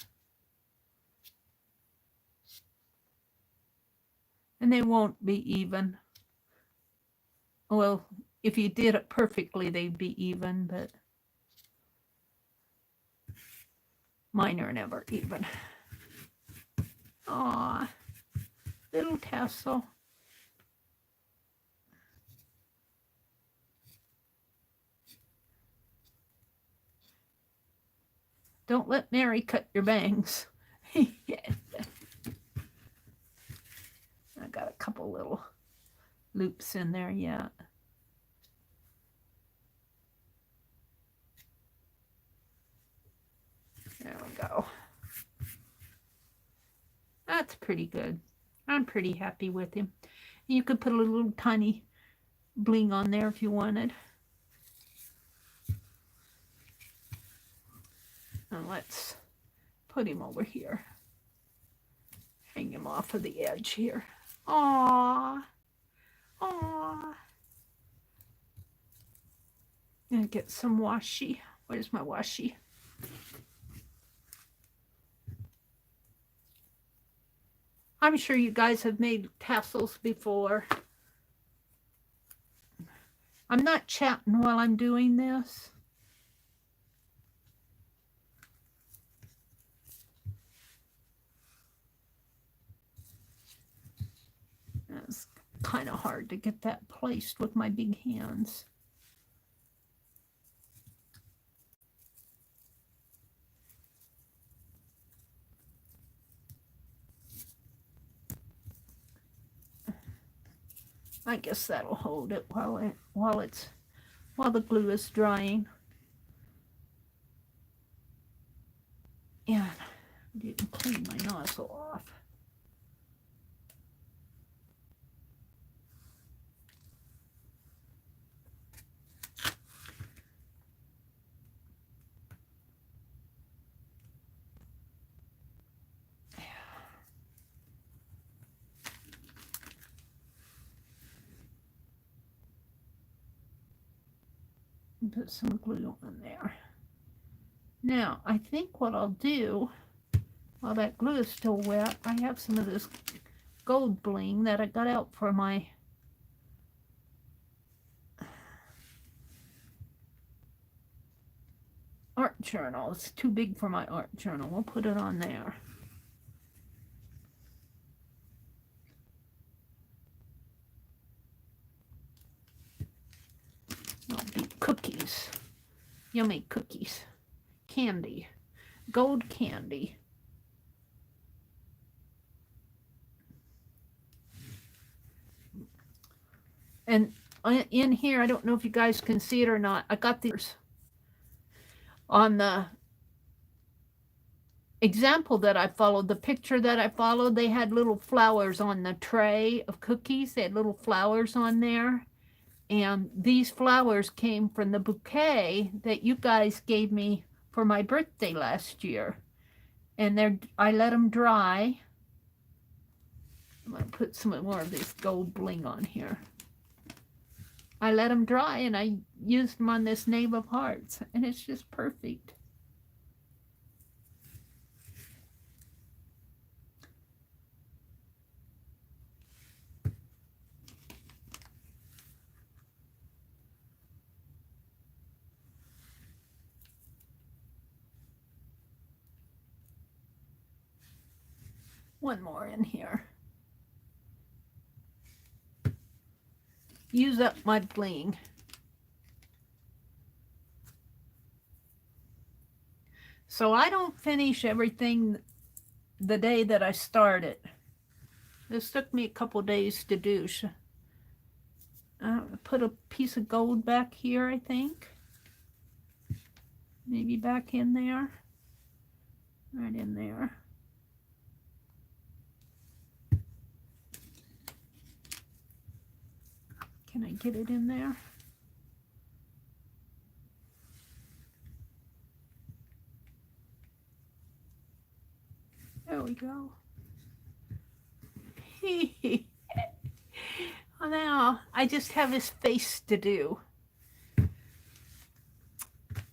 And they won't be even. Well, if you did it perfectly, they'd be even, but mine are never even. Aw, little tassel. Don't let Mary cut your bangs. Yeah. I got a couple little loops in there yet. There we go. That's pretty good. I'm pretty happy with him. You could put a little tiny bling on there if you wanted. And let's put him over here. Hang him off of the edge here. Aww. Aww. And get some washi. Where's my washi? I'm sure you guys have made tassels before. I'm not chatting while I'm doing this. It's kind of hard to get that placed with my big hands. I guess that'll hold it while the glue is drying. And I didn't clean my nozzle off. Put some glue on there. Now, I think what I'll do, while that glue is still wet, I have some of this gold bling that I got out for my art journal. It's too big for my art journal. We'll put it on there. It'll be cookies. Yummy cookies. Candy. Gold candy. And in here, I don't know if you guys can see it or not, I got these on the example that I followed, the picture that I followed. They had little flowers on the tray of cookies. They had little flowers on there. And these flowers came from the bouquet that you guys gave me for my birthday last year. And I let them dry. I'm going to put some more of this gold bling on here. I let them dry and I used them on this Knave of Hearts. And it's just perfect. One more in here. Use up my bling. So I don't finish everything the day that I start it. This took me a couple days to do. Put a piece of gold back here, I think. Maybe back in there. Right in there. Can I get it in there? There we go. now I just have his face to do.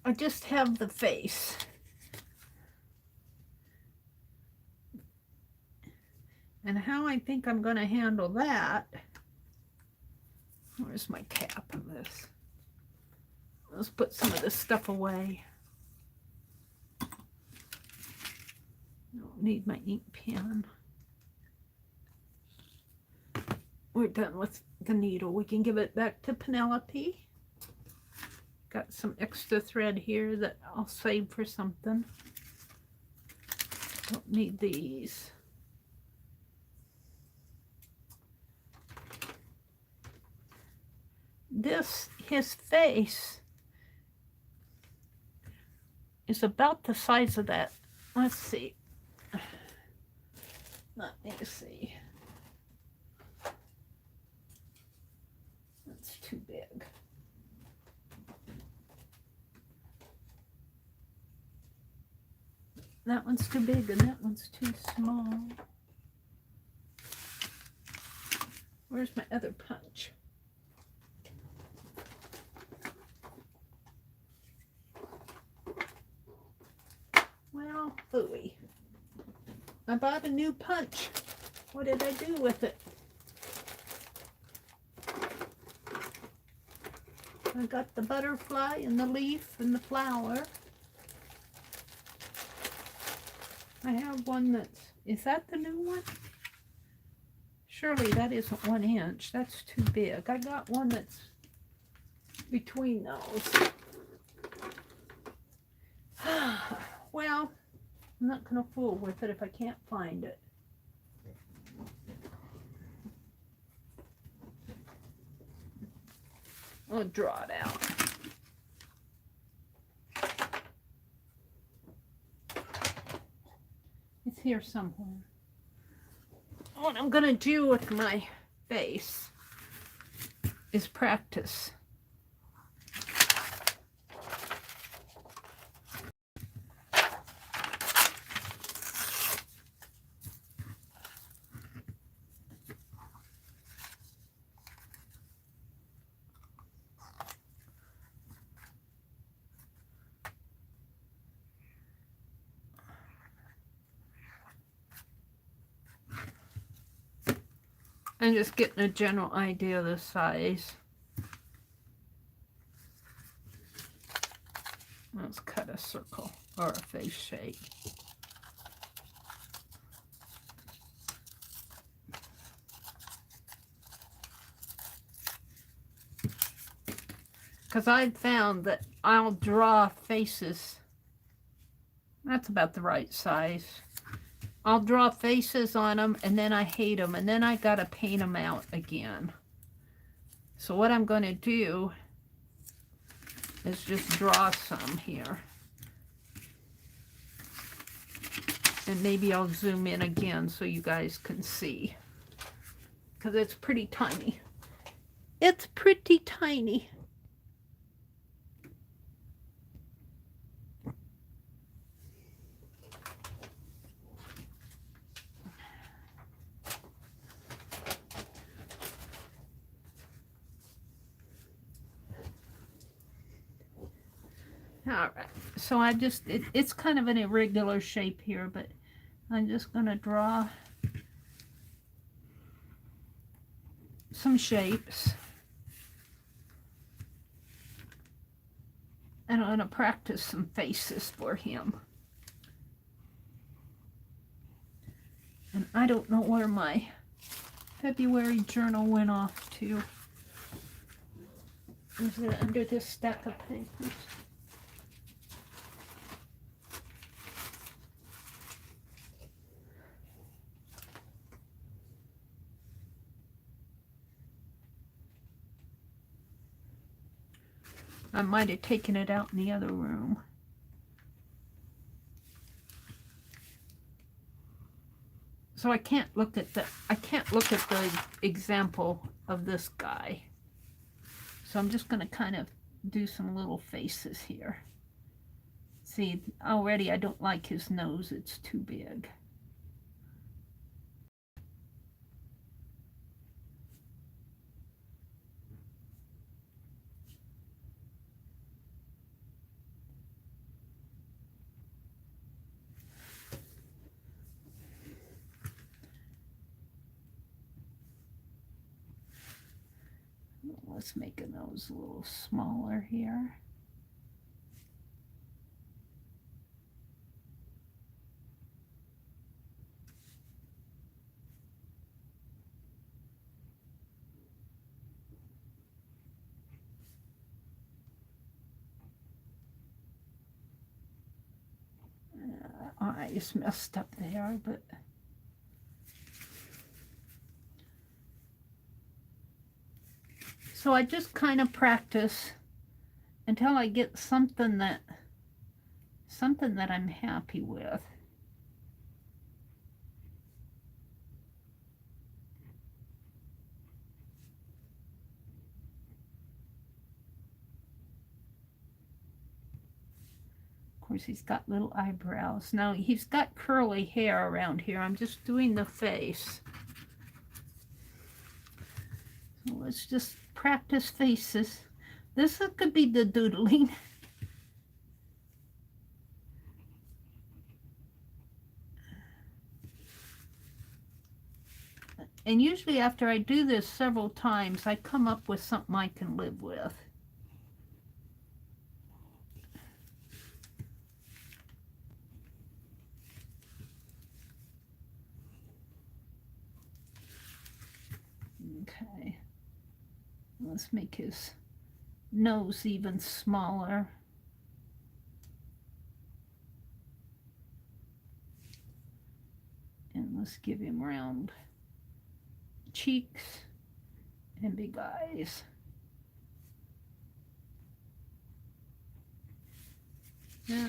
I just have the face. And how I think I'm going to handle that, where's my cap of this? Let's put some of this stuff away. Don't need my ink pen. We're done with the needle. We can give it back to Penelope. Got some extra thread here that I'll save for something. Don't need these. His face is about the size of that. Let's see. Let me see. That's too big. That one's too big and that one's too small. Where's my other punch? Well, ooey. I bought a new punch. What did I do with it? I got the butterfly and the leaf and the flower. I have one that's, is that the new one? Surely that isn't 1 inch. That's too big. I got one that's between those. Well, I'm not going to fool with it if I can't find it. I'll draw it out. It's here somewhere. What I'm going to do with my face is practice. I'm just getting a general idea of the size. Let's cut a circle or a face shape. Because I've found that I'll draw faces. That's about the right size. I'll draw faces on them and then I hate them and then I gotta paint them out again. So what I'm going to do is just draw some here. And maybe I'll zoom in again so you guys can see. Because it's pretty tiny. It's pretty tiny. All right, so I just, it's kind of an irregular shape here, but I'm just going to draw some shapes. And I'm going to practice some faces for him. And I don't know where my February journal went off to. Is it under this stack of papers? I might have taken it out in the other room. So I can't look at the example of this guy. So I'm just going to kind of do some little faces here. See, already I don't like his nose. It's too big. Let's make a nose a little smaller here. I just messed up there, but so I just kind of practice until I get something that I'm happy with. Of course, he's got little eyebrows. Now, he's got curly hair around here. I'm just doing the face. So let's just practice faces. This could be the doodling. And usually after I do this several times, I come up with something I can live with. Okay, let's make his nose even smaller. And let's give him round cheeks and big eyes. Yeah.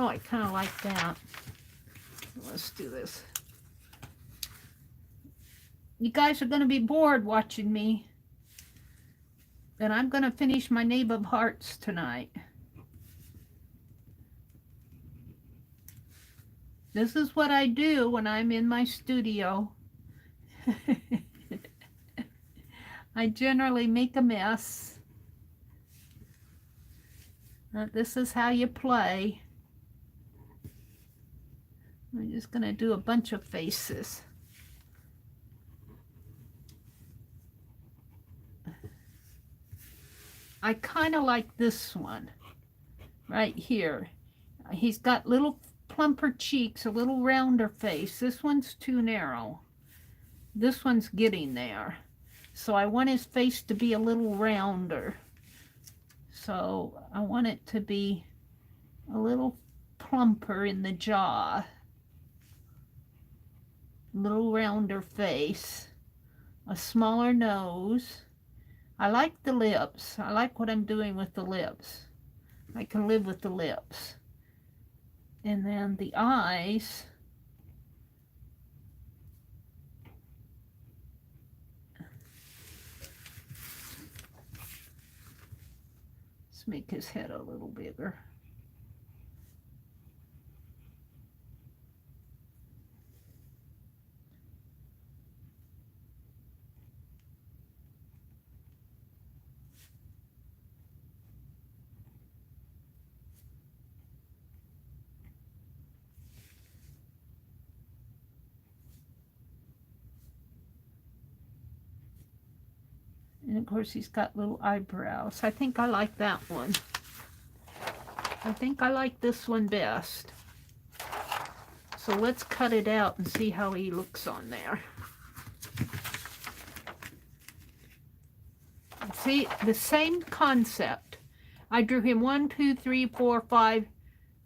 Oh, I kind of like that. Let's do this. You guys are going to be bored watching me. And I'm going to finish my Knave of Hearts tonight. This is what I do when I'm in my studio. I generally make a mess. This is how you play. I'm just going to do a bunch of faces. I kind of like this one right here. He's got little plumper cheeks, a little rounder face. This one's too narrow. This one's getting there. So I want his face to be a little rounder. So I want it to be a little plumper in the jaw. A little rounder face. A smaller nose. I like the lips. I like what I'm doing with the lips. I can live with the lips. And then the eyes. Let's make his head a little bigger. And of course he's got little eyebrows. I think I like that one. I think I like this one best. So let's cut it out and see how he looks on there. See, the same concept. I drew him 1, 2, 3, 4, 5,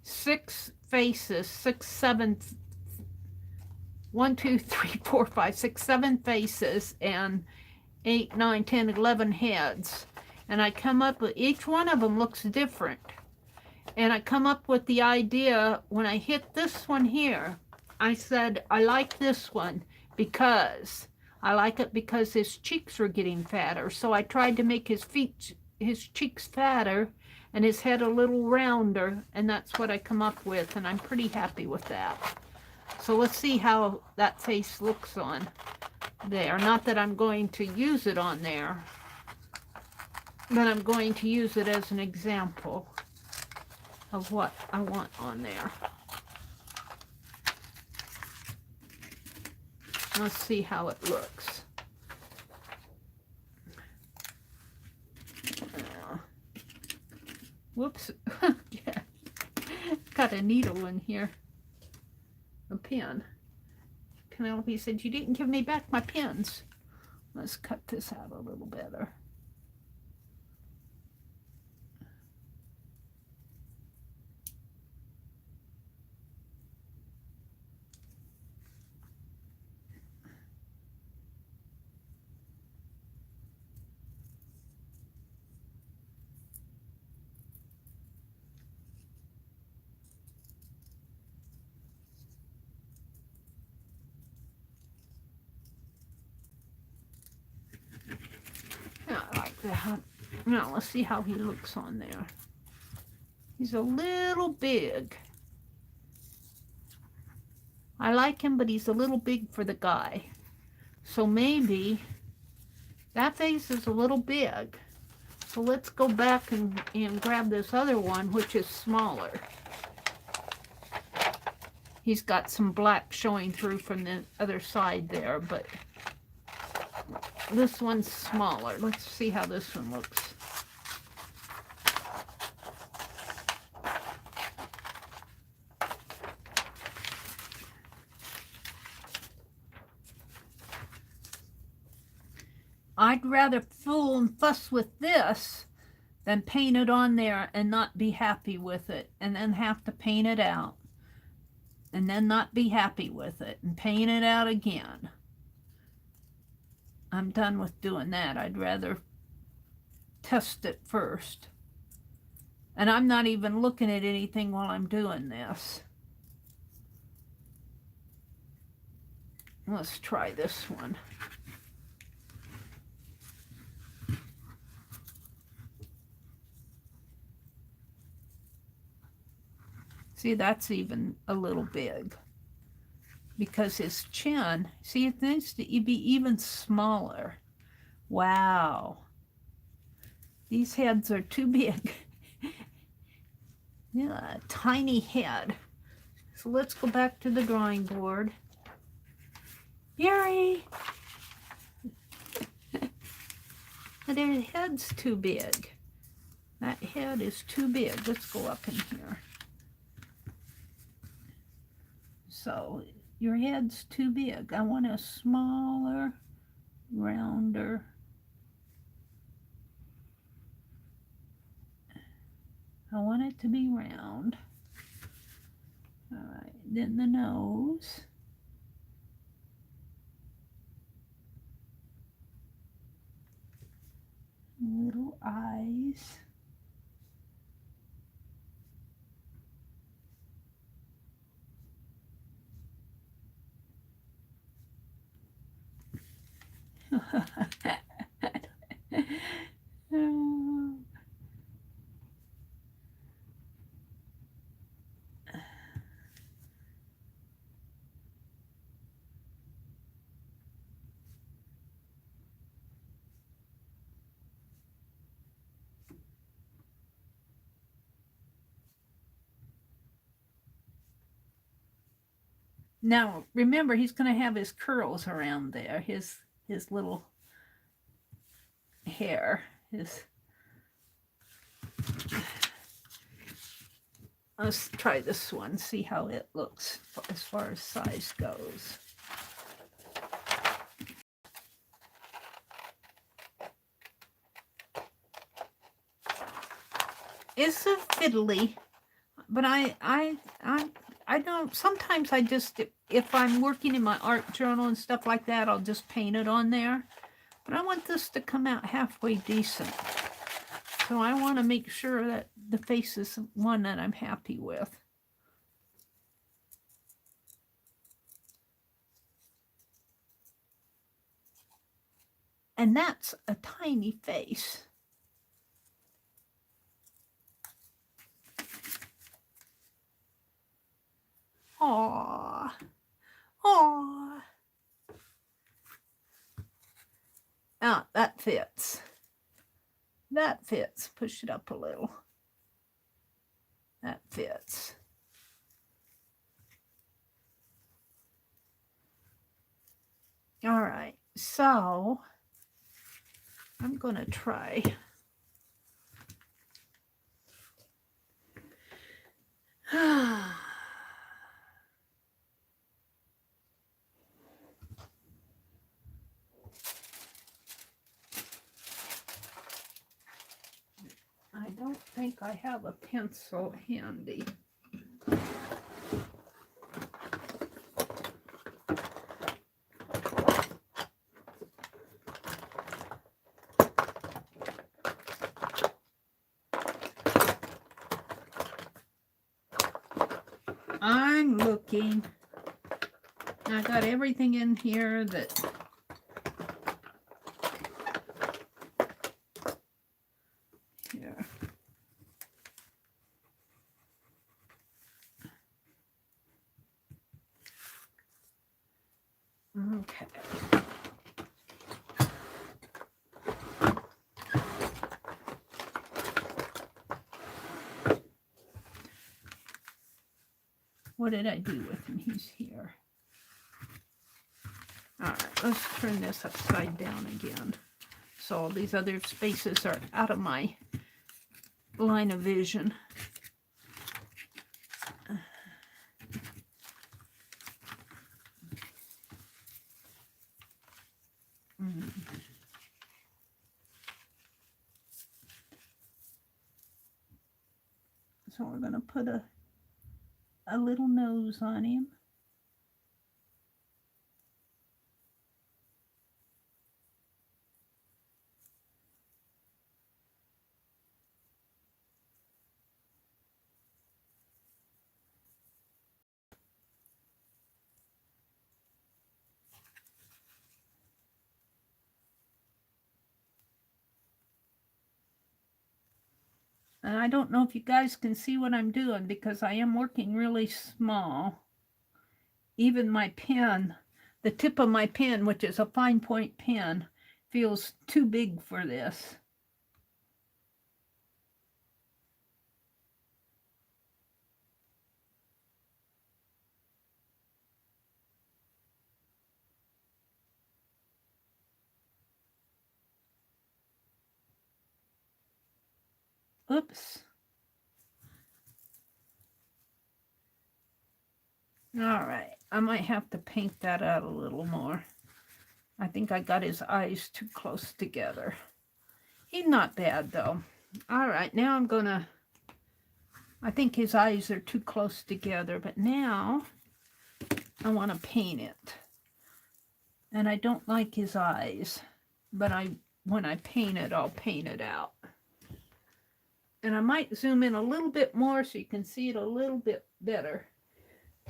6 faces, 6, 7, 1, 2, 3, 4, 5, 6, 7 faces, and 8, 9, 10, 11 heads. And I come up with, each one of them looks different. And I come up with the idea, when I hit this one here, I said, I like this one because I like it because his cheeks are getting fatter. So I tried to make his cheeks fatter and his head a little rounder, and that's what I come up with, and I'm pretty happy with that. So let's see how that face looks on there. Not that I'm going to use it on there. But I'm going to use it as an example of what I want on there. Let's see how it looks. Whoops. Yeah. Got a needle in here. A pin. Penelope said, you didn't give me back my pins. Let's cut this out a little better. Yeah, I like that. Now let's see how he looks on there. He's a little big. I like him, but he's a little big for the guy. So maybe that face is a little big. So let's go back and grab this other one, which is smaller. He's got some black showing through from the other side there, but this one's smaller. Let's see how this one looks. I'd rather fool and fuss with this than paint it on there and not be happy with it, and then have to paint it out, and then not be happy with it, and paint it out again. I'm done with doing that. I'd rather test it first. And I'm not even looking at anything while I'm doing this. Let's try this one. See, that's even a little big. Because his chin, see, it needs to be even smaller. Wow. These heads are too big. Yeah, a tiny head. So let's go back to the drawing board. Yuri! Their head's too big. That head is too big. Let's go up in here. So your head's too big. I want a smaller, rounder. I want it to be round. All right, then the nose. Little eyes. Now, remember, he's going to have his curls around there, his little hair. Let's try this one, see how it looks as far as size goes. It's a fiddly, but I don't, sometimes I just, if I'm working in my art journal and stuff like that, I'll just paint it on there. But I want this to come out halfway decent. So I want to make sure that the face is one that I'm happy with. And that's a tiny face. Aww. Aww. Ah, that fits. That fits. Push it up a little. That fits. All right, so I'm going to try. I don't think I have a pencil handy. I'm looking. I got everything in here that here. Okay. What did I do with him? He's here. All right, let's turn this upside down again. So all these other spaces are out of my line of vision. So we're going to put a little nose on him. And I don't know if you guys can see what I'm doing because I am working really small. Even my pen, the tip of my pen, which is a fine point pen, feels too big for this. Oops. All right, I might have to paint that out a little more. I think I got his eyes too close together. He's not bad though. All right, now I'm gonna, I think his eyes are too close together, but now I want to paint it. And I don't like his eyes, but when I paint it, I'll paint it out. And I might zoom in a little bit more so you can see it a little bit better.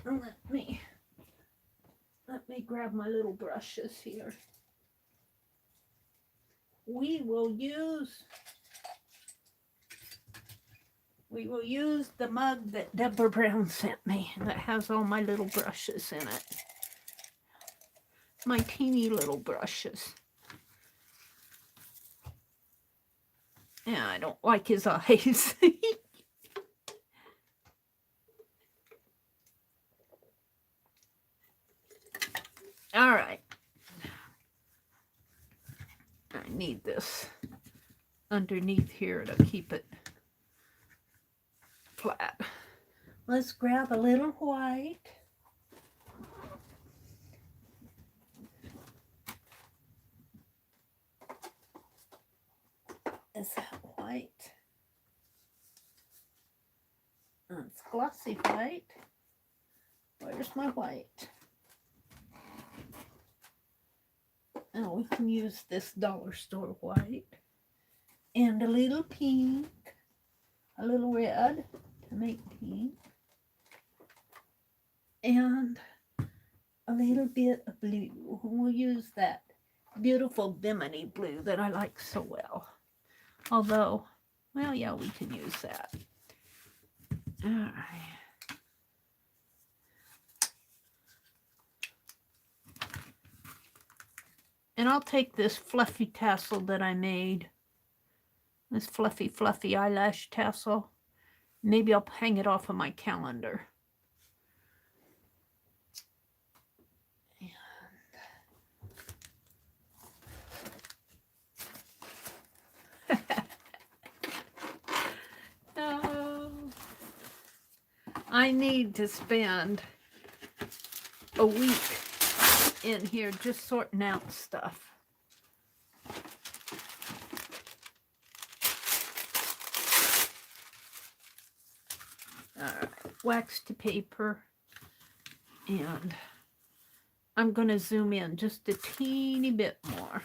Let me grab my little brushes here. We will use the mug that Deborah Brown sent me that has all my little brushes in it. My teeny little brushes. Yeah, I don't like his eyes. All right. I need this underneath here to keep it flat. Let's grab a little white. Is that white? It's glossy white. Where's my white? Oh, we can use this dollar store white. And a little pink. A little red to make pink. And a little bit of blue. We'll use that beautiful Bimini blue that I like so well. Although, well, yeah, we can use that. All right. And I'll take this fluffy tassel that I made, This fluffy, fluffy eyelash tassel. Maybe I'll hang it off of my calendar. Oh, I need to spend a week in here just sorting out stuff. All right, wax to paper, and I'm going to zoom in just a teeny bit more.